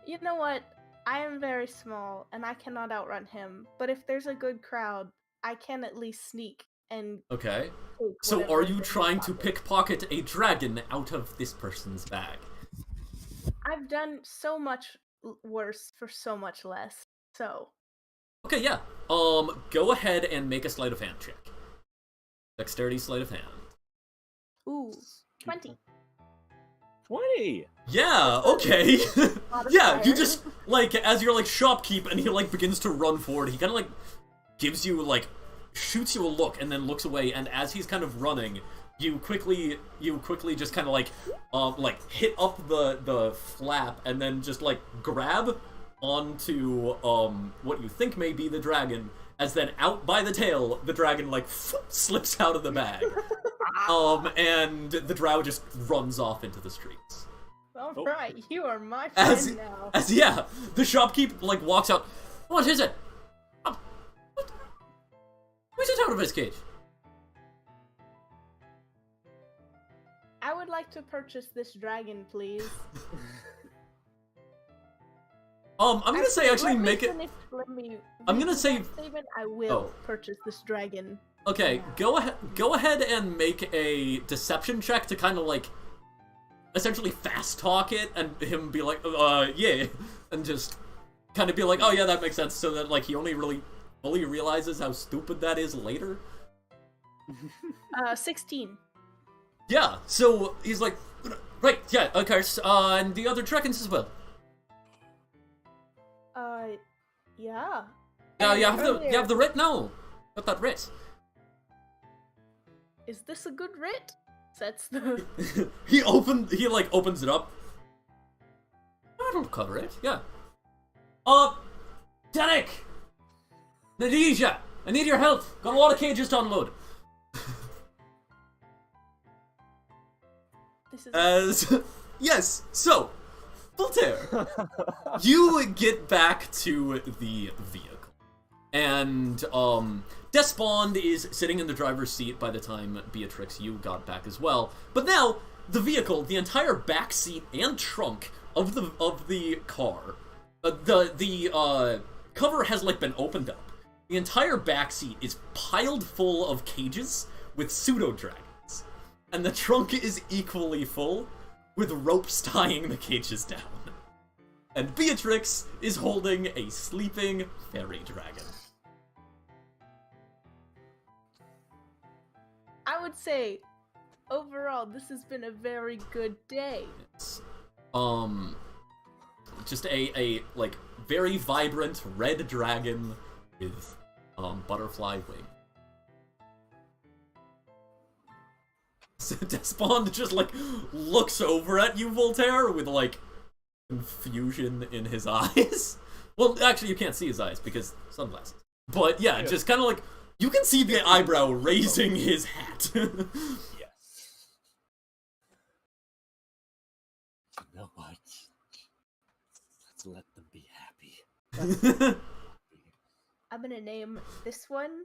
C: You know what? I am very small, and I cannot outrun him. But if there's a good crowd, I can at least sneak and...
A: Okay. So are you trying to pickpocket a dragon out of this person's bag?
C: I've done so much worse for so much less, so...
A: Okay, yeah. Go ahead and make a sleight of hand check. Dexterity sleight of hand.
C: Ooh, 20.
B: 20!
A: Yeah, okay. Yeah, you just, like, as you're, like, shopkeep, and he, like, begins to run forward, he kind of, like, gives you, like, shoots you a look, and then looks away, and as he's kind of running, you quickly just kind of, like, hit up the flap, and then just, like, grab onto, what you think may be the dragon, as then out by the tail, the dragon, like, slips out of the bag. And the drow just runs off into the streets.
C: Alright, you are my friend now.
A: Yeah, the shopkeep, like, walks out. What is it? Who's it out of his cage?
C: I would like to purchase this dragon, please.
A: I'm gonna say actually make it... I'm gonna say...
C: I will purchase this dragon.
A: Okay, go ahead and make a deception check to kind of, like, essentially fast talk it, and him be like, yeah, and just kind of be like, oh yeah, that makes sense, so that, like, he only really fully realizes how stupid that is later.
C: 16.
A: Yeah, so he's like, right, yeah, okay, and the other dragons as well.
C: Yeah.
A: Yeah, you have the writ now. Got that writ.
C: Is this a good writ? That's the...
A: he like opens it up. That'll cover it, yeah. Derek! Nadija! I need your help! Got a lot of cages to unload.
C: This is...
A: Yes, so, Voltaire, you get back to the vehicle. And, Despond is sitting in the driver's seat by the time, Beatrix, you got back as well. But now, the vehicle, the entire back seat and trunk of the car, the cover has, like, been opened up. The entire back seat is piled full of cages with pseudo-dragons. And the trunk is equally full, with ropes tying the cages down. And Beatrix is holding a sleeping fairy dragon.
C: I would say, overall, this has been a very good day.
A: It's, just a like, very vibrant red dragon with, butterfly wing. Despond just, like, looks over at you, Voltaire, with, like, confusion in his eyes. Well, actually, you can't see his eyes, because sunglasses. But, yeah, just kind of, like, you can see the eyebrow raising his hat.
B: Yes. You know what? Let's let them be happy.
C: I'm gonna name this one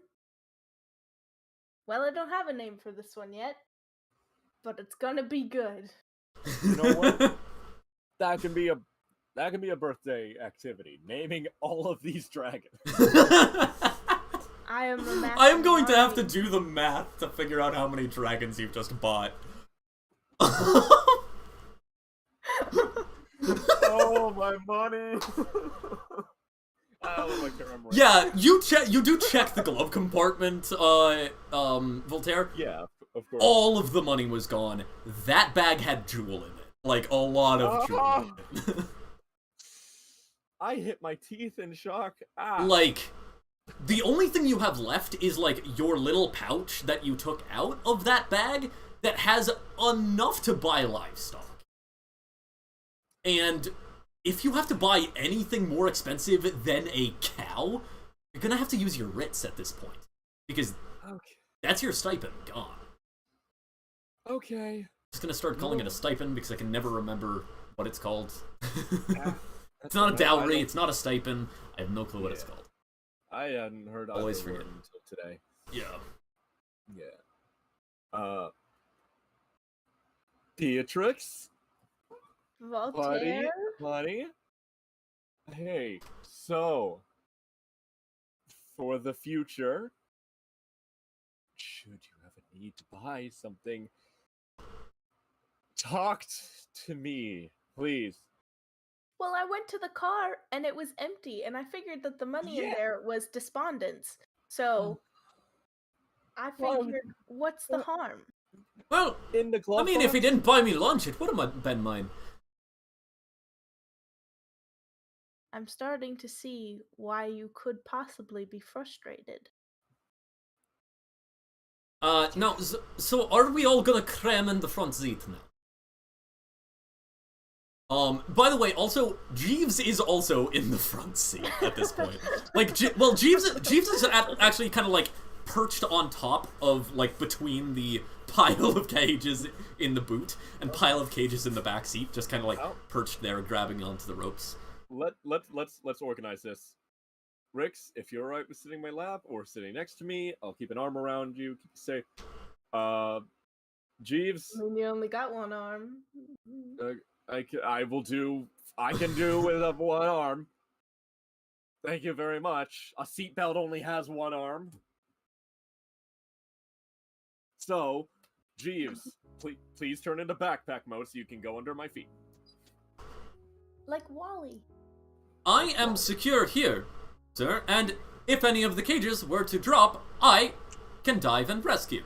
C: Well, I don't have a name for this one yet, but it's gonna be good.
B: You know what? That can be a birthday activity. Naming all of these dragons.
C: I am the master.
A: I am going to have to do the math to figure out how many dragons you've just bought.
B: Oh, my money! I look like I'm right.
A: Yeah, you do check the glove compartment, Voltaire.
B: Yeah, of course.
A: All of the money was gone. That bag had jewel in it. Like, a lot of jewel in it.
B: I hit my teeth in shock. Ah.
A: Like, the only thing you have left is, like, your little pouch that you took out of that bag that has enough to buy livestock. And if you have to buy anything more expensive than a cow, you're gonna have to use your writs at this point. Because that's your stipend gone.
B: Okay.
A: Just gonna start calling it a stipend because I can never remember what it's called.
B: Yeah,
A: It's not a dowry, it's not a stipend. I have no clue what it's called.
B: I hadn't heard
A: Always
B: either word
A: forget.
B: until today.
A: Yeah.
B: Yeah. Beatrix?
C: Voltaire?
B: Buddy? Hey, so, for the future, should you have a need to buy something, talk to me, please.
C: Well, I went to the car and it was empty, and I figured that the money in there was despondence. So I figured, what's the harm?
A: Well,
B: In the glove
A: I mean, if he
B: box?
A: didn't buy me lunch, it would have been mine.
C: I'm starting to see why you could possibly be frustrated.
A: No, so are we all gonna cram in the front seat now? By the way, also, Jeeves is also in the front seat at this point. Like, Jeeves is actually kind of, like, perched on top of, like, between the pile of cages in the boot and pile of cages in the back seat, just kind of, like, perched there, grabbing onto the ropes.
B: Let's organize this. Rix, if you're alright with sitting in my lap or sitting next to me, I'll keep an arm around you, keep you safe. Jeeves,
C: I mean, you only got one arm.
B: I can do with one arm. Thank you very much. A seatbelt only has one arm. So, Jeeves, please turn into backpack mode so you can go under my feet.
C: Like Wally.
A: I am secure here, sir, and if any of the cages were to drop, I can dive and rescue.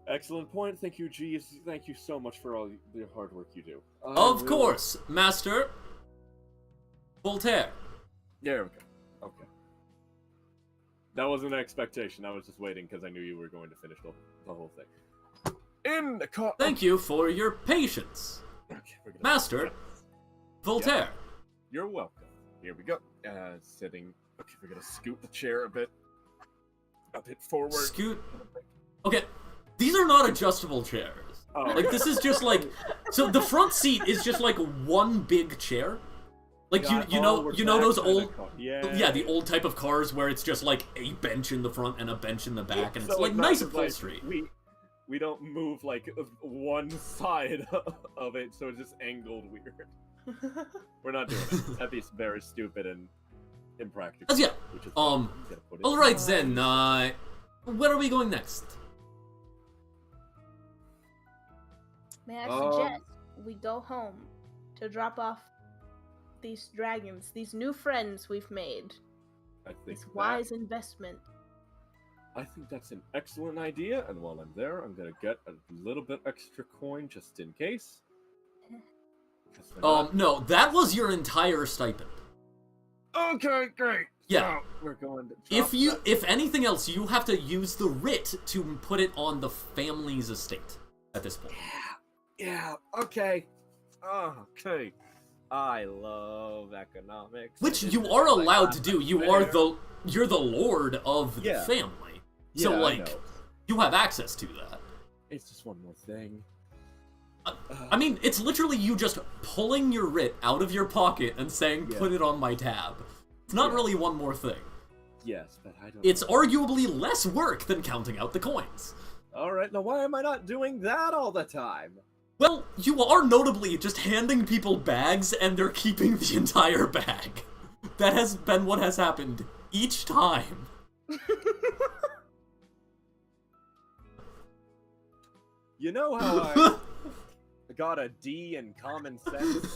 B: Excellent point. Thank you, Jeeves. Thank you so much for all the hard work you do.
A: Of course, Master Voltaire.
B: There we go. Okay. That wasn't an expectation. I was just waiting because I knew you were going to finish the whole thing. In the car.
A: Thank you for your patience,
B: Okay, we're gonna...
A: Master Voltaire.
B: You're welcome. Here we go. Sitting. Okay, we're gonna scoot the chair a bit forward.
A: Scoot. Okay, these are not adjustable chairs.
B: Oh.
A: Like, this is just like, so the front seat is just like one big chair. Like, you know those old, yeah, the old type of cars where it's just like a bench in the front and a bench in the back, and it's
B: So,
A: like
B: not
A: nice
B: just,
A: upholstery.
B: We don't move like one side of it, so it's just angled weird. We're not doing it. That'd be very stupid and impractical.
A: Yeah.
B: Which is
A: All right then. Where are we going next?
C: May I suggest we go home to drop off these dragons, these new friends we've made.
B: I think
C: This wise investment.
B: I think that's an excellent idea, and while I'm there, I'm gonna get a little bit extra coin just in case.
A: No, that was your entire stipend.
B: Okay, great.
A: Yeah.
B: So, we're going to.
A: If anything else, you have to use the writ to put it on the family's estate at this point.
B: Yeah. Okay. Okay. I love economics.
A: Which you are allowed to do. You're the lord of the family. So
B: Yeah,
A: like,
B: I know.
A: you have access to that.
B: It's just one more thing.
A: I mean, it's literally you just pulling your writ out of your pocket and saying,
B: Yeah.
A: put it on my tab. It's not really one more thing.
B: Yes, but I don't.
A: It's arguably less work than counting out the coins.
B: Alright, now why am I not doing that all the time?
A: Well, you are notably just handing people bags and they're keeping the entire bag. That has been what has happened each time.
B: You know how I got a D in common sense?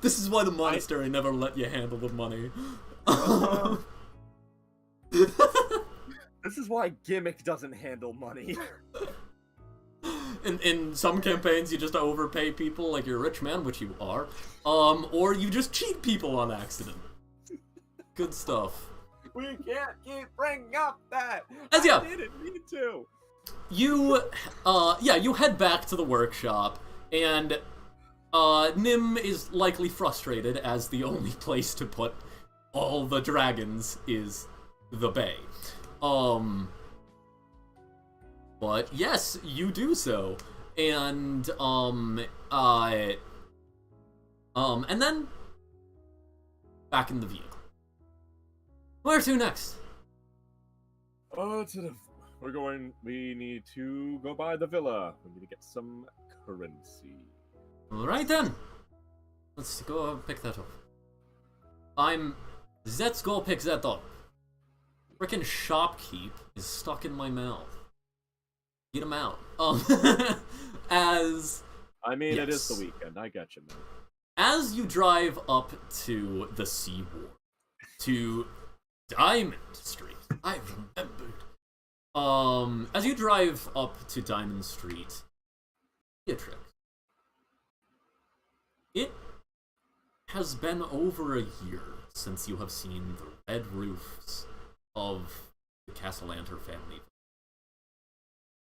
A: This is why the monastery never let you handle the money.
B: This is why Gimmick doesn't handle money.
A: In some campaigns, you just overpay people like you're a rich man, which you are, or you just cheat people on accident. Good stuff.
B: We can't keep bringing up that.
A: I
B: didn't mean to.
A: You head back to the workshop, and Nim is likely frustrated as the only place to put all the dragons is the bay. But yes, you do so, and and then back in the vehicle. Where to next?
B: We need to go by the villa. We need to get some currency.
A: Alright then. Let's go pick that up. Let's go pick that up. Frickin' shopkeep is stuck in my mouth. Get him out. It is
B: the weekend. I got you, man.
A: As you drive up to the seaward, to Diamond Street, I remembered. As you drive up to Diamond Street, Beatrix, it has been over a year since you have seen the red roofs of the Cassalanter family.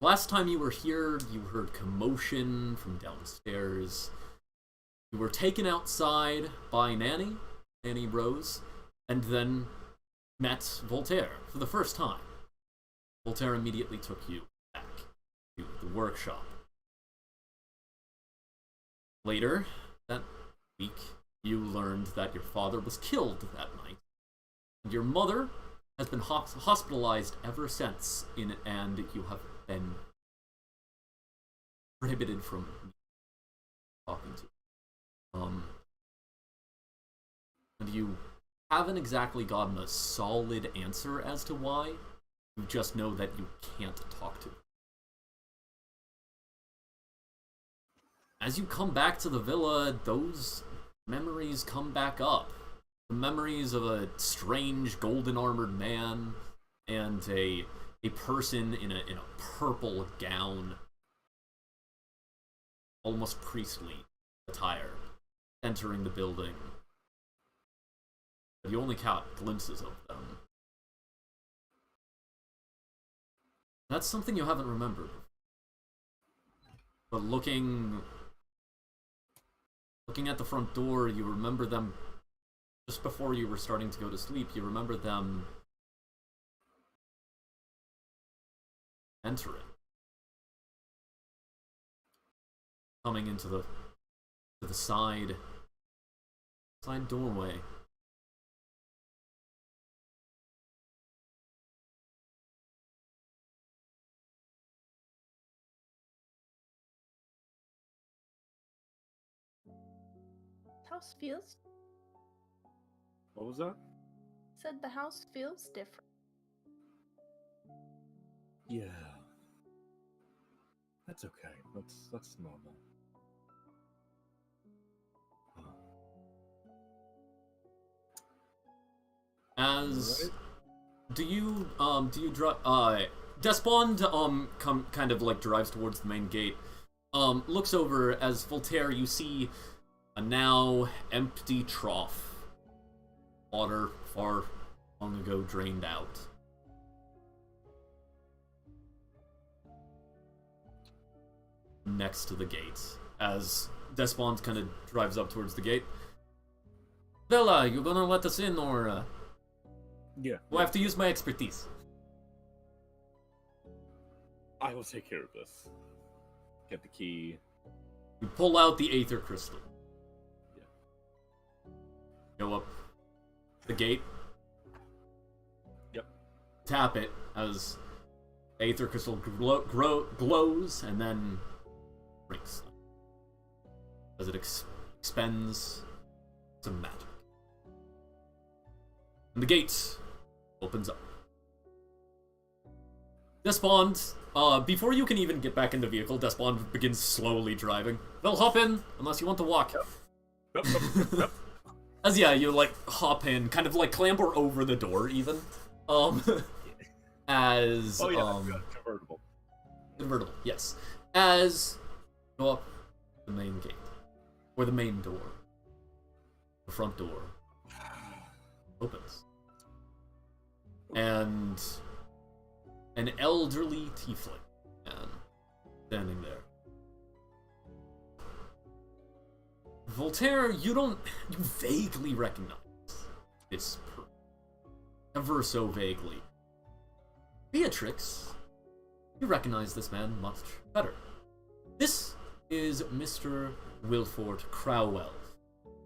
A: Last time you were here, you heard commotion from downstairs. You were taken outside by Nanny Rose, and then met Voltaire for the first time. Voltaire immediately took you back to the workshop. Later that week, you learned that your father was killed that night, and your mother has been hospitalized ever since, and you have been prohibited from talking to. And you haven't exactly gotten a solid answer as to why. You just know that you can't talk to her. As you come back to the villa, those memories come back up. The memories of a strange golden-armored man and a person in a purple gown, almost priestly attire, entering the building. But you only caught glimpses of them. That's something you haven't remembered. But looking at the front door, you remember them just before you were starting to go to sleep. You remember them entering, coming into the side doorway.
C: House feels.
B: What was that?
C: Said the house feels different.
B: Yeah. That's okay. That's normal.
A: As do you drive? Despond kind of like drives towards the main gate. Looks over as Voltaire. You see a now empty trough. Water far long ago drained out. Next to the gate. As Despond kind of drives up towards the gate. Bella, you gonna let us in, or
B: yeah.
A: do I have to use my expertise?
B: I will take care of this. Get the key.
A: You pull out the Aether Crystal.
B: Yeah.
A: Go up the gate.
B: Yep.
A: Tap it as Aether crystal glows and then shrinks as it expends some magic. And the gate opens up. Despond, before you can even get back in the vehicle, Despond begins slowly driving. They'll hop in, unless you want to walk.
B: Yep.
A: As you like hop in, kind of like clamber over the door even. As
B: convertible.
A: Convertible, yes. As go up the main gate. Or the main door. The front door opens. And an elderly tiefling man standing there. Voltaire, you vaguely recognize this person. Ever so vaguely. Beatrix, you recognize this man much better. This is Mr. Wilford Crowell,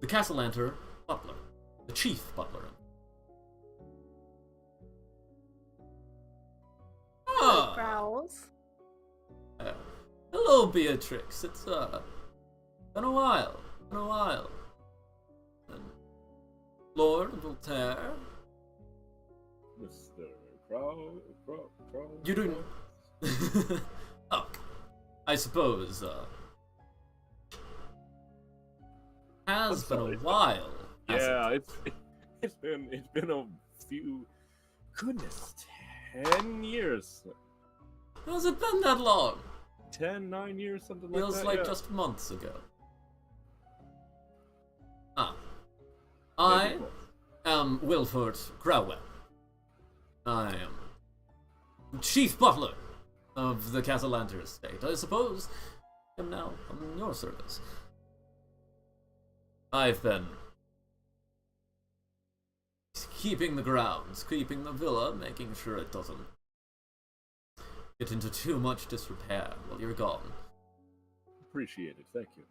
A: the Cassalanter butler, the chief butler.
C: Hello, Crowls.
A: Hello, Beatrix. It's been a while. And Lord Voltaire.
B: Mr. Crow.
A: You doing? Oh, I suppose. Has been a while.
B: Yeah, it's been a few. Goodness, 10 years.
A: Has it been that long?
B: 9 years, something like that.
A: Feels like just months ago. I am Wilford Crowell. I am chief butler of the Cassalanter estate. I suppose I am now in your service. I've been keeping the grounds, keeping the villa, making sure it doesn't get into too much disrepair while you're gone.
B: Appreciate it, thank you.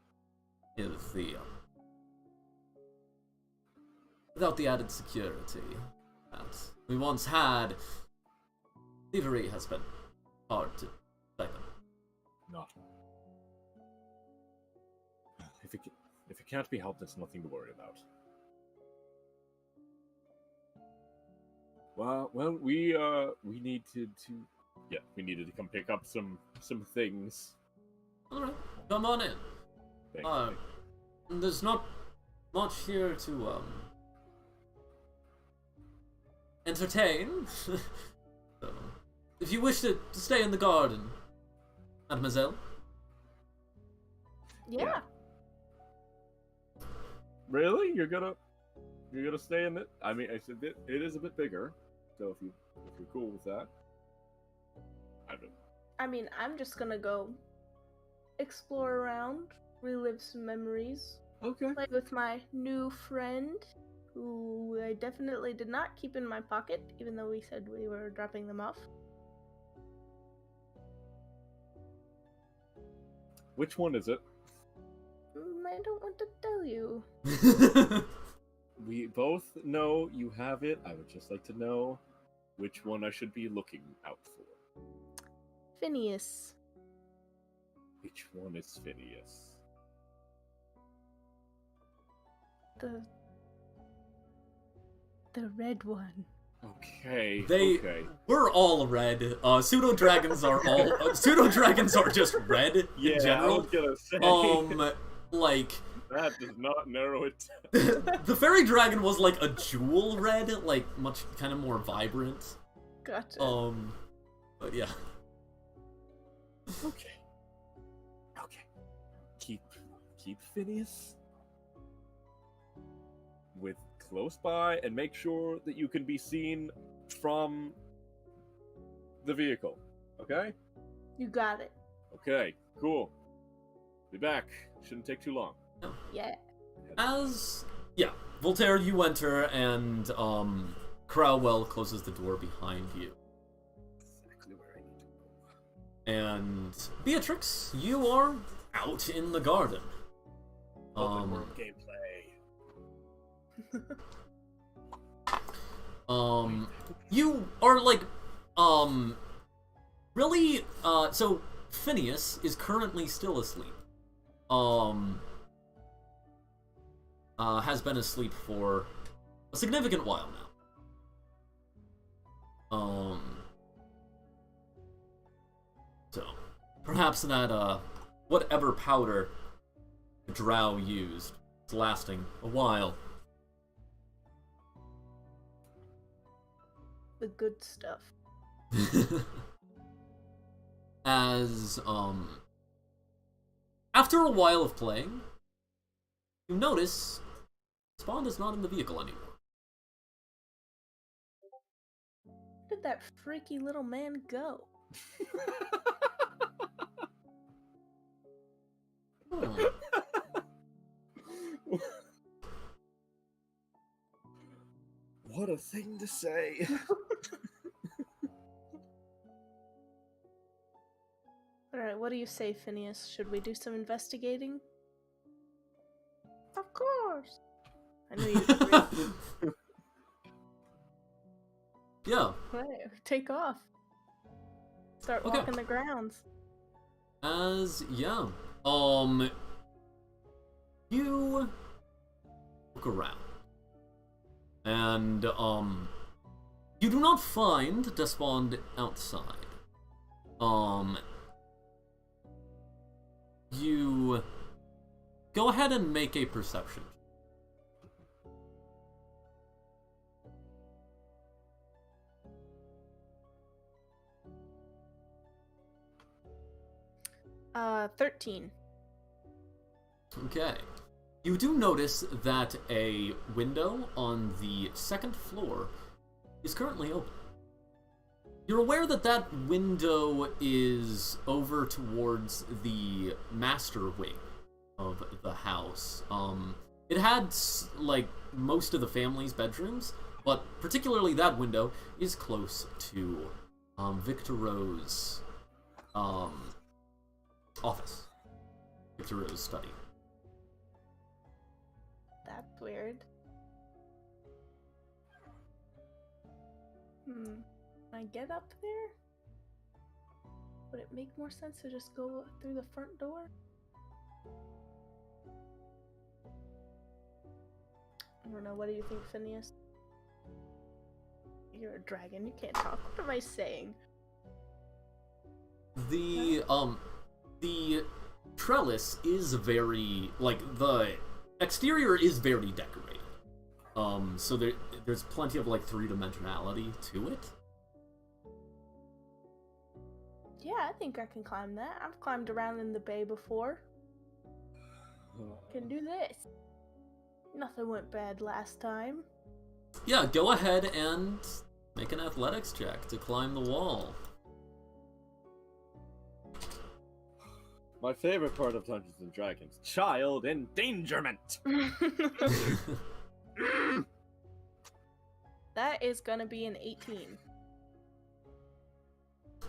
A: Is the without the added security that we once had, thievery has been hard to stipend.
B: Not. If it can't be helped, it's nothing to worry about. Well, we needed to come pick up some things.
A: All right, come on in.
B: Thank you.
A: There's not much here to entertain. So, if you wish to stay in the garden, mademoiselle.
C: Yeah.
B: Really? You're gonna stay in it? I mean, I said it is a bit bigger, so if you're cool with that,
C: I mean, I'm just gonna go explore around, relive some memories,
B: Okay.
C: play with my new friend, who I definitely did not keep in my pocket, even though we said we were dropping them off.
B: Which one is it?
C: I don't want to tell you.
B: We both know you have it. I would just like to know which one I should be looking out for.
C: Phineas.
B: Which one is Phineas?
C: The red one.
B: Okay.
A: They
B: okay.
A: we're all red. Pseudo dragons are just red in general.
B: I was gonna say.
A: Like
B: that does not narrow it
A: the fairy dragon was like a jewel red, like much kind of more vibrant.
C: Gotcha.
A: But yeah.
B: Okay. Keep Phineas with close by and make sure that you can be seen from the vehicle. Okay?
C: You got it.
B: Okay, cool. Be back. Shouldn't take too long.
C: Yeah.
A: Voltaire, you enter and Crowell closes the door behind you.
B: Exactly where I need to go.
A: And Beatrix, you are out in the garden.
B: Open world gameplay.
A: You are like really, so Phineas is currently still asleep. Has been asleep for a significant while now. So perhaps that, whatever powder the drow used is lasting a while.
C: The good stuff.
A: As, after a while of playing, you notice Spawn is not in the vehicle anymore.
C: Where did that freaky little man go?
A: Hmm.
B: What a thing to say.
C: Alright, what do you say, Phineas? Should we do some investigating? Of course! I knew you'd agree.
A: Yeah.
C: Right, take off. Start
A: Okay.
C: walking the grounds.
A: Yeah. You look around. And, you do not find Despond outside. You go ahead and make a perception.
C: Uh, 13.
A: Okay. You do notice that a window on the second floor is currently open. You're aware that that window is over towards the master wing of the house. It had, like, most of the family's bedrooms, but particularly that window is close to Victor Rowe's office. Victor Rowe's study.
C: That's weird. Can I get up there? Would it make more sense to just go through the front door? I don't know, what do you think, Phineas? You're a dragon, you can't talk. What am I saying?
A: The trellis is very, like, the exterior is very decorated. So there's plenty of, like, three-dimensionality to it.
C: Yeah, I think I can climb that. I've climbed around in the bay before. Can do this. Nothing went bad last time.
A: Yeah, go ahead and make an athletics check to climb the wall.
B: My favorite part of Dungeons and Dragons: child endangerment.
C: That is gonna be an 18.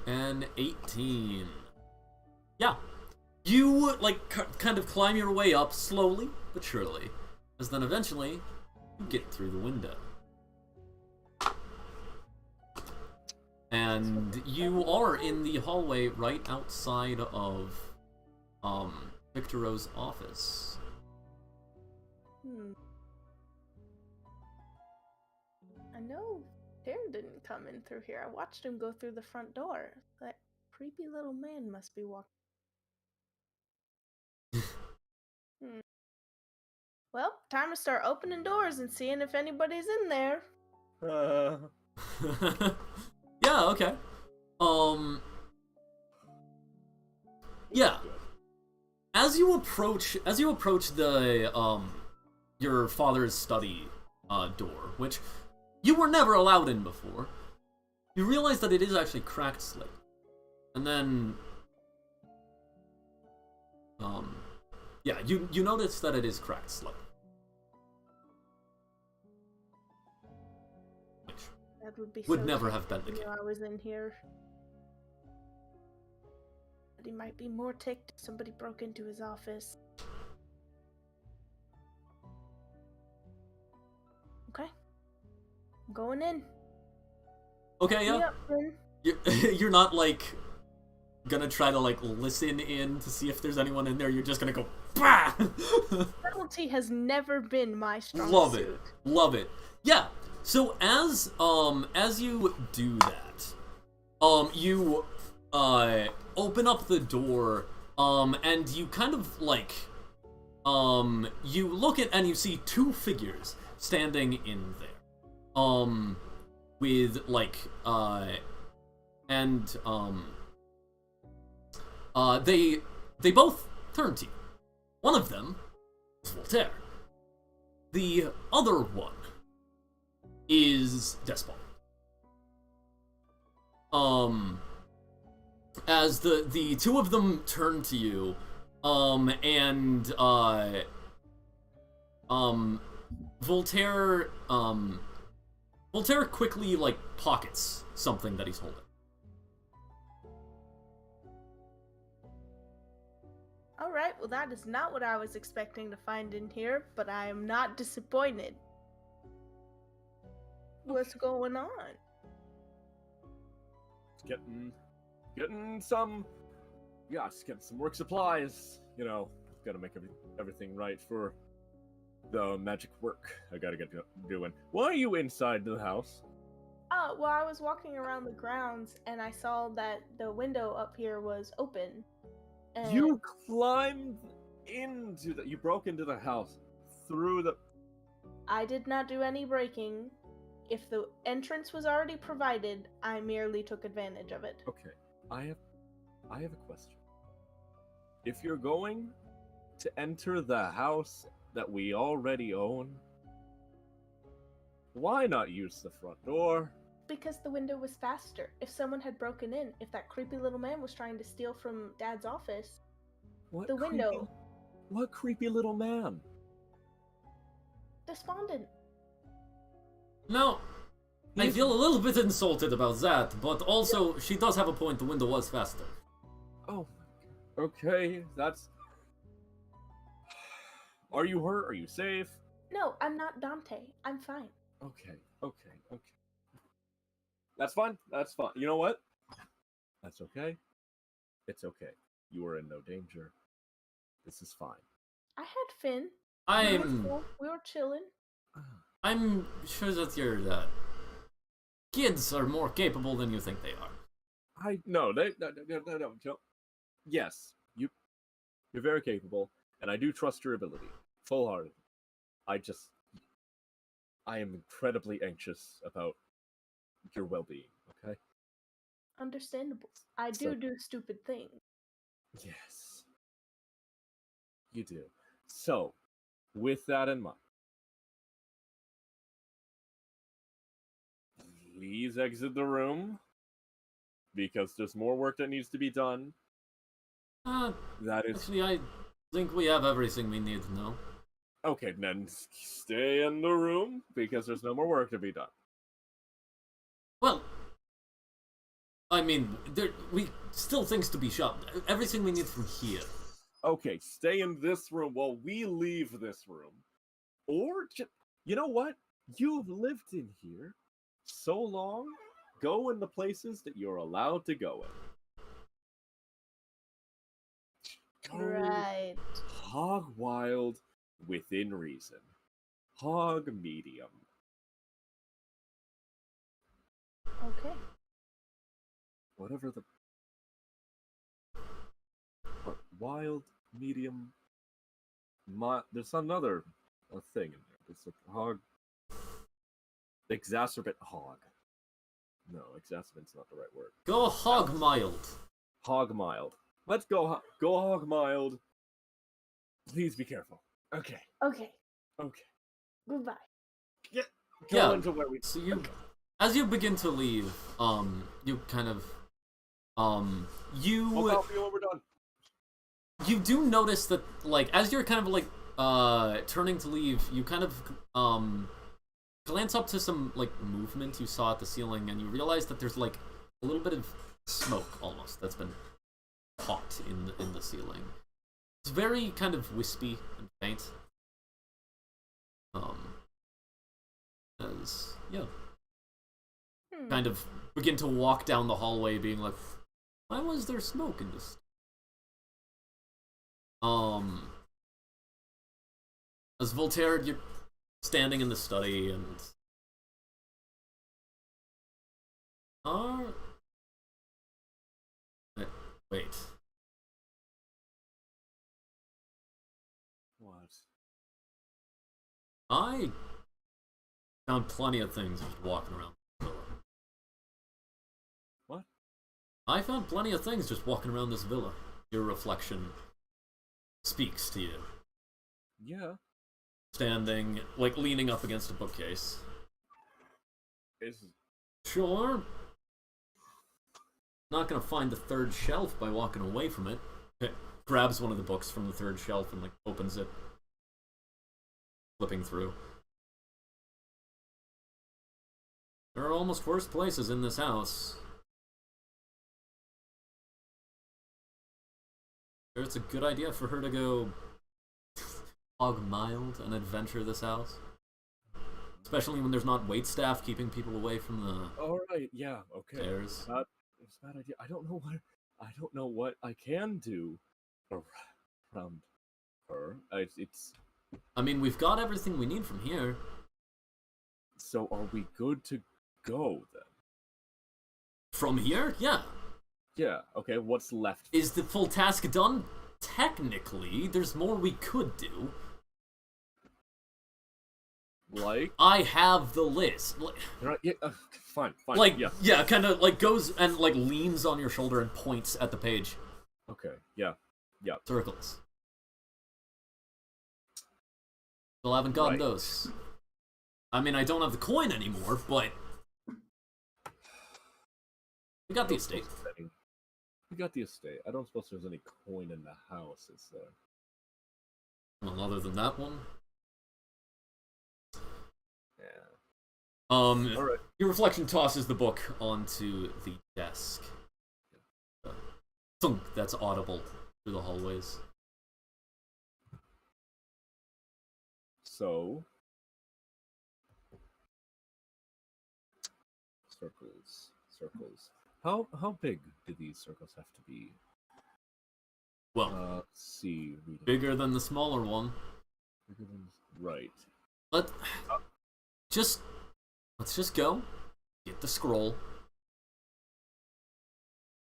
A: An 18. Yeah. You, like, kind of climb your way up slowly but surely, as then eventually you get through the window. And you are in the hallway right outside of Victor Rowe's office.
C: I know Pear didn't come in through here. I watched him go through the front door. That creepy little man must be walking. Well, time to start opening doors and seeing if anybody's in there.
A: Yeah, okay. Yeah. As you approach the your father's study door, which you were never allowed in before, you realize that it is actually cracked slate. And then yeah, you notice that it is cracked slate. Which
C: That would
A: would
C: so
A: never
C: good
A: have been the
C: if
A: case.
C: I was in here. But he might be more ticked if somebody broke into his office. Okay. I'm going in.
A: Okay,
C: Pick me
A: yeah.
C: up, Flynn.
A: You're not, like, gonna try to, like, listen in to see if there's anyone in there, you're just gonna go, bah!
C: Subtlety has never been my strong
A: Love
C: suit.
A: it. Love it. Yeah. So as you do that, you open up the door, and you kind of like you look at and you see two figures standing in there. With like they both turn to you. One of them is Voltaire. The other one is Despot. As the two of them turn to you, Voltaire quickly, like, pockets something that he's holding.
C: Alright, well that is not what I was expecting to find in here, but I am not disappointed. What's going on?
B: Getting some work supplies. You know, gotta make everything right for the magic work I gotta get doing. Why are you inside the house?
C: Oh, well, I was walking around the grounds and I saw that the window up here was open. And
B: You climbed you broke into the house through the.
C: I did not do any breaking. If the entrance was already provided, I merely took advantage of it.
B: Okay, I have a question. If you're going to enter the house that we already own, why not use the front door?
C: Because the window was faster. If someone had broken in, if that creepy little man was trying to steal from Dad's office, the window.
B: What creepy little man?
C: Despondent.
A: Now, I feel a little bit insulted about that, but also, she does have a point, the window was faster.
B: Oh, okay, that's... Are you hurt? Are you safe?
C: No, I'm not Dante. I'm fine.
B: Okay. That's fine. You know what? That's okay. It's okay. You are in no danger. This is fine.
C: I had Finn. We were chilling.
A: I'm sure that your kids are more capable than you think they are.
B: No. Yes, you're very capable, and I do trust your ability, full-hearted. I am incredibly anxious about your well-being. Okay.
C: Understandable. I do stupid things.
B: Yes, you do. So, with that in mind, please exit the room, because there's more work that needs to be done. That is...
A: Actually, I think we have everything we need to know.
B: Okay, then stay in the room, because there's no more work to be done.
A: Well, I mean, we still things to be shot. Everything we need from here.
B: Okay, stay in this room while we leave this room. Or, you know what? You've lived in here so long, go in the places that you're allowed to go in.
C: Right.
B: Hog wild within reason. Hog medium.
C: Okay.
B: Whatever the... Wild, medium... There's another thing in there. There's a hog... Exacerbate hog. No, exacerbate's not the right word.
A: Go hog mild.
B: Hog mild. Let's go hog mild. Please be careful. Okay.
C: Okay. Goodbye.
B: Go into where we...
A: So you, as you begin to leave, you kind of, you...
B: I'll call for you when we're done.
A: You do notice that, like, as you're kind of, like, turning to leave, you kind of, glance up to some, like, movement you saw at the ceiling, and you realize that there's, like, a little bit of smoke, almost, that's been caught in the ceiling. It's very kind of wispy and faint. Yeah. Kind of begin to walk down the hallway being like, Why was there smoke in this? As Voltaire, you're standing in the study and wait.
B: What?
A: I found plenty of things just walking around this villa.
B: What?
A: I found plenty of things just walking around this villa. Your reflection speaks to you.
B: Yeah.
A: Standing, like, leaning up against a bookcase.
B: Is
A: Sure. Not gonna find the third shelf by walking away from it. Okay. Grabs one of the books from the third shelf and, like, opens it. Flipping through. There are almost worse places in this house. Sure, it's a good idea for her to go hog mild and adventure this house. Especially when there's not waitstaff keeping people away from the
B: all right. Yeah. Okay.
A: stairs.
B: It's a bad idea. I don't know what I can do around her. It's
A: I mean, we've got everything we need from here.
B: so. Are we good to go then?
A: From here? Yeah.
B: Yeah. Okay. What's left?
A: Is the full task done? Technically, there's more we could do.
B: Like?
A: I have the list.
B: Right, yeah. Fine.
A: Like,
B: Yeah.
A: kind of, like, goes and, like, leans on your shoulder and points at the page.
B: Okay. Yeah.
A: Circles. Still haven't gotten
B: Right.
A: those. I mean, I don't have the coin anymore, but we got the estate.
B: We got the estate. I don't suppose there's any coin in the house, is there?
A: Well, other than that one.
B: Yeah.
A: Alright. Your reflection tosses the book onto the desk. Thunk, that's audible through the hallways.
B: So, circles. How big do these circles have to be?
A: Well,
B: Let's see.
A: bigger than the smaller one.
B: Right.
A: Let's just go. Get the scroll.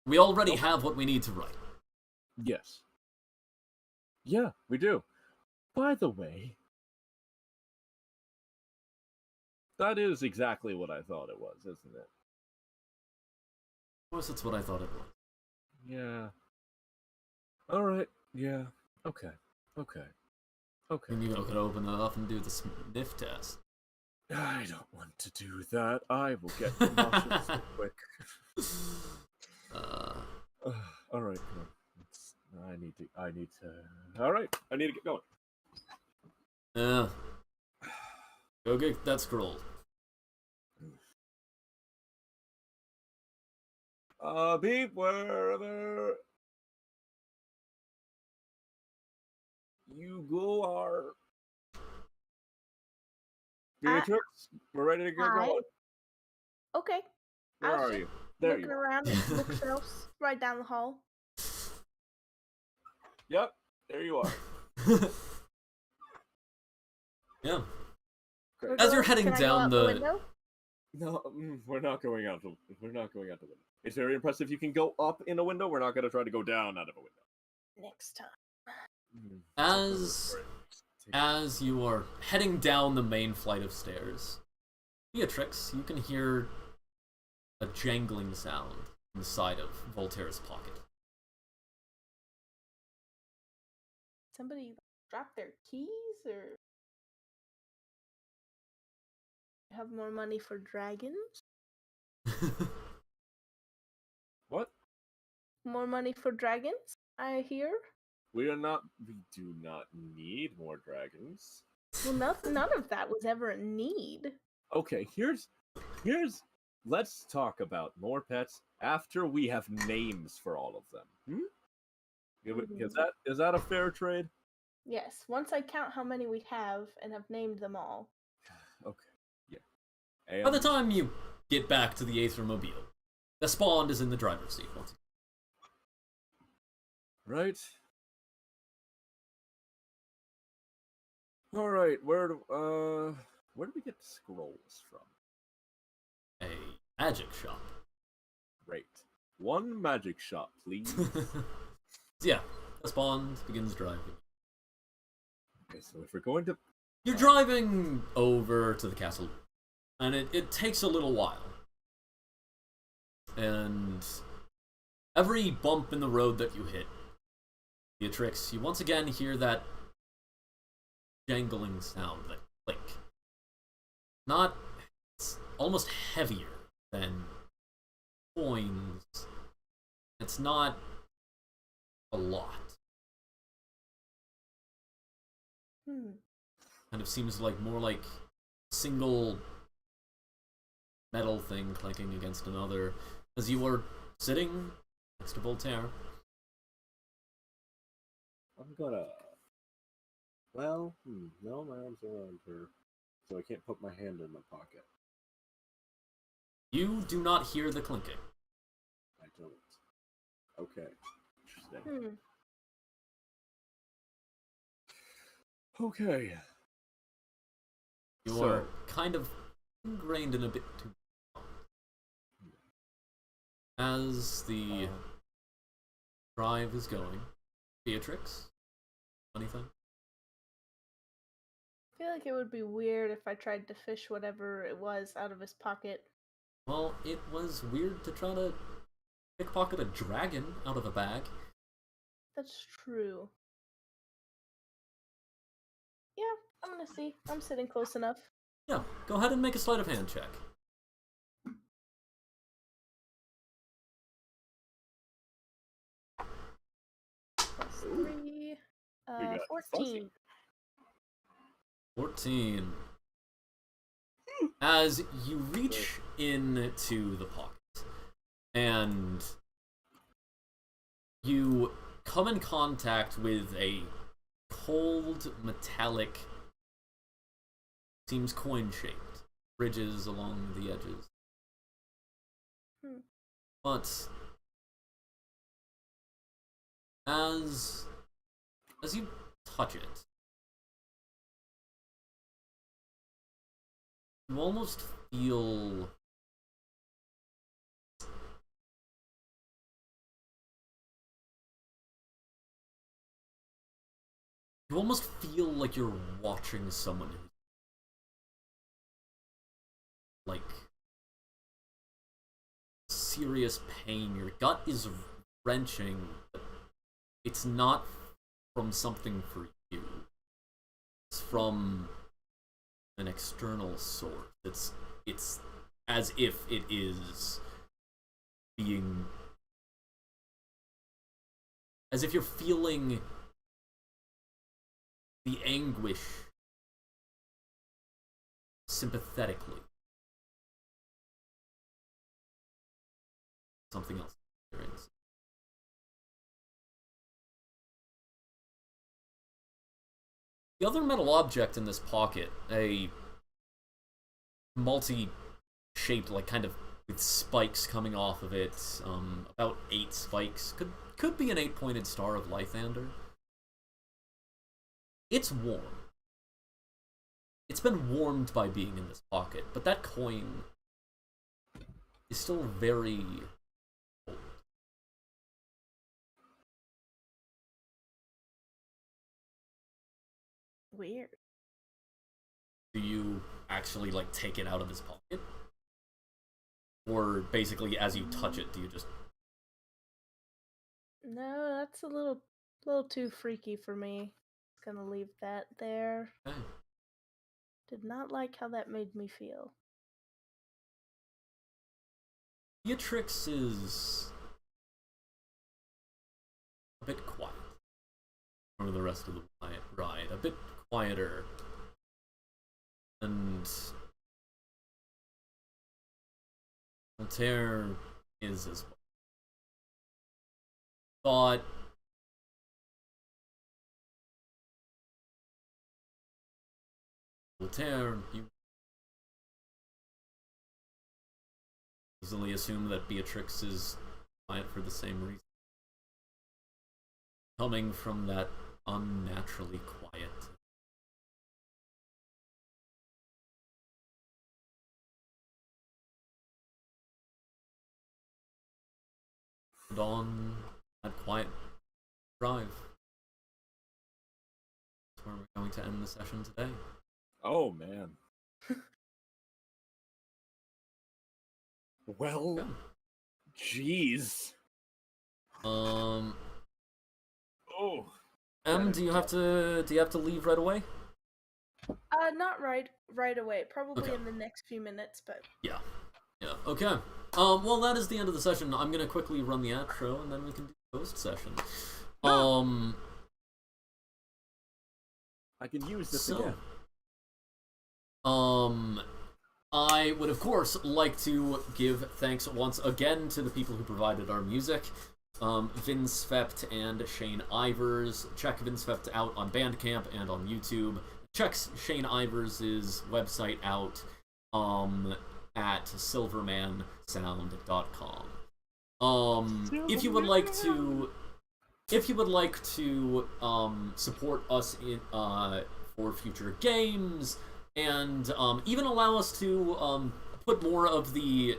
A: We already have what we need to write.
B: Yes. Yeah, we do. By the way, that is exactly what I thought it was, isn't it?
A: Of course, that's what I thought it was.
B: Yeah. All right. Yeah. Okay.
A: And you could open it up and do the sniff test.
B: I don't want to do that. I will get nauseous so quick. All right. Come on. I need to. All right. I need to get going.
A: Yeah. Go get that scroll.
B: Beep, wherever you go are. Beatrix, we're ready to get
C: Hi.
B: going.
C: Okay.
B: Where
C: I was
B: are
C: just
B: you? There
C: looking
B: you are.
C: around at the bookshelves right down the hall.
B: Yep, there you are.
A: Yeah.
B: Great.
A: As you're heading
C: Can I go
A: down
C: out
A: the-
C: window?
B: No, we're not going out. We're not going out the window. It's very impressive. You can go up in a window. We're not going to try to go down out of a window.
C: Next time.
A: As you are heading down the main flight of stairs, Beatrix, you can hear a jangling sound inside of Voltaire's pocket.
C: Somebody dropped their keys or have more money for dragons?
B: What?
C: More money for dragons, I hear.
B: We do not need more dragons.
C: Well, none of that was ever a need.
B: Okay, let's talk about more pets after we have names for all of them. Is that a fair trade?
C: Yes, once I count how many we have and have named them all.
B: Okay, yeah.
A: By the time you get back to the Aethermobile, the Spawn is in the driver's seat once
B: Right. All right. Where do we get the scrolls from?
A: A magic shop.
B: Great. One magic shop, please.
A: Yeah, as Bond begins driving.
B: Okay, so if we're going to...
A: You're driving over to the castle, and it takes a little while. And every bump in the road that you hit, Beatrix, you once again hear that jangling sound, that click. It's almost heavier than coins. It's not a lot. Kind of seems like more like single metal thing clanking against another as you are sitting next to Voltaire.
D: I'm gonna... Well, no, my arms are around her, so I can't put my hand in my pocket.
A: You do not hear the clinking.
D: I don't. Okay. Interesting.
B: Okay.
A: You are kind of ingrained in a bit too. As the drive is going, Beatrix, anything?
C: I feel like it would be weird if I tried to fish whatever it was out of his pocket.
A: Well, it was weird to try to pickpocket a dragon out of a bag.
C: That's true. Yeah, I'm gonna see. I'm sitting close enough.
A: Yeah, go ahead and make a sleight of hand check.
C: Plus 3, 14.
A: 14. As you reach into the pocket, and you come in contact with a cold, metallic, seems coin-shaped, ridges along the edges. But as you touch it, you almost feel like you're watching someone who's like serious pain. Your gut is wrenching, but it's not from something for you. It's from an external source. It's as if it is being, as if you're feeling the anguish sympathetically. Something else. The other metal object in this pocket, a multi-shaped, like kind of with spikes coming off of it, about 8 spikes, could be an 8-pointed star of Lythander. It's warm. It's been warmed by being in this pocket, but that coin is still very cold.
C: Weird.
A: Do you actually, like, take it out of his pocket? Or basically, as you touch it, do you just...
C: No, that's a little too freaky for me. Gonna leave that there.
A: Okay.
C: Did not like how that made me feel.
A: Beatrix is a bit quiet for the rest of the ride. A bit quieter. And Voltaire is as well. But Voltaire, you easily assume that Beatrix is quiet for the same reason. coming from that unnaturally quiet. And on that quiet drive, that's where we're going to end the session today.
B: Oh man. Well, jeez.
A: Um,
B: Oh.
A: do you have to leave right away?
C: Not right away. Probably
A: Okay.
C: in the next few minutes, but
A: Yeah. Yeah. Okay. Well, that is the end of the session. I'm gonna quickly run the outro, and then we can do the post session.
B: I can use this
A: So,
B: again.
A: I would of course like to give thanks once again to the people who provided our music. Vince Fept and Shane Ivers. Check Vince Fept out on Bandcamp and on YouTube. Check Shane Ivers' website out at silvermansound.com. If you would like to support us in for future games and even allow us to put more of the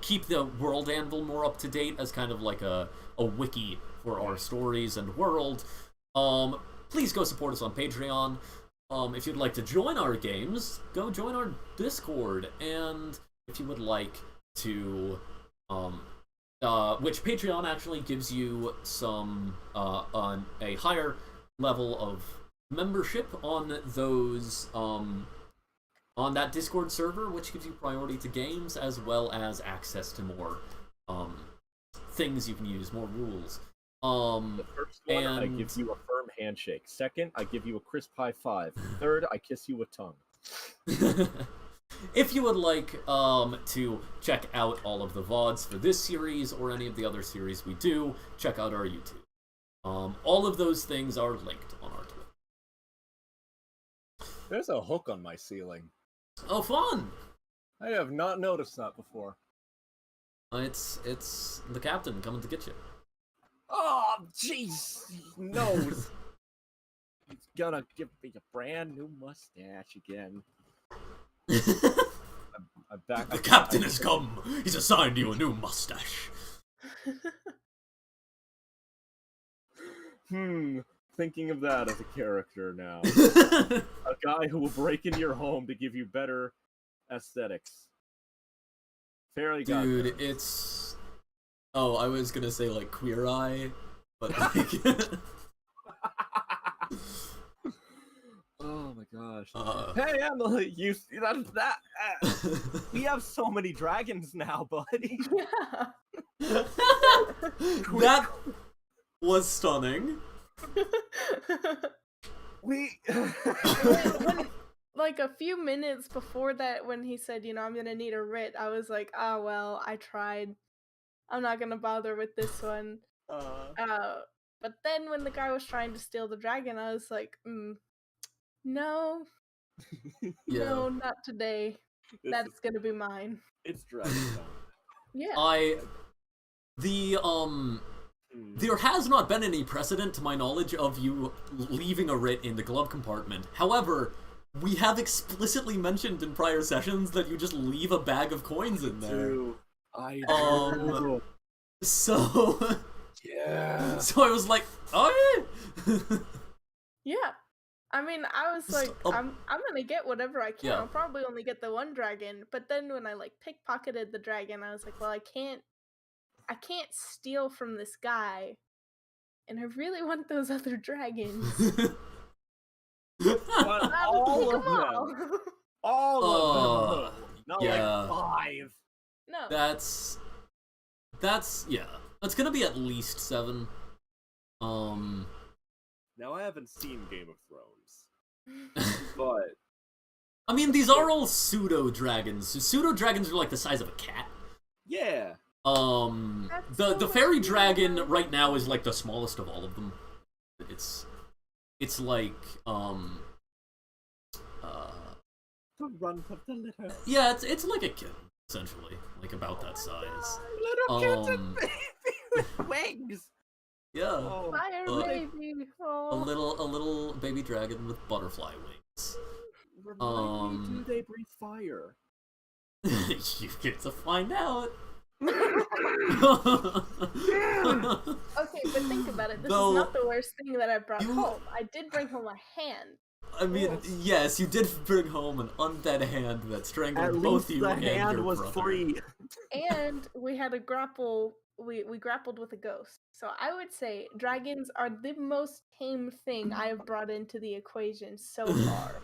A: keep the World Anvil more up to date as kind of like a wiki for our stories and world, please go support us on Patreon. If you'd like to join our games, go join our Discord. And if you would like to which Patreon actually gives you some on a higher level of membership on those on that Discord server, which gives you priority to games as well as access to more things you can use, more rules.
B: The first one, I
A: and-
B: give you a firm handshake. Second, I give you a crisp high five. Third, I kiss you with tongue.
A: If you would like to check out all of the VODs for this series or any of the other series we do, check out our YouTube. All of those things are linked on our Twitter.
B: There's a hook on my ceiling.
A: Oh, fun!
B: I have not noticed that before.
A: It's the captain coming to get you.
B: Oh, jeez! He knows. He's gonna give me a brand new mustache again. I'm back.
A: The captain has come. He's assigned you a new mustache.
B: Thinking of that as a character now. A guy who will break into your home to give you better aesthetics. Fairly
A: Dude,
B: goddamn.
A: it's... Oh, I was gonna say, like, Queer Eye, but, like...
B: Oh my gosh. Hey, Emily, you see that? We have so many dragons now, buddy.
C: yeah.
A: That was stunning.
B: We.
C: when, like a few minutes before that, when he said, I'm gonna need a writ, I was like, well, I tried. I'm not gonna bother with this one. But then when the guy was trying to steal the dragon, I was like, no,
A: Yeah.
C: no, not today. That's gonna be mine.
D: It's dragon time.
C: Yeah.
A: There has not been any precedent to my knowledge of you leaving a writ in the glove compartment. However, we have explicitly mentioned in prior sessions that you just leave a bag of coins in there.
B: I
A: Um, So,
B: yeah.
A: so I was like, oh yeah.
C: Yeah. I mean, I was like, I'm gonna get whatever I can.
A: Yeah.
C: I'll probably only get the one dragon. But then when I like pickpocketed the dragon, I was like, well, I can't steal from this guy, and I really want those other dragons.
B: But all
C: Take
B: of
C: 'em
B: them.
C: all.
B: All of them. though. Not
A: yeah.
B: like 5.
C: No.
A: That's yeah. That's gonna be at least 7.
D: Now I haven't seen Game of Thrones, but
A: I mean, these are all pseudo dragons. Pseudo dragons are like the size of a cat.
D: yeah,
C: That's so
A: The fairy
C: weird.
A: dragon right now is like the smallest of all of them. It's like
D: the runt of the litter.
A: yeah, it's like a kitten essentially, like about that size.
B: Little kids and baby with wings.
A: Yeah.
B: Oh,
C: Fire baby.
A: a
C: Oh.
A: little baby dragon with butterfly wings.
B: remind me, do they breathe fire?
A: You get to find out.
C: Okay, but think about it. This
A: Though,
C: is not the worst thing that I brought
A: you-
C: home. I did bring home a hand.
A: I mean,
B: Yes.
A: yes, you did bring home an undead hand that strangled
B: At
A: both
B: least
A: you
B: the
A: and
B: hand
A: your
B: was
A: brother.
B: free.
C: And we had a grapple. We grappled with a ghost. So I would say dragons are the most tame thing I have brought into the equation so far.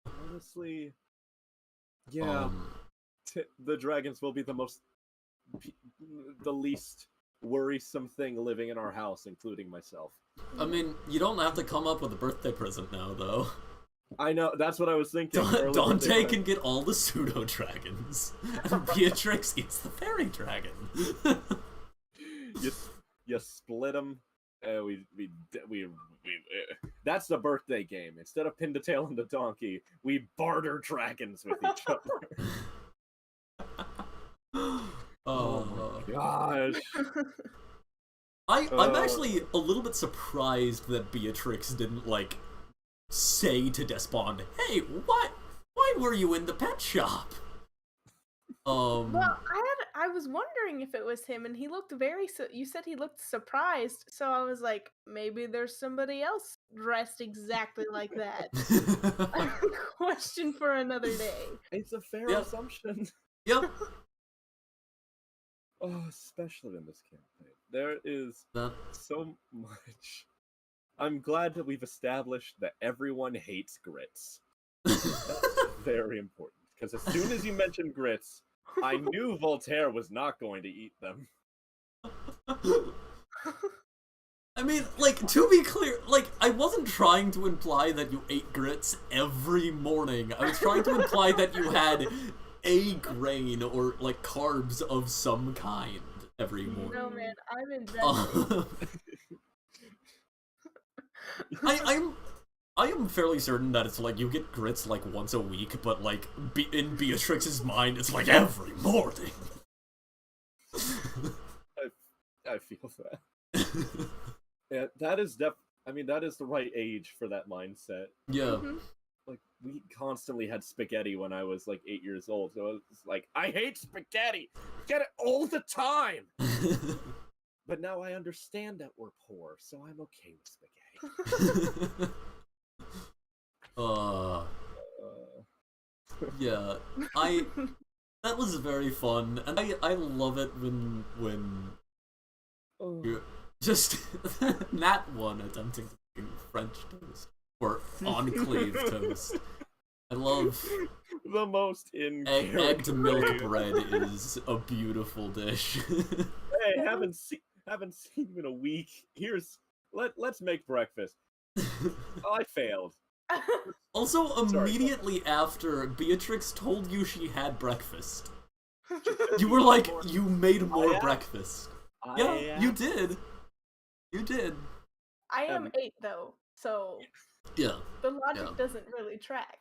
B: Honestly, yeah, the dragons will be the least worrisome thing living in our house, including myself.
A: I mean, you don't have to come up with a birthday present now, though.
B: I know, that's what I was thinking. early
A: Dante
B: birthday
A: can get all the pseudo dragons, and Beatrix gets the fairy dragon.
B: you split them. That's the birthday game. Instead of pin the tail and the donkey, we barter dragons with each other.
A: Oh
B: Gosh.
A: I'm actually a little bit surprised that Beatrix didn't like say to Despond, "Hey, why were you in the pet shop?"
C: Well, I was wondering if it was him, and he looked you said he looked surprised, so I was like, maybe there's somebody else dressed exactly like that. Question for another day.
B: It's a fair
A: Yep.
B: assumption.
A: Yep.
B: Oh, especially in this campaign. There is
A: That
B: so much. I'm glad that we've established that everyone hates grits. That's very important. Because as soon as you mentioned grits, I knew Voltaire was not going to eat them.
A: I mean, like, to be clear, like, I wasn't trying to imply that you ate grits every morning. I was trying to imply that you had a grain or, like, carbs of some kind every morning.
C: No, man, I'm invested.
A: I am fairly certain that it's like you get grits like once a week, but like in Beatrix's mind, it's like every morning.
B: I feel that. Yeah, that is that is the right age for that mindset.
A: Yeah.
B: Like, we constantly had spaghetti when I was like 8 years old, so it's like, I hate spaghetti! Get it all the time! But now I understand that we're poor, so I'm okay with spaghetti.
A: Yeah, that was very fun, and I love it when you're just that one attempting to make French toast or enclave toast. I love
B: the most
A: egged milk bread is a beautiful dish.
B: Hey, haven't seen you in a week. Let's make breakfast. Oh, I failed.
A: Also, immediately after Beatrix told you she had breakfast, you were like, you made more breakfast. Yeah, you did. You did.
C: I am 8 though, so
A: yeah,
C: the logic doesn't really track.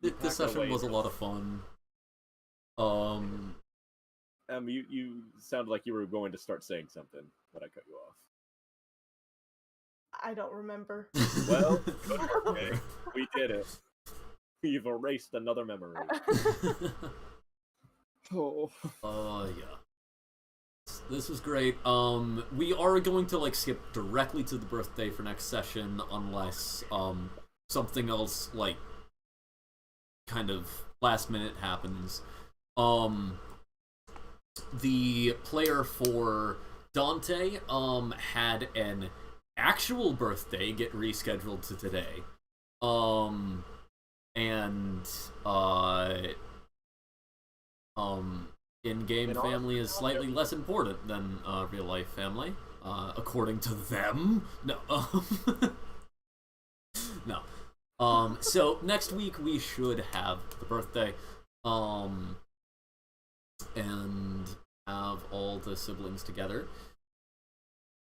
A: This session was a lot of fun.
B: You sounded like you were going to start saying something, but I cut you off.
C: I don't remember.
B: Well, okay. We did it. We've erased another memory.
A: Yeah. This was great. We are going to like skip directly to the birthday for next session unless something else like kind of last minute happens. The player for Dante had an actual birthday get rescheduled to today. In-game family is slightly less important than real-life family, according to them. No. No. So next week we should have the birthday, and have all the siblings together.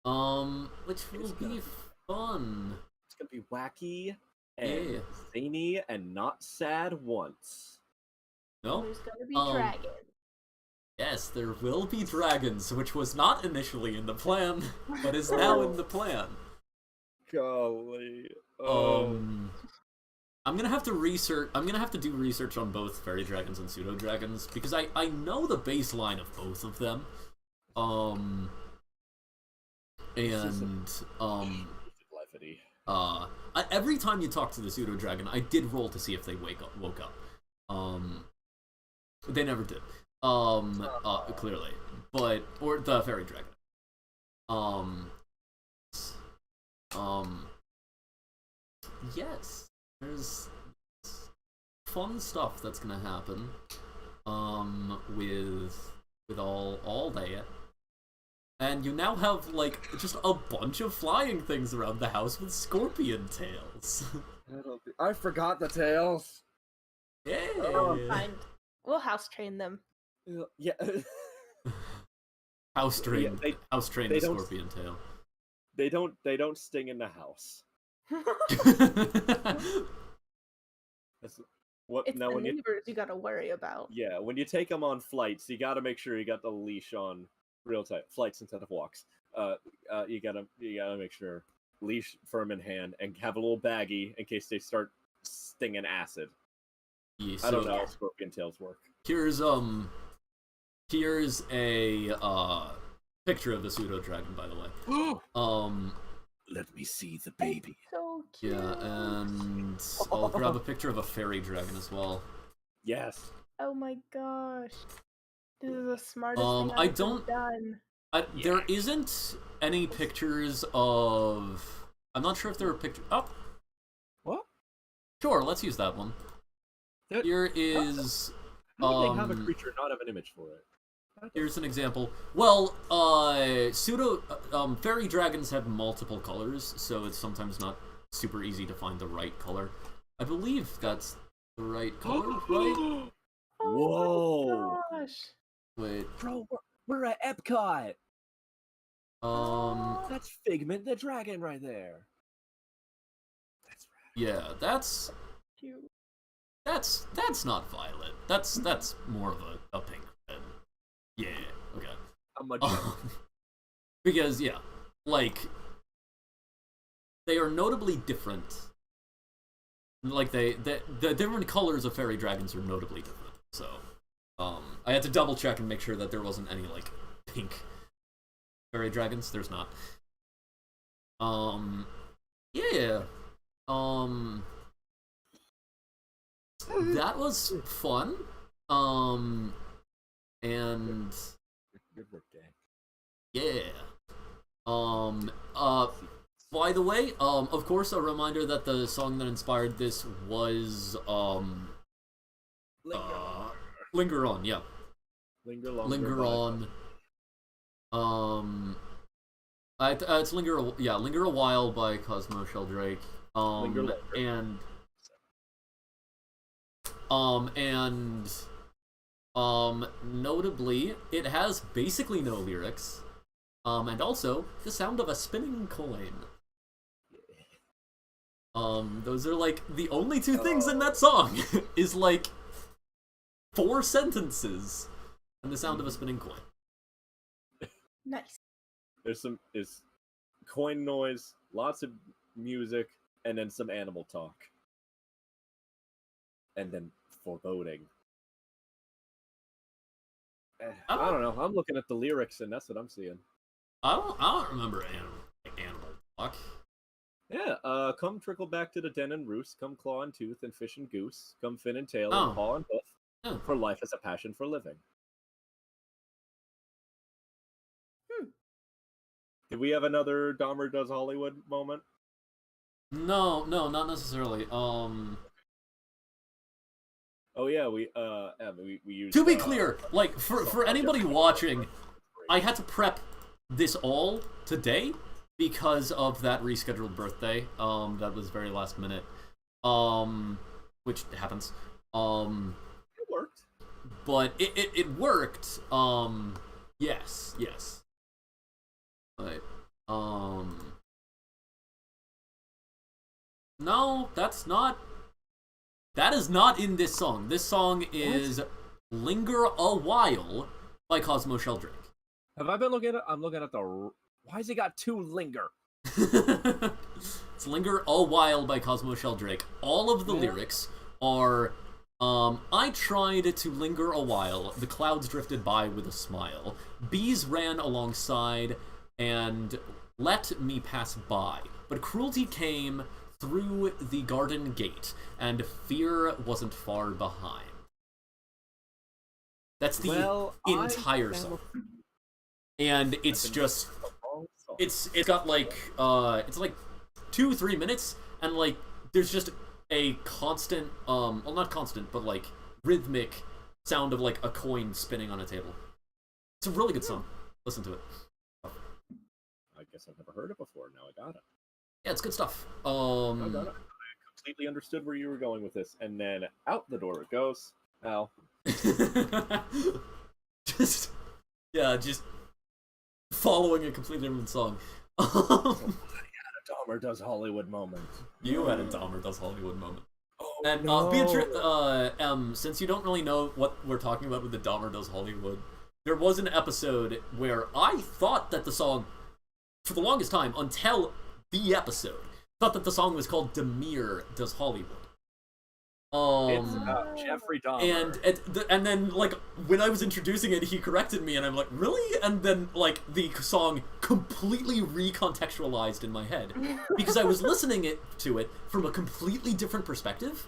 A: Which will be fun.
B: It's gonna be wacky and zany and not sad once.
A: No?
C: There's gonna be dragons.
A: Yes, there will be dragons, which was not initially in the plan, but is now in the plan.
B: Golly.
A: I'm gonna have to research. I'm gonna have to do research on both fairy dragons and pseudo dragons because I know the baseline of both of them.
B: Levity.
A: Every time you talk to the pseudo dragon, I did roll to see if they woke up. They never did. Clearly, or the fairy dragon. Yes, there's fun stuff that's gonna happen. With all that. And you now have, like, just a bunch of flying things around the house with scorpion tails.
B: I forgot the tails.
A: Yeah.
C: Fine. We'll house train them.
B: Yeah.
A: House train
B: they
A: the scorpion tail.
B: They don't sting in the house. That's what
C: It's
B: now
C: the
B: when
C: neighbors you gotta worry about.
B: Yeah, when you take them on flights, you gotta make sure you got the leash on real tight. Flights instead of walks. You gotta make sure leash firm in hand and have a little baggie in case they start stinging acid.
A: Yeah,
B: I don't know how scorpion tails work.
A: Here's a picture of the pseudo dragon, by the way.
B: Let me see the baby.
C: So cute.
A: Yeah, and I'll grab a picture of a fairy dragon as well.
B: Yes.
C: Oh my gosh. This is the smartest thing
A: I
C: I've
A: don't-
C: done.
A: There isn't any pictures of. I'm not sure if there are pictures. Oh,
B: What?
A: sure. Let's use that one.
B: That-
A: Here is.
B: How do they have a creature and not have an image for it?
A: Here's an example. Well, fairy dragons have multiple colors, so it's sometimes not super easy to find the right color. I believe that's the right color, right?
C: Oh
B: Whoa.
C: my gosh.
A: Wait.
B: Bro, we're at Epcot.
A: Um.
B: That's Figment the dragon right there. That's right.
A: Yeah, that's
C: Cute.
A: not violet. That's more of a pink red. Yeah. Okay.
B: I'm a
A: Because yeah, like they are notably different. Like the different colors of fairy dragons are notably different. So, I had to double check and make sure that there wasn't any like pink fairy dragons. There's not. Yeah. That was fun. And
B: Good work, gang.
A: yeah. By the way, of course, a reminder that the song that inspired this was Linger On, yeah.
B: Linger longer.
A: Linger On. It's Linger a While by Cosmo Sheldrake.
B: Linger Longer.
A: Notably, it has basically no lyrics. And also the sound of a spinning coin. Those are like the only two things in that song is like 4 sentences and the sound of a spinning coin.
C: Nice.
B: There's coin noise, lots of music, and then some animal talk. And then foreboding. I don't know. I'm looking at the lyrics and that's what I'm seeing.
A: I don't remember animal talk.
B: Yeah, come trickle back to the den and roost, come claw and tooth and fish and goose, come fin and tail
A: Oh.
B: and paw and hoof,
A: Oh.
B: for life is a passion for living. Did we have another Dahmer Does Hollywood moment?
A: No, not necessarily.
B: Oh yeah, we used.
A: To be clear, like for anybody watching, I had to prep this all today because of that rescheduled birthday. That was very last minute. Which happens.
B: It worked.
A: But it worked. Yes. But no, that is not in this song. This song is Linger a While by Cosmo Sheldrake.
B: Have I been looking at it? I'm looking at the... Why has he got 2 Linger?
A: It's Linger a While by Cosmo Sheldrake. All of the lyrics are, I tried to linger a while, the clouds drifted by with a smile. Bees ran alongside and let me pass by. But cruelty came through the garden gate, and fear wasn't far behind. That's the entire song. And it's just... It's got like it's like 2-3 minutes, and like there's just a constant well, not constant, but like rhythmic sound of like a coin spinning on a table. It's a really good song. Listen to it.
B: I guess I've never heard it before. Now I got it.
A: Yeah, it's good stuff.
B: I got it. I completely understood where you were going with this, and then out the door it goes. Ow.
A: just following a completely different song.
B: I had a Dahmer Does Hollywood moment.
A: You had a Dahmer Does Hollywood moment.
B: Oh,
A: And
B: no.
A: Beatrice, since you don't really know what we're talking about with the Dahmer Does Hollywood, there was an episode where I thought that the song, for the longest time, until the episode, thought that the song was called Demir Does Hollywood.
B: It's Jeffrey Dahmer.
A: And then, like, when I was introducing it, he corrected me, and I'm like, really? And then, like, the song completely recontextualized in my head. Because I was listening to it from a completely different perspective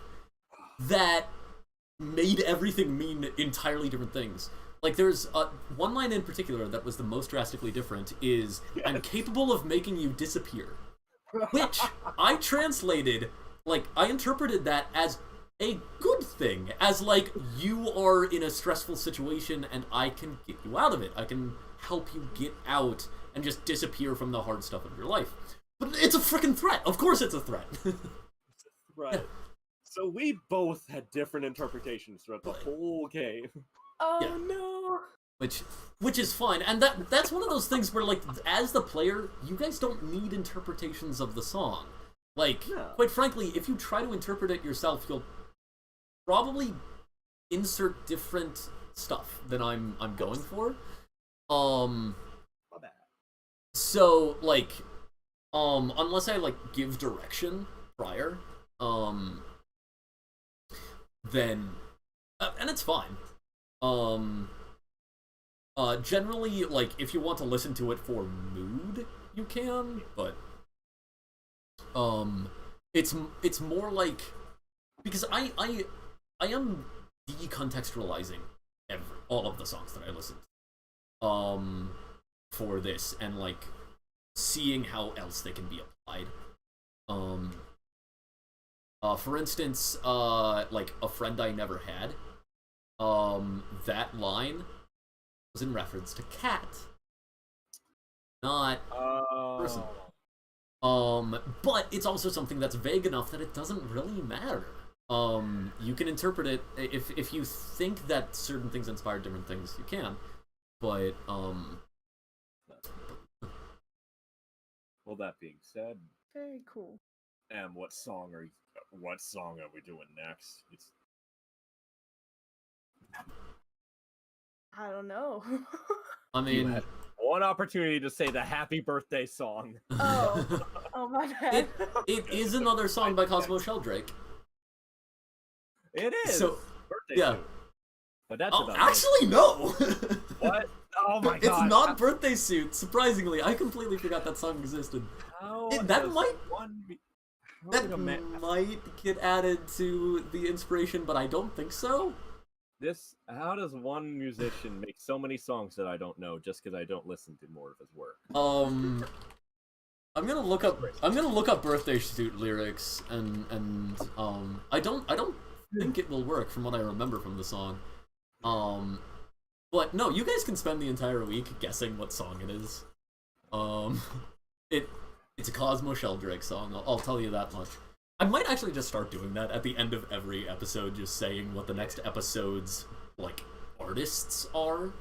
A: that made everything mean entirely different things. Like, there's one line in particular that was the most drastically different is, I'm capable of making you disappear. Which I translated, like, I interpreted that as a good thing, as like you are in a stressful situation and I can get you out of it. I can help you get out and just disappear from the hard stuff of your life. But it's a freaking threat. Of course it's a threat.
D: It's a threat. Yeah. So we both had different interpretations throughout the whole game.
C: Oh
A: Yeah.
C: no.
A: Which is fine. And that's one of those things where, like, as the player, you guys don't need interpretations of the song. Like, quite frankly, if you try to interpret it yourself, you'll probably insert different stuff than I'm going for.
D: My bad.
A: So, like, unless I, like, give direction prior, then, and it's fine. Generally, like, if you want to listen to it for mood, you can, but, it's more like, because I am decontextualizing all of the songs that I listen to, for this, and, like, seeing how else they can be applied. For instance, like, A Friend I Never Had, that line was in reference to cat, not person. But it's also something that's vague enough that it doesn't really matter. You can interpret it if you think that certain things inspire different things, you can. But
B: Well, that being said,
C: Very cool.
B: what song are we doing next?
C: I don't know.
A: I
B: You
A: mean,
B: had one opportunity to say the happy birthday song.
C: Oh my bad.
A: it is another song by Cosmo Sheldrake.
B: It is.
A: So,
B: birthday
A: yeah.
B: suit. But that's
A: Oh,
B: about
A: actually, no!
B: What? Oh my god.
A: It's not Birthday Suit, surprisingly. I completely forgot that song existed. That might get added to the inspiration, but I don't think so.
B: How does one musician make so many songs that I don't know just because I don't listen to more of his work?
A: I'm gonna look up Birthday Suit lyrics, and I don't think it will work from what I remember from the song. But no, you guys can spend the entire week guessing what song it is. It's a Cosmo Sheldrake song, I'll tell you that much. I might actually just start doing that at the end of every episode, just saying what the next episode's, like, artists are.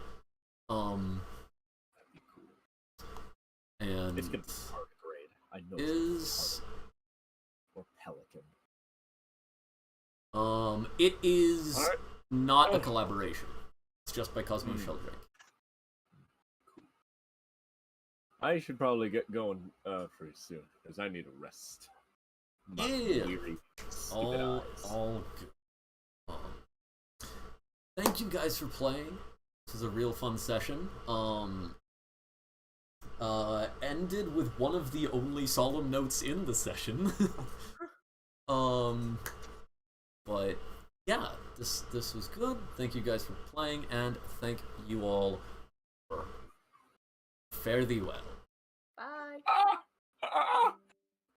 A: And
B: It's gonna be hard to grade. I know
A: is
B: or Pelican.
A: it is
B: Alright.
A: not a collaboration. It's just by Cosmo Sheldrake.
B: I should probably get going pretty soon because I need a rest. My
A: Yeah.
B: weary, stupid eyes.
A: All good. Thank you guys for playing. This was a real fun session. Ended with one of the only solemn notes in the session. But yeah, this was good. Thank you guys for playing, and thank you all for fare thee well.